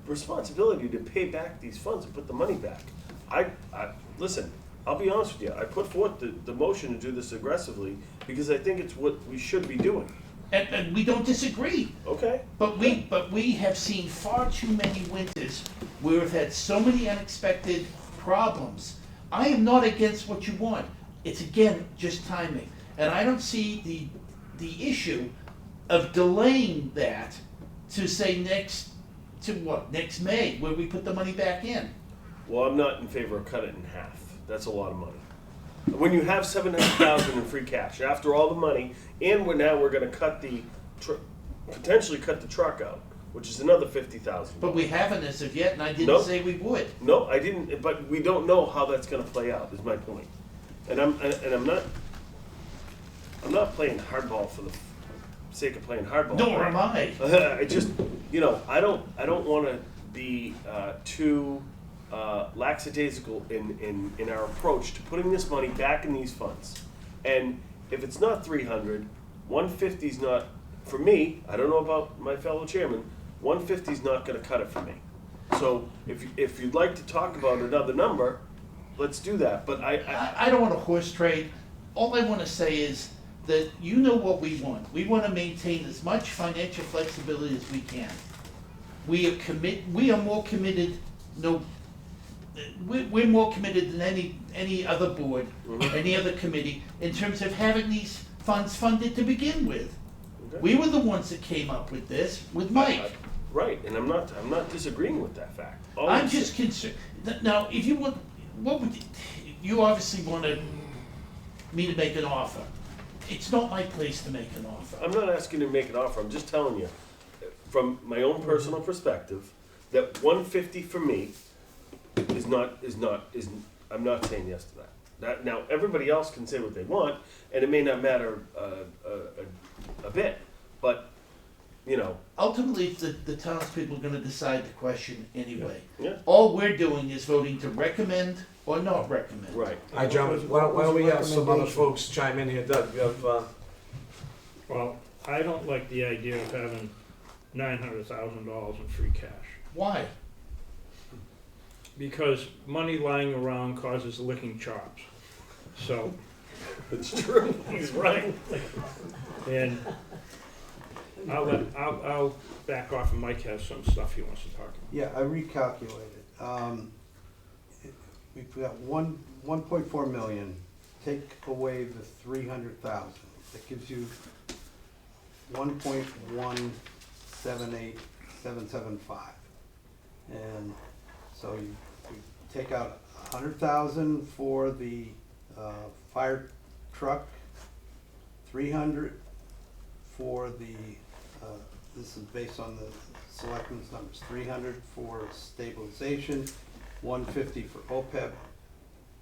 responsibility to pay back these funds and put the money back. I listen, I'll be honest with you, I put forth the motion to do this aggressively because I think it's what we should be doing. And we don't disagree. Okay? But we have seen far too many winters where we've had so many unexpected problems. I am not against what you want. It's again just timing. And I don't see the issue of delaying that to say next May, where we put the money back in. Well, I'm not in favor of cutting it in half. That's a lot of money. When you have $700,000 in free cash, after all the money, and we're going to potentially cut the truck out, which is another $50,000. But we haven't as of yet, and I didn't Nope. say we would. No, I didn't. But we don't know how that's going to play out. Is my point. And I'm not playing hardball for the sake of playing hardball. Nor am I. I just, I don't want to be too lackadaisical in our approach to putting this money back in these funds. And if it's not 300, 150 is not, for me, I don't know about my fellow chairman, 150 is not going to cut it for me. So if you'd like to talk about another number, let's do that. But I don't want a horse trade. All I want to say is that you know what we want. We want to maintain as much financial flexibility as we can. We are more committed. We're more committed than any other board, any other committee, in terms of having these funds funded to begin with. Okay. We were the ones that came up with this with Mike. Right, and I'm not disagreeing with that fact. All I'm I'm just concerned. Now, if you want, what would you obviously wanted me to make an offer? It's not my place to make an offer. I'm not asking you to make an offer. I'm just telling you, from my own personal perspective, that 150 for me is I'm not saying yes to that. That now everybody else can say what they want, and it may not matter a bit, but Ultimately, the townspeople are going to decide the question anyway. Yeah. All we're doing is voting to recommend or not recommend. Right. Hi, gentlemen, why don't we have some other folks chime in here? Doug, you have, Well, I don't like the idea of having $900,000 in free cash. Why? Because money lying around causes licking chops. So, It's true. He's right. and I'll back off and Mike has some stuff he wants to talk about. Yeah, I recalculated. We've got 1.4 million, take away the 300,000. That gives you 1.178775. And so you take out 100,000 for the fire truck, 300 for the this is based on the selectmen's numbers, 300 for stabilization, 150 for OPEB.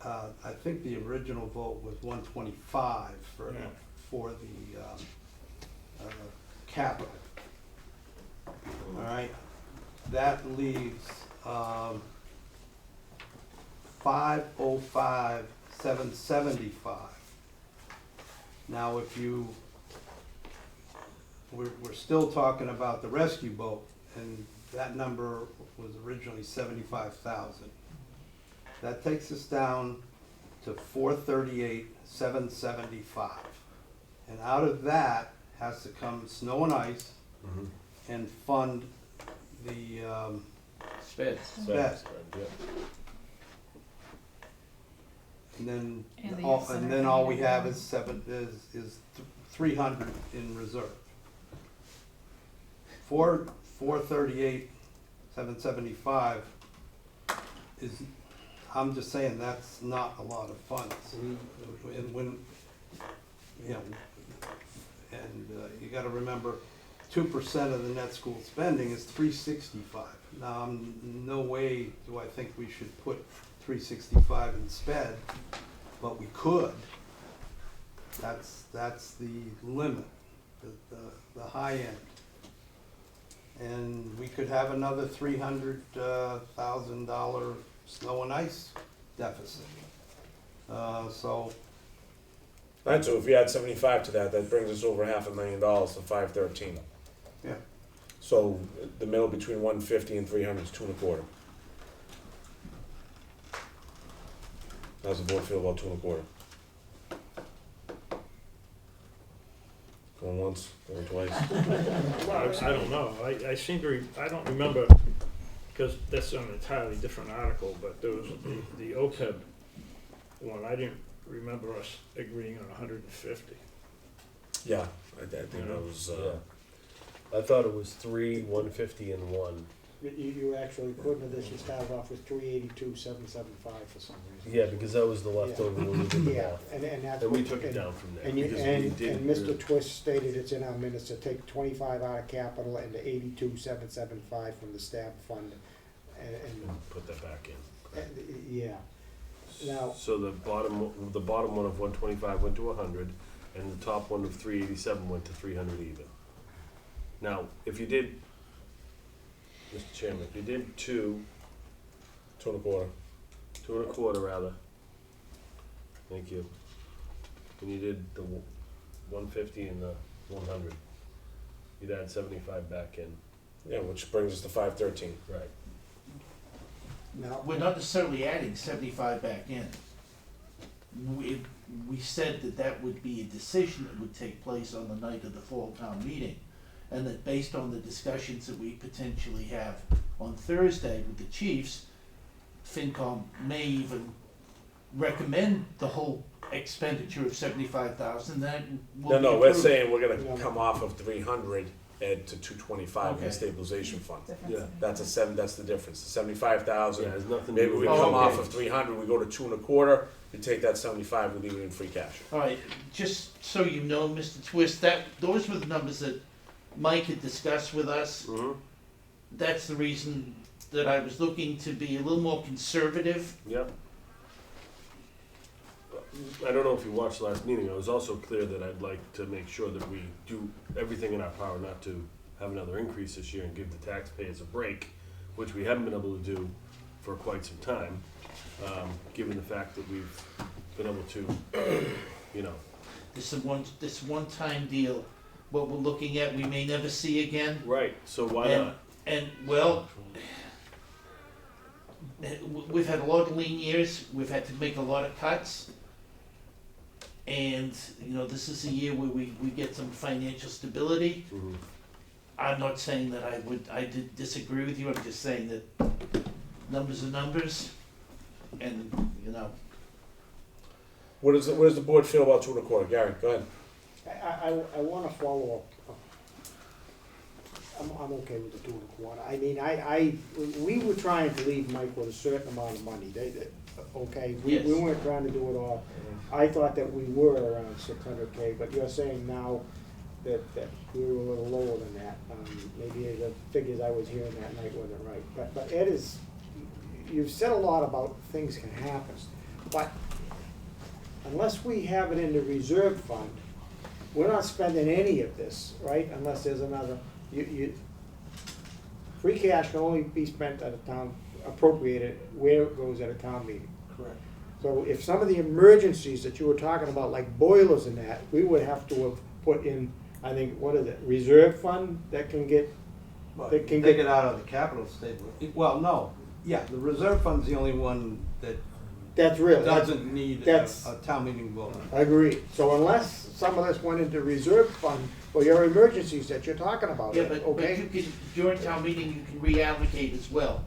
I think the original vote was 125 for the capital. All right, that leaves 505, 775. Now, if you, we're still talking about the rescue boat, and that number was originally 75,000. That takes us down to 438, 775. And out of that has to come snow and ice and fund the Speds. sped. And then all we have is 300 in reserve. 438, 775 is, I'm just saying that's not a lot of funds. And when, you know, and you gotta remember, 2% of the net school spending is 365. Now, no way do I think we should put 365 in sped, but we could. That's the limit, the high end. And we could have another $300,000 snow and ice deficit. So. Right, so if you add 75 to that, that brings us over $500,000 to 513. Yeah. So the middle between 150 and 300 is 2.25. How's the board feel about 2.25? Going once, going twice. Well, I don't know. I seem to, I don't remember, because that's an entirely different article, but there was the OPEB one. I didn't remember us agreeing on 150. Yeah, I think that was. I thought it was 3, 150, and 1. You actually, according to this, you started off with 382, 775 for some reason. Yeah, because that was the leftover when we did the Yeah, math. and that's. And we what- took it down from there. And you, because we and didn't Mr. really- Twist stated it's in our minutes to take 25 out of capital and the 82, 775 from the staff fund, and, Put that back in. yeah. Now, So the bottom one of 125 went to 100, and the top one of 387 went to 300 even. Now, if you did, Mr. Chairman, if you did 2.25. 2.25 rather, thank you, and you did the 150 and the 100, you'd add 75 back in. Yeah, which brings us to 513. Right. now. We're not necessarily adding 75 back in. We said that that would be a decision that would take place on the night of the fall town meeting. And that based on the discussions that we potentially have on Thursday with the chiefs, FinCom may even recommend the whole expenditure of 75,000. That will No, be we're approved. saying we're gonna No. come off of 300 and to 225 in the Okay. stabilization fund. Yeah. That's that's the difference. The 75,000. Yeah, it has nothing to Maybe do we with. come okay. off of 300, we go to 2.25. You take that 75, we leave it in free cash. All right, just so you know, Mr. Twist, those were the numbers that Mike had discussed with us. Mhm. That's the reason that I was looking to be a little more conservative. Yep. I don't know if you watched the last meeting, I was also clear that I'd like to make sure that we do everything in our power not to have another increase this year and give the taxpayers a break, which we haven't been able to do for quite some time, given the fact that we've been able to, you know. This one-time deal, what we're looking at, we may never see again. Right, so why And- not? And, well, we've had a lot of lean years, we've had to make a lot of cuts. And, this is a year where we get some financial stability. Mhm. I'm not saying that I did disagree with you, I'm just saying that numbers are numbers. And, What does the board feel about 2.25? Gary, go ahead. I wanna follow up. I'm okay with the 2.25. I mean, we were trying to leave Mike with a certain amount of money, okay? We Yes. weren't trying to do it all. I thought that we were around 600K, but you're saying now that we were a little lower than that. Maybe the figures I was hearing that night wasn't right. But Ed is, you've said a lot about things can happen, but unless we have it in the reserve fund, we're not spending any of this, right? Unless there's another, free cash can only be spent at a town, appropriated where it goes at a town meeting. Correct. So if some of the emergencies that you were talking about, like boilers and that, we would have to have put in, I think, what is it, reserve fund that can get, Well, that can take get. it out of the capital statement. Well, no, yeah, the reserve fund's the only one that That's real. doesn't need a That's- town meeting vote. I agree. So unless some of this went into reserve fund for your emergencies that you're talking about, Yeah, but you okay? can, during town meeting, you can reallocate as well.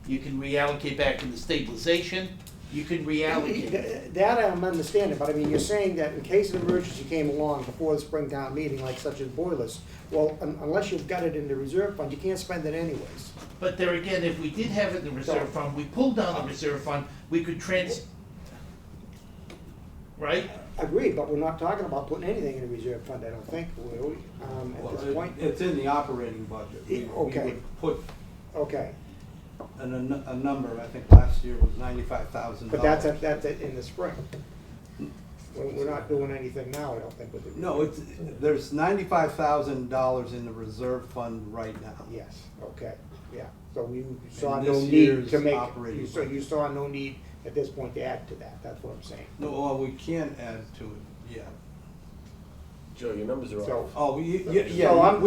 You can reallocate back into stabilization, you can reallocate. That I'm understanding, but I mean, you're saying that in case an emergency came along before the spring town meeting, like such as boilers, well, unless you've got it in the reserve fund, you can't spend it anyways. But there again, if we did have it in the reserve fund, we pulled down the reserve fund, we could right? Agreed, but we're not talking about putting anything in the reserve fund, I don't think, will we, Well, at this point? it's in the operating budget. We Okay. would put Okay, a number, I think last year was $95,000. but that's in the spring. We're not doing anything now, I don't think, with the. No, there's $95,000 in the reserve fund right now. Yes, okay, yeah, so you saw And no this need year's to make, operating you saw no need at this point to add to that, that's what I'm saying. No, well, we can't add to it, yeah. Joe, your numbers are So- off. Oh, So yeah, I'm-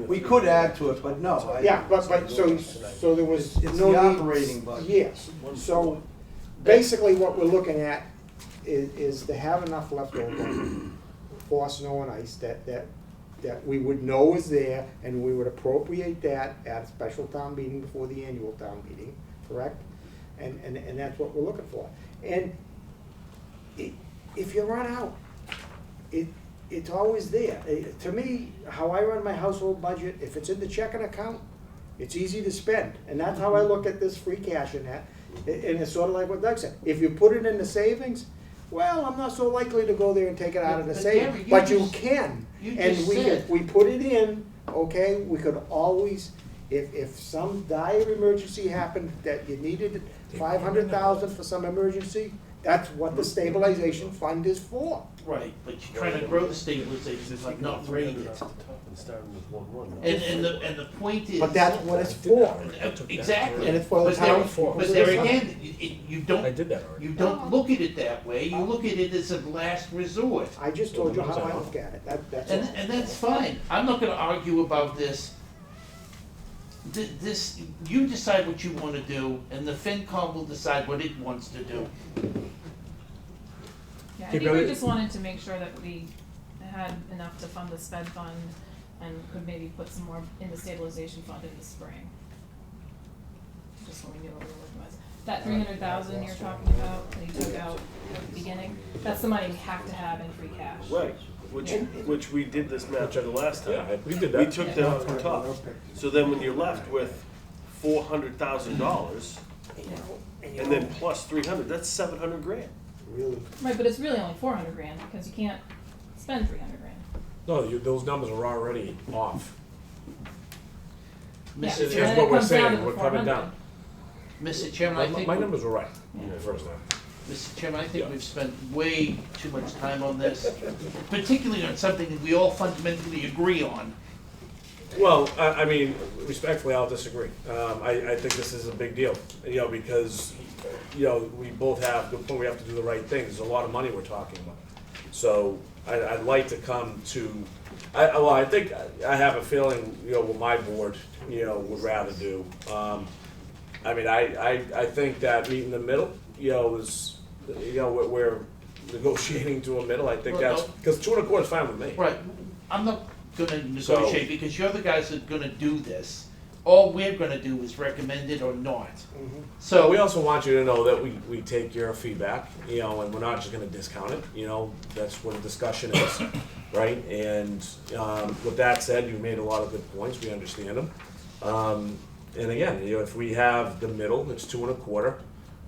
we could add to it, but no. Yeah, but so there was It's no the need. operating budget. Yes, so basically what we're looking at is to have enough left over for snow and ice that we would know is there, and we would appropriate that at a special town meeting before the annual town meeting, correct? And that's what we're looking for. And if you run out, it's always there. To me, how I run my household budget, if it's in the checking account, it's easy to spend. And that's how I look at this free cash in that. And it's sort of like what Doug said. If you put it in the savings, well, I'm not so likely to go there and take it out of the But savings. Gary, But you just- can. you And just we, said- if we put it in, okay, we could always, if some dire emergency happened that you needed 500,000 for some emergency, that's what the stabilization fund is for. Right, but you're trying to grow the stabilization fund, not raise it. And starting with 1-1. And the point is. But that's what it's for. Exactly. And it's for the But there- town. But there again, you don't. I did that already. You don't look at it that way, you look at it as a last resort. I just told you how I look at it, that's all. And that's fine, I'm not gonna argue about this. This, you decide what you wanna do, and the FinCom will decide what it wants to do. Yeah, I Hey, think we Billy. just wanted to make sure that we had enough to fund the sped fund and could maybe put some more in the stabilization fund in the spring. Just so we knew what we were working with. That 300,000 you're talking about, that you took out at the beginning, that's the money we have to have in free cash. Right, which we did this match the last time. Yeah, we did We that. took that off the top. So then when you're left with $400,000, and then plus 300, that's 700 grand. Really. Right, but it's really only 400 grand because you can't spend 300 grand. No, those numbers are already off. Yeah, Mr. so Here's then what it we're comes down saying, to we're the coming 400. down. Mr. Chairman, I think. My numbers were right, the first time. Mr. Chairman, I think Yeah. we've spent way too much time on this, particularly on something that we all fundamentally agree on. Well, I mean, respectfully, I'll disagree. I think this is a big deal, because, we both have, the point we have to do the right thing. There's a lot of money we're talking about. So I'd like to come to, I think, I have a feeling, what my board, would rather do. I think that meeting in the middle, is, we're negotiating to a middle. I think Well, that's, no. because 2 1/4 is fine with me. Right, I'm not gonna negotiate because you're the guys that are gonna do this. All we're gonna do is recommend it or not. So we So, also want you to know that we take your feedback, and we're not just gonna discount it, that's what a discussion is, right? And, with that said, you made a lot of good points, we understand them. And again, if we have the middle, it's 2 1/4,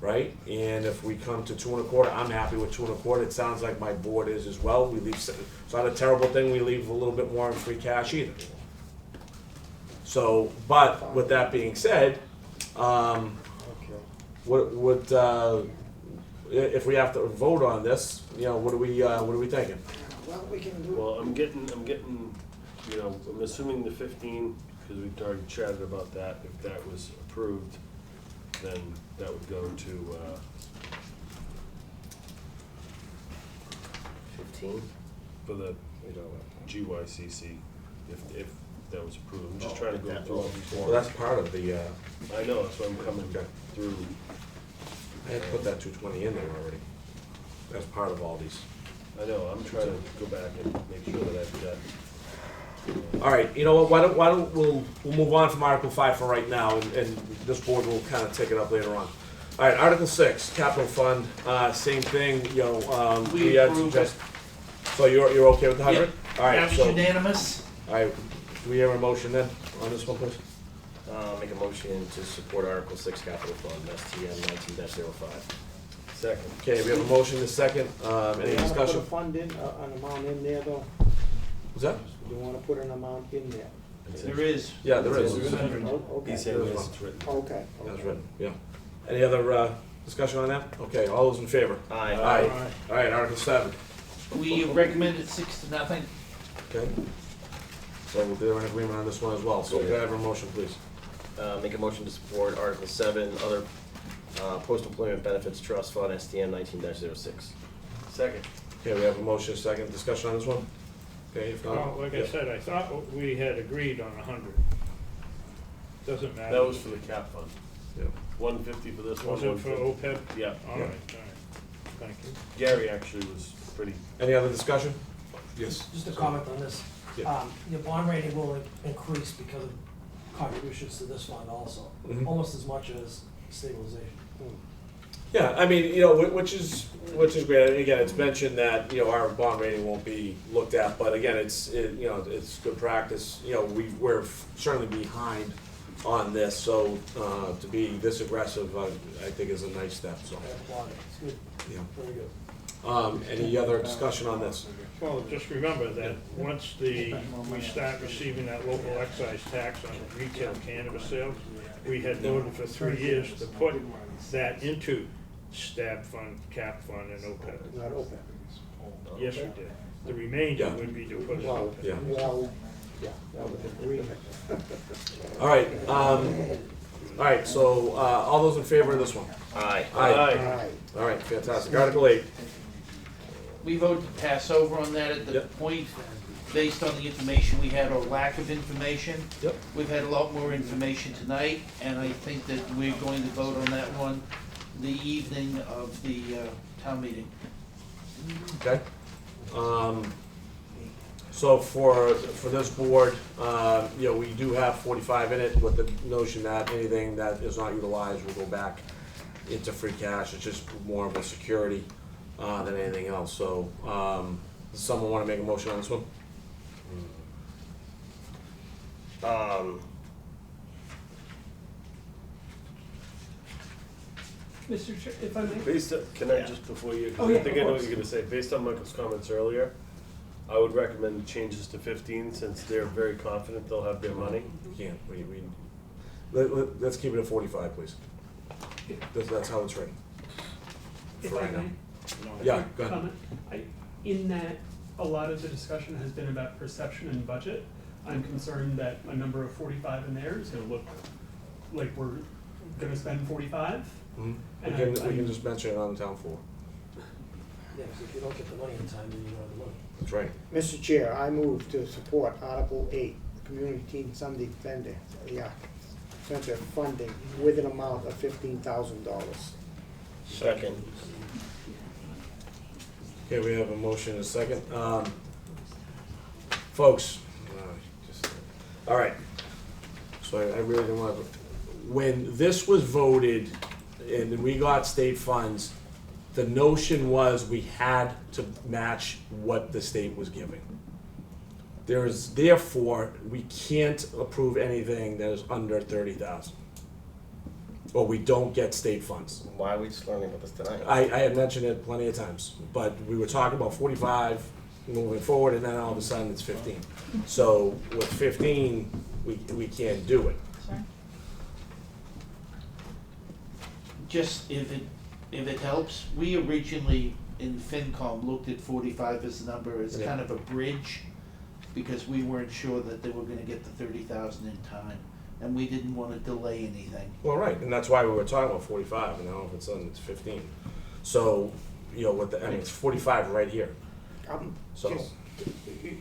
right? And if we come to 2.25, I'm happy with 2.25. It sounds like my board is as well. We leave, it's not a terrible thing, we leave a little bit more in free cash either. So, but with that being said, Okay. if we have to vote on this, you know, what are we thinking? Well, we can do. Well, I'm getting, you know, I'm assuming the 15, because we've already chatted about that. If that was approved, then that would go to, 15? for the, you know, GYCC, if that was approved. I'm just trying to go through all these Well, warrants. that's part of the, I know, that's why I'm coming through. I had to put that 220 in there already. That's part of all these. I know, I'm trying to go back and make sure that I've got. All right, you know what, why don't we'll move on from Article 5 for right now, and this board will kind of take it up later on. All right, Article 6, Capital Fund, same thing, you know, We had approve suggest. So you're okay with the 100? All right, That was so, unanimous. all right, do we have a motion then on this one, please? Make a motion to support Article 6 Capital Fund, STM 19-05. Second. Okay, we have a motion, a second, any Do you wanna discussion? put a fund in, an amount in there though? Was that? Do you wanna put an amount in there? There is. Yeah, there is. Oh, okay. He's saying yes, it's written. Okay. That's written, yeah. Any other, discussion on that? Okay, all those in favor? Aye. Aye. All right, Article 7, We recommended 6-0. okay? So they're in agreement on this one as well, so can I have a motion, please? Make a motion to support Article 7, other post-employment benefits trust fund, STM 19-06. Second. Okay, we have a motion, a second, discussion on this one? Okay, if not. Well, like I said, I thought we had agreed on 100. Doesn't matter. That was for the cap fund. Yeah. 150 for this one. Was it for 150. OPEB? Yeah. All right, thank you. Gary actually was pretty. Any other discussion? Yes. Just a comment on this. Yeah. Your bond rating will increase because of contributions to this fund also, Mhm. almost as much as stabilization. Yeah, I mean, you know, which is great, and again, it's mentioned that, you know, our bond rating won't be looked at, but again, it's it's good practice, you know, we're certainly behind on this, so, to be this aggressive, I think is a nice step, so, I applaud it. It's good, yeah. very good. Any other discussion on this? Well, just remember that once we start receiving that local excise tax on retail cannabis sales, we had voted for 3 years to put that into STAB fund, cap fund, and OPEB. Not open. Yes, we did. The remainder Yeah. would be to put in Well, OPEB. Yeah. well, yeah, that was agreement. All right, so, all those in favor of this one? Aye. Aye. Aye. All right, fantastic. Article 8, We voted to pass over on that at the Yep. point, based on the information we had or lack of information. Yep. We've had a lot more information tonight, and I think that we're going to vote on that one the evening of the town meeting. okay? So for this board, you know, we do have 45 in it with the notion that anything that is not utilized will go back into free cash. It's just more of a security than anything else. So, does someone want to make a motion on this one? Mr. Chair, if I may? Based on, can I just before you? Oh, yeah, I think of I know what course. you're gonna say. Based on Michael's comments earlier, I would recommend changes to 15 since they're very confident they'll have their money. We can't, let's keep it at 45, please. That's how it's written. If For I right now. may? Yeah, go ahead. Comment. In that a lot of the discussion has been about perception and budget, I'm concerned that a number of 45 in there is gonna look like we're gonna spend 45. Mhm. We And can just mention it on the town floor. Yeah, because if you don't get the money in time, then you don't have the money. That's right. Mr. Chair, I move to support Article 8, Community Teen Sunday Center funding with an amount of $15,000. Second. Okay, we have a motion and a second. Folks, all right. So I really don't want to, when this was voted and we got state funds, the notion was we had to match what the state was giving. Therefore, we can't approve anything that is under 30,000. or we don't get state funds. Why are we just learning about this tonight? I had mentioned it plenty of times, but we were talking about 45 moving forward, and then all of a sudden it's 15. So with 15, we can't do it. Sure. Just if it helps, we originally in FinCom looked at 45 as the number as Yeah. kind of a bridge, because we weren't sure that they were gonna get the 30,000 in time, and we didn't wanna delay anything. Well, right, and that's why we were talking about 45, and now all of a sudden it's 15. So, you know, I mean, it's 45 right here. So, Just,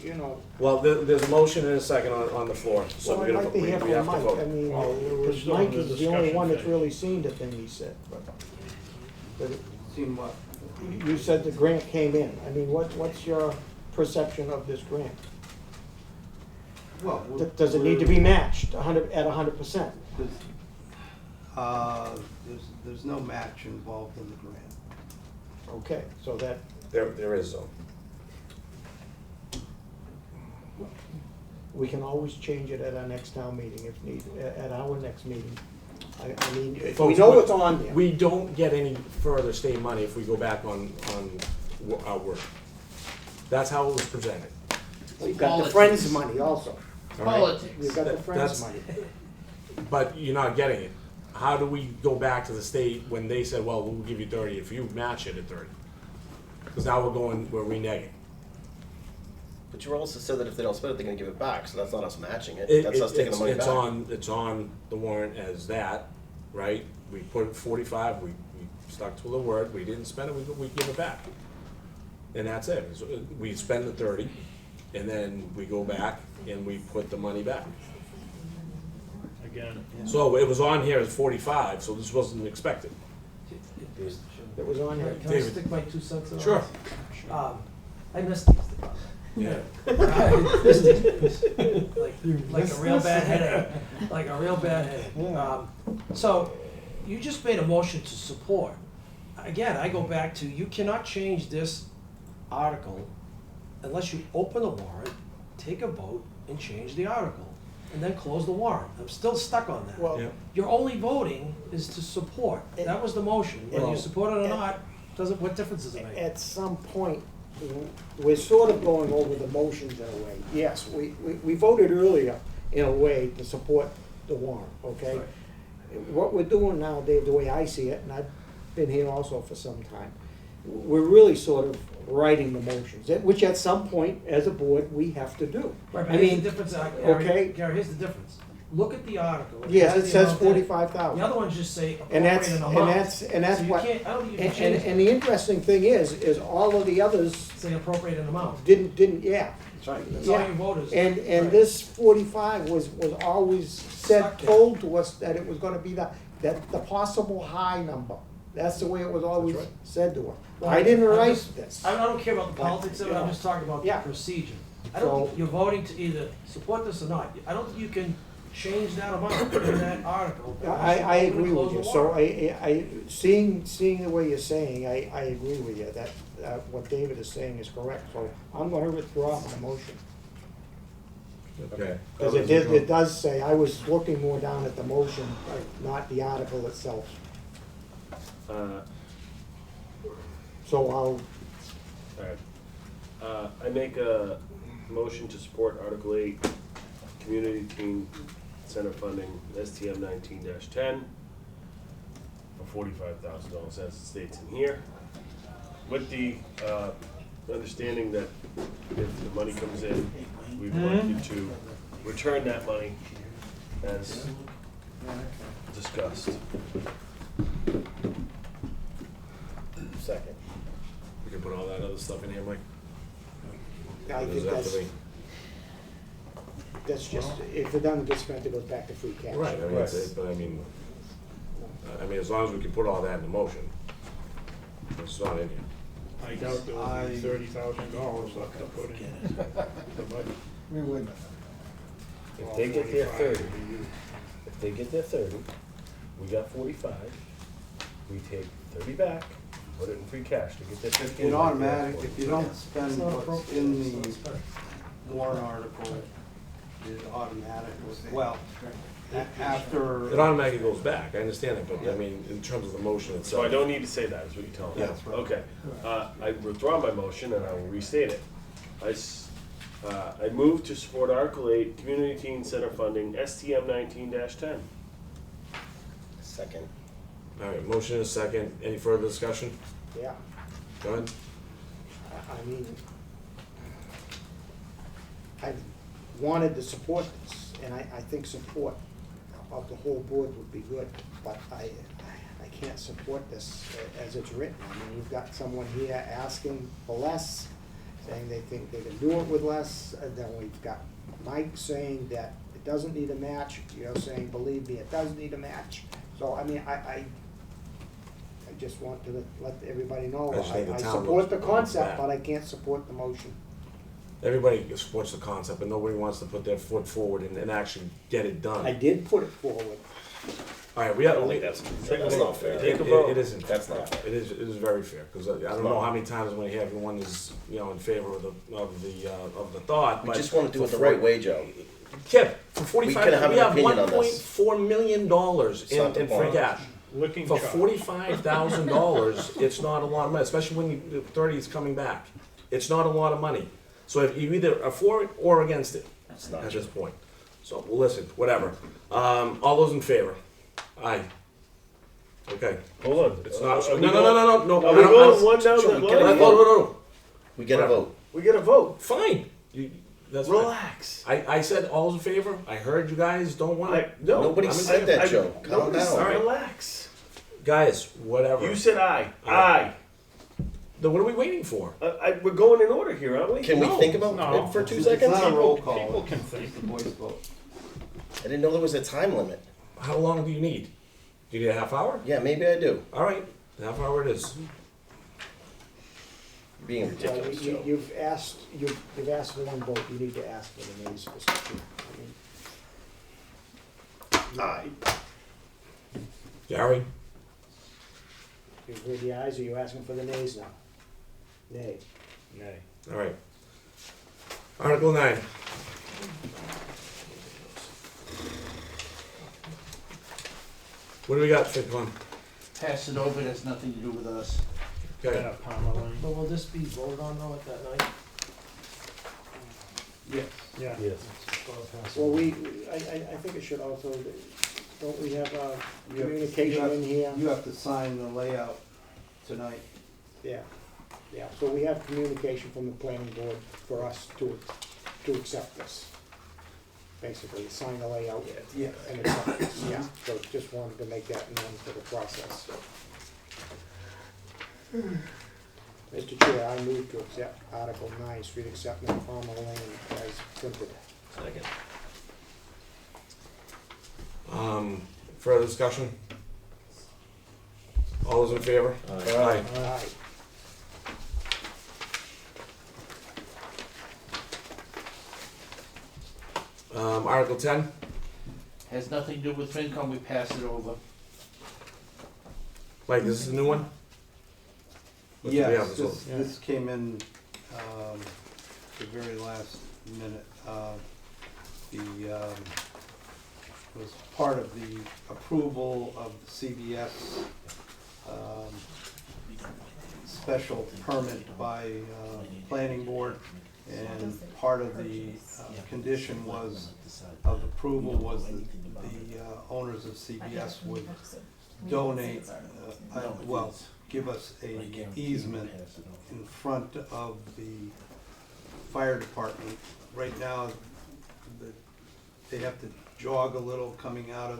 you know, well, there's a motion and a second on the floor, so so I'd like to hear we have from to Mike. I vote. mean, We're still Mike in the is the only discussion one that's phase. really seen the thing he said, but Seen what? you said the grant came in. I mean, what's your perception of this grant? Well, Does it need to be matched at 100%? There's no match involved in the grant. Okay, so that, There is, though. we can always change it at our next town meeting if need, at our next meeting. I mean, we Folks, know it's on there. We don't get any further state money if we go back on our work. That's how it was presented. We've got the Politics. Friends money also. All right? Politics. We've got the That- Friends that's- money. But you're not getting it. How do we go back to the state when they said, well, we'll give you 30 if you match it at 30? Because now we're reneging. But you also said that if they don't spend it, they're gonna give it back, so that's not us matching it, It- that's us taking the money it's back. It's on the warrant as that, right? We put 45, we stuck to the word, we didn't spend it, we give it back. And that's it. So, we spend the 30, and then we go back and we put the money back. Again, So it was on here as 45, so this wasn't expected. It was on here. Can I David. stick my 2 cents in? on Sure. this? I missed these. Yeah. I missed these. Like a real bad headache, like a real bad headache. So, you just made a motion to support. Again, I go back to, you cannot change this article unless you open the warrant, take a vote, and change the article, and then close the warrant. I'm still stuck on that. Well, Yeah. Your only voting is to support. That was the motion. Whether you Well- support it or not, what difference does it make? at some point, we're sort of going over the motions in a way. Yes, we voted earlier in a way to support the warrant, okay? What we're doing now, Dave, the way I see it, and I've been here also for some time, we're really sort of writing the motions, which at some point, as a board, we have to do. Right, I but here's mean, the difference, okay. Gary, here's the difference. Look at the article. Yes, has it the says amount in it. 45,000. The other ones just say And appropriate an amount. and that's So you what, can't, I don't think you can and, change and it. the interesting thing is all of the others Say appropriate an amount. didn't, yeah. That's right. That's all Yeah. you voters. And Right. this 45 was always said, Stuck there. told to us that it was gonna be the possible high number. That's the way it was always right. said to us. Well, I didn't I'm write just- this. I don't care about the politics of it, I'm Yeah. just talking about the Yeah. procedure. I So- don't think you're voting to either support this or not. I don't think you can change that amount in that article. I Open and agree close with you, the so warrant. seeing the way you're saying, I agree with you, that, what David is saying is correct, so I'm gonna withdraw my motion. Okay. Because it does say, I was looking more down at the motion, not the article itself, so I'll, Alright. I make a motion to support Article 8, Community Teen Center Funding, STM 19-10, for $45,000, as it states in here, with the understanding that if the money comes in, we want you to return that money as discussed. Second. We can put all that other stuff in here, Mike? I Or does think it have to be- that's just, if it doesn't get spent, it goes back to free cash. Right, I mean, that's it, but I mean, as long as we can put all that in the motion, it's not in here. I doubt there will be $30,000 left to put in the budget. We wouldn't. If they get their 30, 45 would be used. if they get their 30, we got 45, we take 30 back, put it in free cash to get their 50. It automatic, if you don't It's spend not what's appropriate, in so the it's better. warrant article, it automatic, well, after. It automatically goes back, I understand that, but I mean, in terms of the motion So itself. I don't need to say that, is what you're telling me? Yeah. That's right. Okay, I withdraw my motion and I will restate it. I move to support Article 8, Community Teen Center funding, STM 19-10. Second. All right, motion is second. Any further discussion? Yeah, Go ahead. I mean, I wanted to support this, and I think support of the whole board would be good, but I can't support this as it's written. I mean, you've got someone here asking for less, saying they think they can do it with less, and then we've got Mike saying that it doesn't need a match, you're saying, believe me, it does need a match. So, I mean, I just want to let everybody know, I just think the I town support the knows concept, that. but I can't support the motion. Everybody supports the concept, but nobody wants to put their foot forward and actually get it done. I did put it forward. All right, we have. I don't think that's not fair. It isn't. That's not fair. It is very fair, because I don't know how many times when everyone is, in favor of the thought, We but. just want to do it the for right way, Joe. Kip, for 45, We can have we an have opinion on $1.4 this. million in free cash. Looking For charge. $45,000, it's not a lot of money, especially when the 30 is coming back. It's not a lot of money. So if you either are for it or against it It's not at true. this point. So, well, listen, whatever. All those in favor? Aye. Okay. Hold on. It's not. Are we No. Are we going one down Joe, the we get a line? No. We get a Whatever. vote. We get a vote. Fine. That's fine. Relax. I said all those in favor. I heard you guys don't want it. No, Nobody I'm in said favor. that, Joe. Calm Nobody down. said All right. relax. Guys, whatever. You said aye. Aye. Aye. Then what are we waiting for? We're going in order here, aren't we? Can we No. think about No. it for 2 It's seconds? not a roll call. People can think. It's a voice vote. I didn't know there was a time limit. How long do you need? Do you need a half hour? Yeah, maybe I do. All right, half hour it is. Being ridiculous, Joe. You've asked for one vote, you need to ask for the nays, Mr. Chair. Aye. Gary? You've heard the ayes, are you asking for the nays now? Nay. Nay. All right. Article 9. What do we got, FinCom? Pass it over, it has nothing to do with us. Okay. Yeah, Palmer Lane. But will this be voted on though at that night? Yes. Yeah. Yes. Well, I think it should also, don't we have You have- communication in here? You have to sign the layout tonight. Yeah, so we have communication from the planning board for us to accept this. Basically, sign the layout Yeah. and accept this, yeah, so just wanted to make that known for the process. Mr. Chair, I move to accept Article 9, street acceptance, Palmer Lane, as printed. Second. Further discussion? All those in favor? Aye. Aye. Article 10. Has nothing to do with FinCom, we pass it over. Mike, this is a new one? What do we have Yes, this one? this came in, the very last minute. It was part of the approval of the CBS, special permit by, planning board. And part of the condition was, of approval was that the owners of CBS would donate, give us a easement in front of the fire department. Right now, they have to jog a little coming out of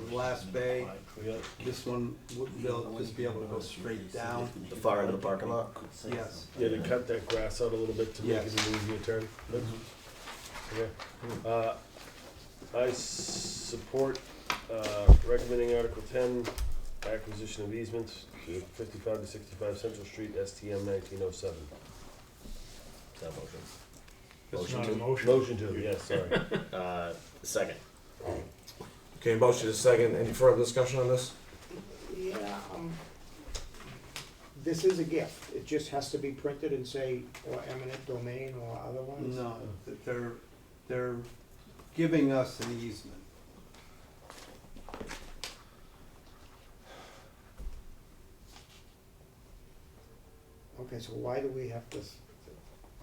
the last bay. This one, they'll just be able to go straight down. The far end of the parking lot? Yes. Yeah, to cut that grass out a little bit to make it Yes. an easier turn. Okay. I support recommending Article 10, acquisition of easements to 55 to 65 Central Street, STM 1907. Is that a motion? It's Motion not to- a motion. Motion to, yes, sorry. Second. Okay, motion is second. Any further discussion on this? Yeah, this is a gift, it just has to be printed and say, or eminent domain or otherwise? No, they're giving us an easement. Okay, so why do we have to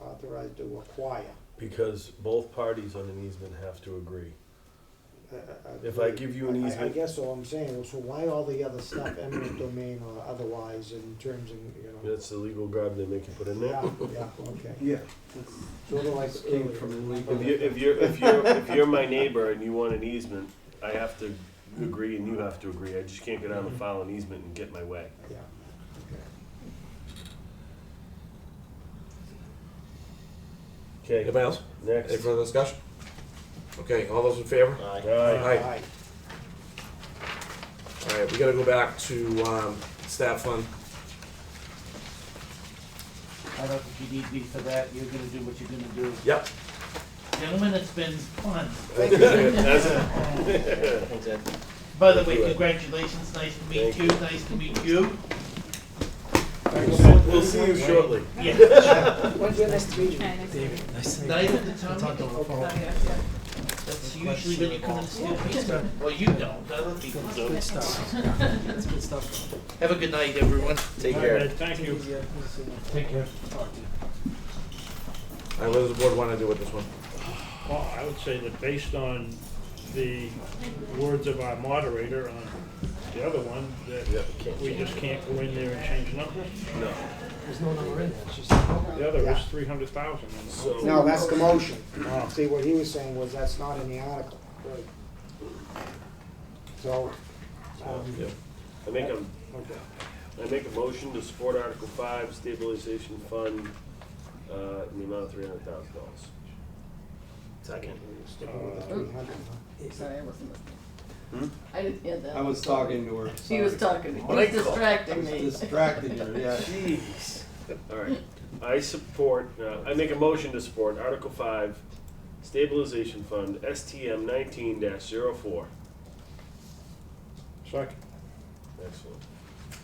authorize to acquire? Because both parties on an easement have to agree. If I give you an I easement, guess what I'm saying, well, so why all the other stuff, eminent domain or otherwise, in terms of, you know? that's the legal garb they make you put in there. Yeah, okay. Yeah. Sort of like Came from the legal. If you're my neighbor and you want an easement, I have to agree and you have to agree. I just can't go down and file an easement and get my way. Yeah. Okay. Anybody else? Next. Any further discussion? Okay, all those in favor? Aye. Aye. All right, we gotta go back to, staff fund. I don't think you need me for that, you're gonna do what you're gonna do. Yep. Gentlemen, it's been fun. Thanks, Ed. By the way, congratulations, nice to meet Thank you, nice to meet you. We'll see you shortly. Yeah. When's your next meeting? Okay, nice to meet you. Nice to meet Night you. at the town Talk to meeting. the phone. Yeah. That's usually when you come in the steel meeting. Well, you don't, other people do. Good stuff. That's good stuff. Have a good night, everyone. Take All right, care. Ed, thank you. Take care. All right, what does the board wanna do with this one? Well, I would say that based on the words of our moderator on the other one, that we just can't go in there and change numbers. No. There's no number in there, it's just. The other Yeah. is 300,000. So. No, that's the motion. Oh. See, what he was saying was that's not in the article. So, Yeah. I make a, okay. I make a motion to support Article 5, stabilization fund, in the amount of $300,000. Second. Sticking with the 300, huh? Sorry, I wasn't listening. Hmm? I didn't hear that. I was talking to her. She was sorry. talking, he What I was call- distracting I me. was distracting her, yeah. Jeez. All right. I support, I make a motion to support Article 5, stabilization fund, STM 19-04. Second. Excellent.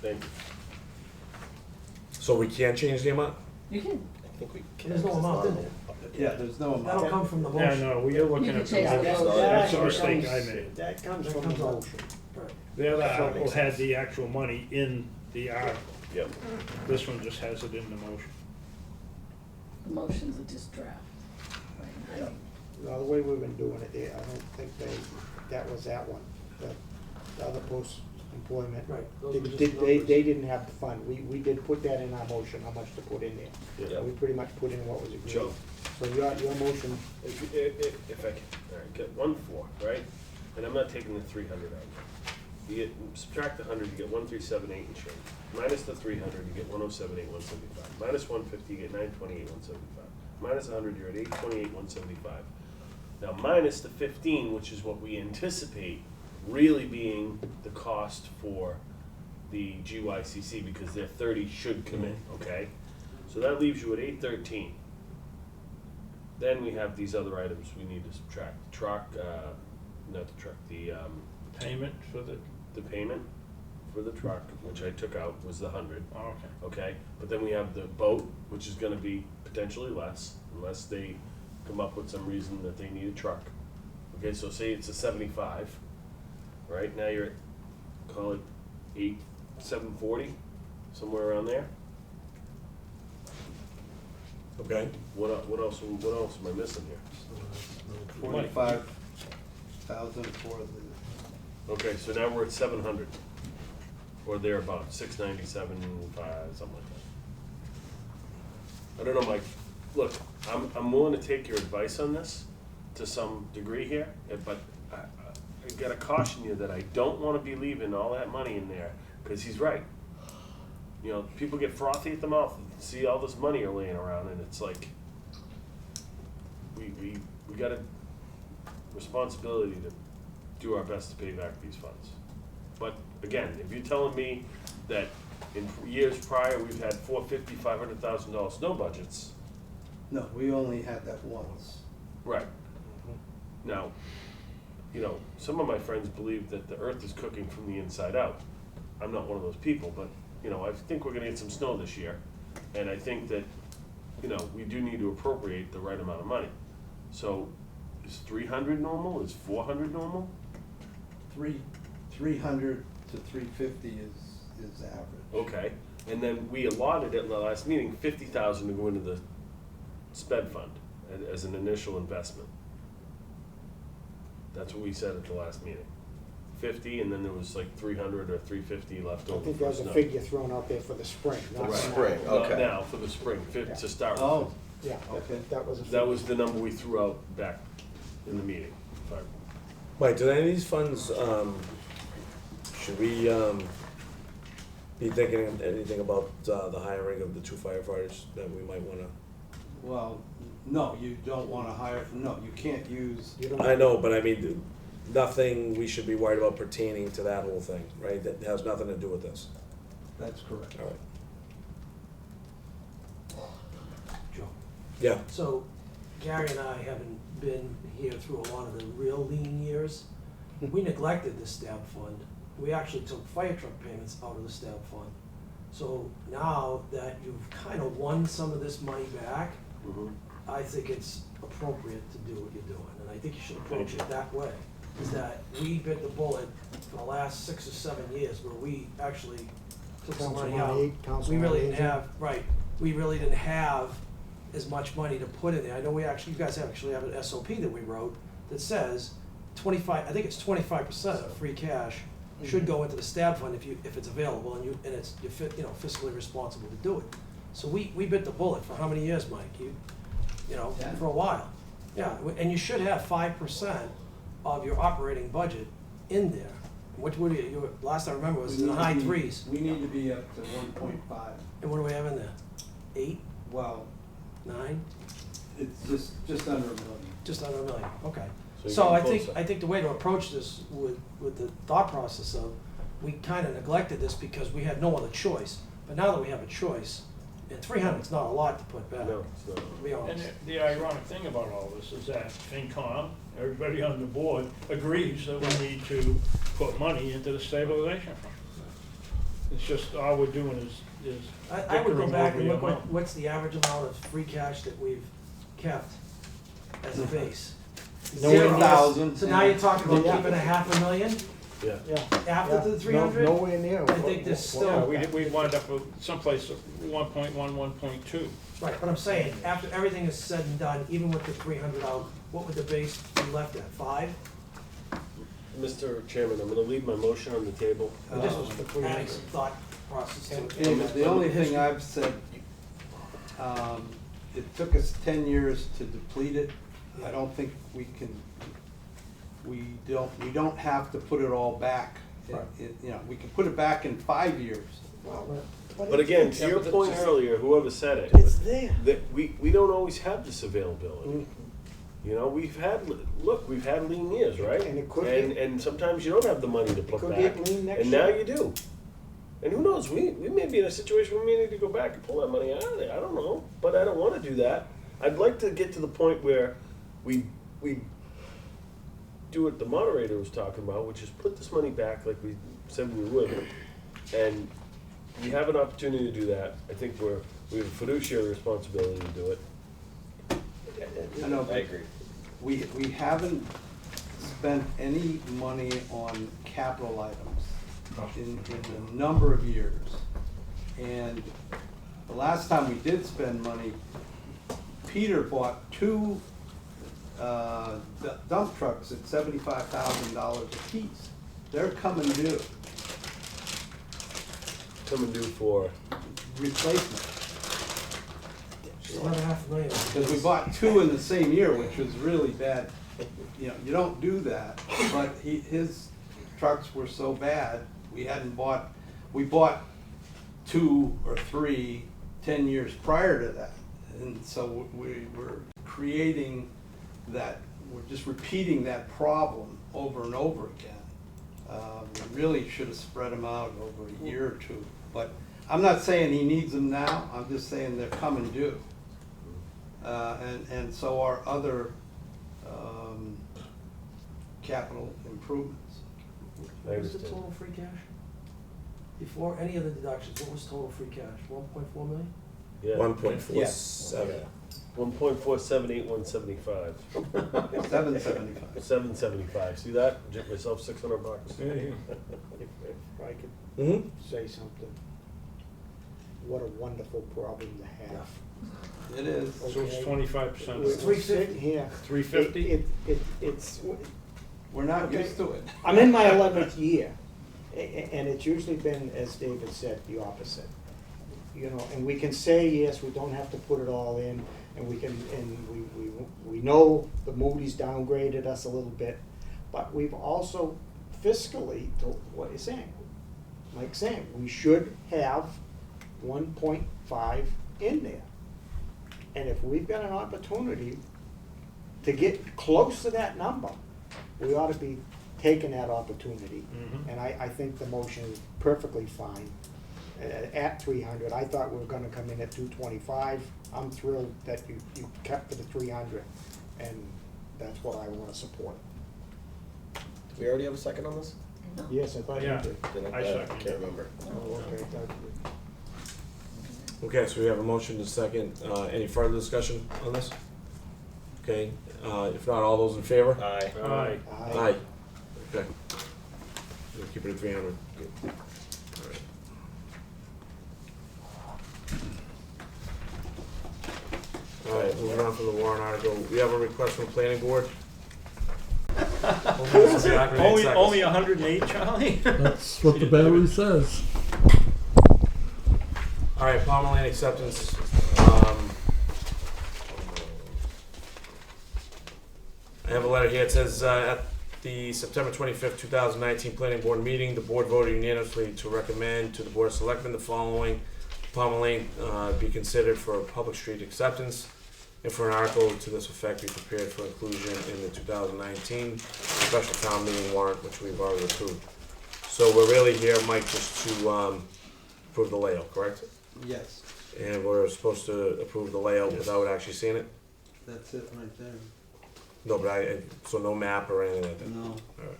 Thank you. So we can't change the amount? You can, I think we can. There's no amount in there. Yeah, there's no That'll amount. come from the Yeah, motion. no, you're looking You at can the change motion. that. That's a actually mistake I comes- made. That comes That from comes the out. motion. Right. The other That article makes had sense. the actual money in the article. Yep. This one just has it in the motion. the motions are just draft. Right. Yeah. No, the way we've been doing it, I don't think that was that one. The other post-employment. Right, those were just They numbers. didn't have the fund. We did put that in our motion, how much to put in there. Yeah. We pretty much put in what was agreed. Joe. So your motion, If I can, all right, get 1-4, right? And I'm not taking the 300 out. You get, subtract the 100, you get 1,378 and change. Minus the 300, you get 1,078,175. Minus 150, you get 928,175. Minus 100, you're at 828,175. Now minus the 15, which is what we anticipate really being the cost for the GYCC, because their 30 should come in, okay? So that leaves you at 813. Then we have these other items we need to subtract. Not the truck, the Payment for the, payment for the truck, which I took out, was the 100, oh, okay. okay? But then we have the boat, which is gonna be potentially less, unless they come up with some reason that they need a truck. Okay, so say it's a 75, right? Now you're at, call it 740, somewhere around there. Okay. What else am I missing here? 45,000 for the, Okay, so now we're at 700, or thereabouts, 697, 5, something like that. I don't know, Mike, look, I'm willing to take your advice on this to some degree here, but I gotta caution you that I don't wanna be leaving all that money in there, cause he's right. You know, people get frothy at the mouth and see all this money are laying around, and it's like, we got a responsibility to do our best to pay back these funds. But again, if you're telling me that in years prior, we've had $450,000, $500,000 snow budgets. no, we only had that once. Right. Now, you know, some of my friends believe that the earth is cooking from the inside out. I'm not one of those people, but, you know, I think we're gonna get some snow this year. And I think that, you know, we do need to appropriate the right amount of money. So is 300 normal? Is 400 normal? 300 to 350 is average. Okay, And then we allotted it in the last meeting, 50,000 to go into the sped fund as an initial investment. That's what we said at the last meeting. 50, and then there was like 300 or 350 left I over think for there's a snow. figure thrown out there for the spring, not Right. now. Spring, Not okay. now, for the spring, Yeah. to start with. Oh, Yeah, Okay. that was a That figure. was the number we threw out back in the meeting. If I- Mike, do any of these funds, should we, be thinking of anything about, the hiring of the 2 firefighters that we might wanna? well, no, you don't wanna hire, no, you can't use, You don't- I know, but I mean, nothing we should be worried about pertaining to that whole thing, right? That has nothing to do with this. that's correct. All right. Joe. Yeah, So Gary and I, having been here through a lot of the real lean years, we neglected the stab fund. We actually took fire truck payments out of the stab fund. So now that you've kind of won some of this money back, Mhm. I think it's appropriate to do what you're doing, and I think you should approach it that way. Is that we bit the bullet for the last 6 or 7 years where we actually took some Council money on out. Eight, Council We on really didn't Aging. have, right, we really didn't have as much money to put in there. I know we actually, you guys actually have an SOP that we wrote that says 25, I think it's 25% of free cash should go into the stab fund if it's available and it's, you're fiscally responsible to do it. So we bit the bullet for how many years, Mike? Yeah. For a while. Yeah, and you should have 5% of your operating budget in there. What would last I remember was in the high threes. We need to be up to 1.5. And what do we have in there? 8, Well, 9? it's just under a million. Just under $1 million, okay. So you're So I getting think, closer. I think the way to approach this with the thought process of, we kind of neglected this because we had no other choice. But now that we have a choice, and 300 is not a lot to put back, No, it's not. to be And honest. the ironic thing about all this is that FinCom, everybody on the board agrees that we need to put money into the stabilization fund. It's just, all we're doing is I would go bickering back over and the look amount. what's the average amount of free cash that we've kept as a base. Nowhere Zero. thousand. So now you're talking about Yeah. keeping a $500,000 yeah. Yeah. after the No- 300? Nowhere near. I think there's still- Yeah, we wind up with someplace 1.1, 1.2. Right, but I'm saying, after everything is said and done, even with the 300 out, what would the base be left at, 5? Mr. Chairman, I'm gonna leave my motion on the table. This was for adding some thought process to it. And the only thing I've said, it took us 10 years to deplete it. I don't think we can, we don't have to put it all back. We can put it back in 5 years. But again, to your point earlier, whoever said it, It's there. that we don't always have this availability. You know, we've had lean years, right? And it could And, be- and sometimes you don't have the money to put could back. get lean next And now year. you do. And who knows, we may be in a situation where we may need to go back and pull that money out of there, I don't know, but I don't wanna do that. I'd like to get to the point where we do what the moderator was talking about, which is put this money back like we said we would. And we have an opportunity to do that. I think we have a fiduciary responsibility to do it. I know, I but agree. we haven't spent any money on capital items in a number of years. And the last time we did spend money, Peter bought 2 dump trucks at $75,000 a piece. They're coming due, Come and do for, replacement. $1.5 million. Because we bought 2 in the same year, which was really bad. You know, you don't do that, but his trucks were so bad, we bought 2 or 3 10 years prior to that. And so we were creating that, we're just repeating that problem over and over again. We really should have spread them out over a year or 2. But I'm not saying he needs them now, I'm just saying they're coming due. And so are other capital improvements. What was the total free cash? Before any of the deductions, what was total free cash? 1.4 million? yeah. 1.47. 1.478175. 775. 775. See that? Get myself $600. If I could Mm-hmm. say something. what a wonderful problem to have. It is. So it's 25%. We're sitting here. 350? It's, We're not Okay. used to it. I'm in my 11th year, and it's usually been, as David said, the opposite. You know, and we can say, yes, we don't have to put it all in, and we can, and we know the Moody's downgraded us a little bit, but we've also fiscally, to what you're saying, Mike's saying, we should have 1.5 in there. And if we've got an opportunity to get close to that number, we ought to be taking that opportunity. Mhm. And I think the motion is perfectly fine at 300. I thought we were gonna come in at 225. I'm thrilled that you kept for the 300, and that's what I wanna support. Do we already have a second on this? Yes, I thought you Yeah. did. Didn't I second can't it. remember. Oh, okay, that's good. Okay, so we have a motion to second. Any further discussion on this? Okay, if not, all those in favor? Aye. Aye. Aye. Okay. We'll keep it at 300. Good. All right, moving on from the warrant article. We have a request from the planning board. Only 108, Charlie? That's what the battery says. All right, Palmer Lane acceptance. I have a letter here. It says, at the September 25th, 2019 Planning Board meeting, the board voted unanimously to recommend to the Board of Selectmen the following. Palmer Lane be considered for a public street acceptance, and for an article to this effect be prepared for inclusion in the 2019 special town meeting warrant, which we've already approved. So we're really here, Mike, just to approve the layout, correct? Yes, And we're supposed to approve the layout without actually seeing it? that's it right there. No, but so no map or anything like that? No. Alright.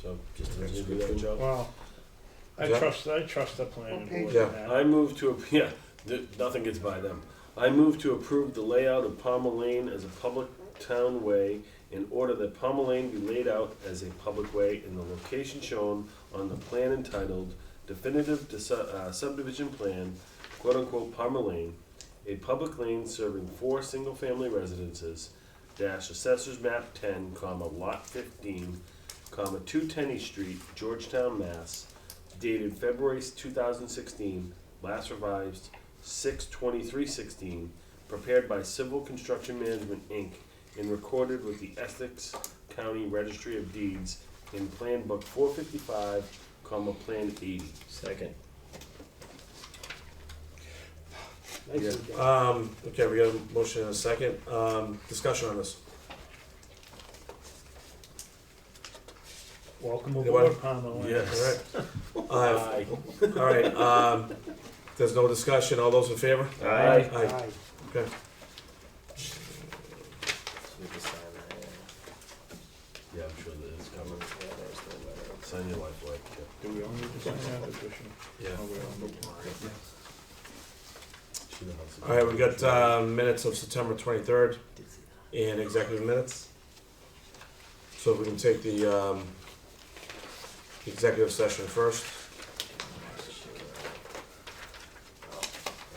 So just That's do good. that job. Well, I Yeah. trust the planning Okay. board Yeah. in that. I move to, nothing gets by them. I move to approve the layout of Palmer Lane as a public town way in order that Palmer Lane be laid out as a public way in the location shown on the plan entitled Definitive Subdivision Plan, quote-unquote Palmer Lane, a public lane serving 4 single-family residences, Assessors Map 10, Lot 15, 210 East Street, Georgetown, Mass, dated February 2016, last revised 6/23/16, prepared by Civil Construction Management, Inc., and recorded with the Essex County Registry of Deeds in Plan Book 455, Plan 80. Second. Nicely done. Okay, we got a motion and a second. Discussion on this. Welcome Anybody? aboard, Palmer Lane. Yes. Alright. Alright, there's no discussion. All those in favor? Aye. Aye. Okay. So we can sign that. Yeah, I'm sure that is coming. Yeah, there's the letter. Sign your life away. Do we all need to sign that petition? Yeah. Oh, we all need to. Alright, we got minutes of September 23rd and executive minutes. So if we can take the executive session first.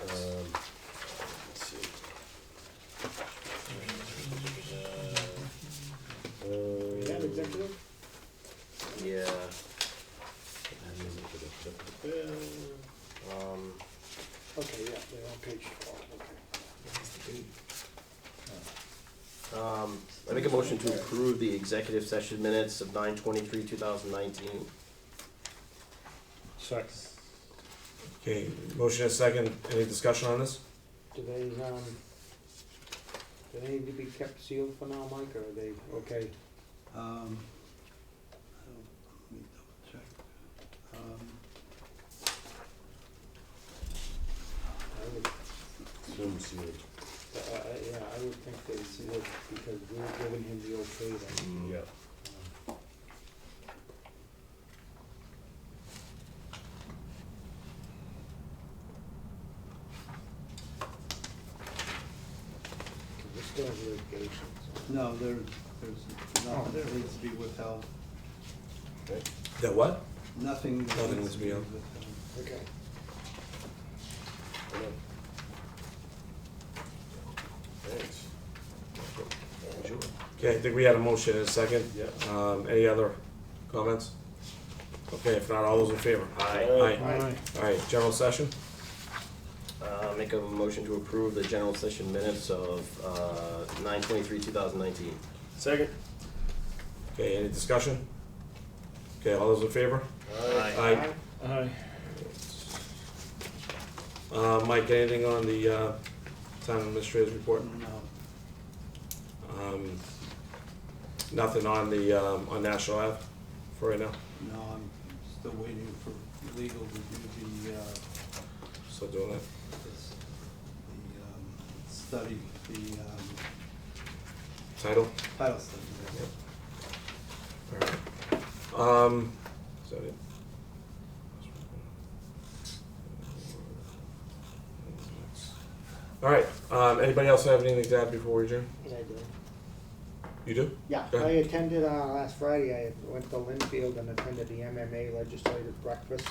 Let's see. We have executive? Yeah. Okay, yeah, they're on page 12, okay. I make a motion to approve the executive session minutes of 9/23/2019. Second. Okay, motion and a second. Any discussion on this? Do they need to be kept sealed for now, Mike, or are they okay? Let me double check. I would, Assume sealed. yeah, I would think they sealed because we're giving him the okay then. Yeah. We're still in litigation, so. No, there's nothing that needs to be withheld. That what? Nothing Nothing needs to be held. withheld. Okay. Thanks. Enjoy. Okay, I think we had a motion and a second. Yeah. Any other comments? Okay, if not, all those in favor? Aye. Aye. All right, general session? Make a motion to approve the general session minutes of 9/23/2019. Second. Okay, any discussion? Okay, all those in favor? Aye. Aye. Mike, anything on the town administrator's report? No. Nothing on the, on National Ave for right now? No, I'm still waiting for legal to do the, Still doing that? study, the, Title? title study. Yep. All right. Is that it? All right, anybody else have anything to add before we adjourn? Yes, I do. You do? Yeah, Go I ahead. attended, last Friday, I went to Linfield and attended the MMA legislative breakfast.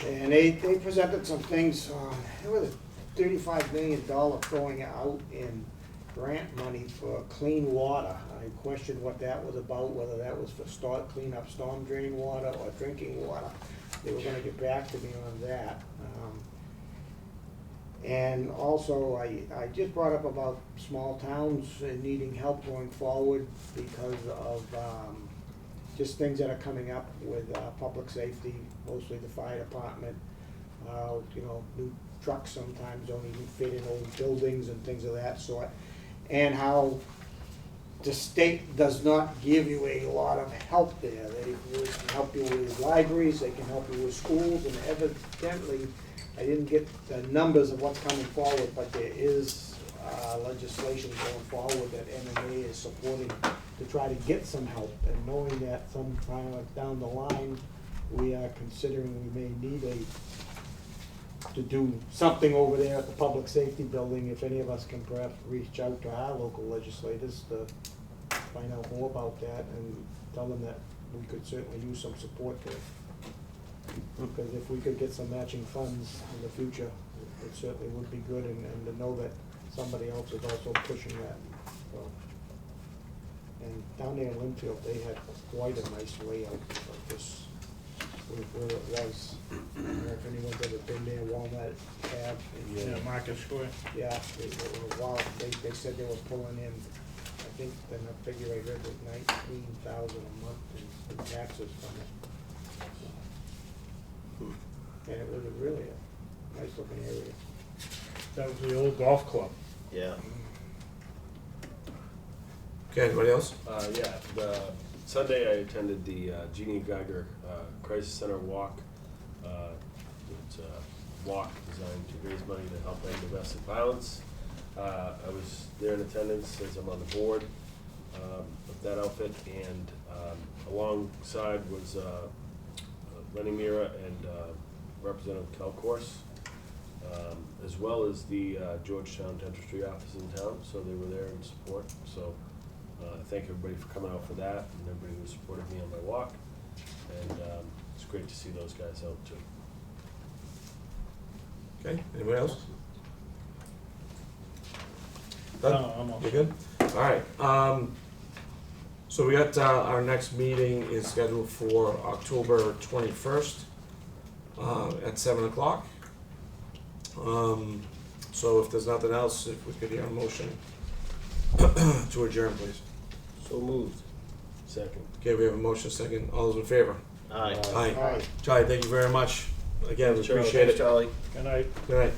And they presented some things, there was a $35 million going out in grant money for clean water. I questioned what that was about, whether that was for clean up storm drain water or drinking water. They were gonna get back to me on that. And also, I just brought up about small towns needing help going forward because of just things that are coming up with public safety, mostly the fire department. You know, new trucks sometimes don't even fit in old buildings and things of that sort. And how the state does not give you a lot of help there. They can help you with libraries, they can help you with schools, and evidently, I didn't get the numbers of what's coming forward, but there is legislation going forward that MMA is supporting to try to get some help. And knowing that sometime down the line, we are considering we may need to do something over there at the public safety building, if any of us can perhaps reach out to our local legislators to find out more about that and tell them that we could certainly use some support there. Because if we could get some matching funds in the future, it certainly would be good, and to know that somebody else is also pushing that, so. And down there in Linfield, they had quite a nice layout of this, where it was. I don't know if anyone's ever been there, Walnut Ave. Yeah, Market Square. Yeah, they said they were pulling in, I think, the figure I heard was $19,000 a month in taxes from it. And it was really a nice looking area. That was the old golf club. Yeah. Okay, anybody else? Yeah, Sunday I attended the Jeannie Geiger Crisis Center walk. It's a walk designed to raise money to help end domestic violence. I was there in attendance since I'm on the board of that outfit, and alongside was Lenny Mira and Representative Kalkorse, as well as the Georgetown Dentistry office in town, so they were there in support. So thank everybody for coming out for that, and everybody who supported me on my walk, and it's great to see those guys out too. Okay, anybody else? No, Done? I'm all You good? All right, so we got, our next meeting is scheduled for October 21st, at 7 o'clock. So if there's nothing else, if we could hear a motion to adjourn, please. So moved. Second. Okay, we have a motion, second. All those in favor? Aye. Aye. Aye. Charlie, thank you very much. Again, we Charlie. appreciate Thanks, it. Charlie. Good night. Good night.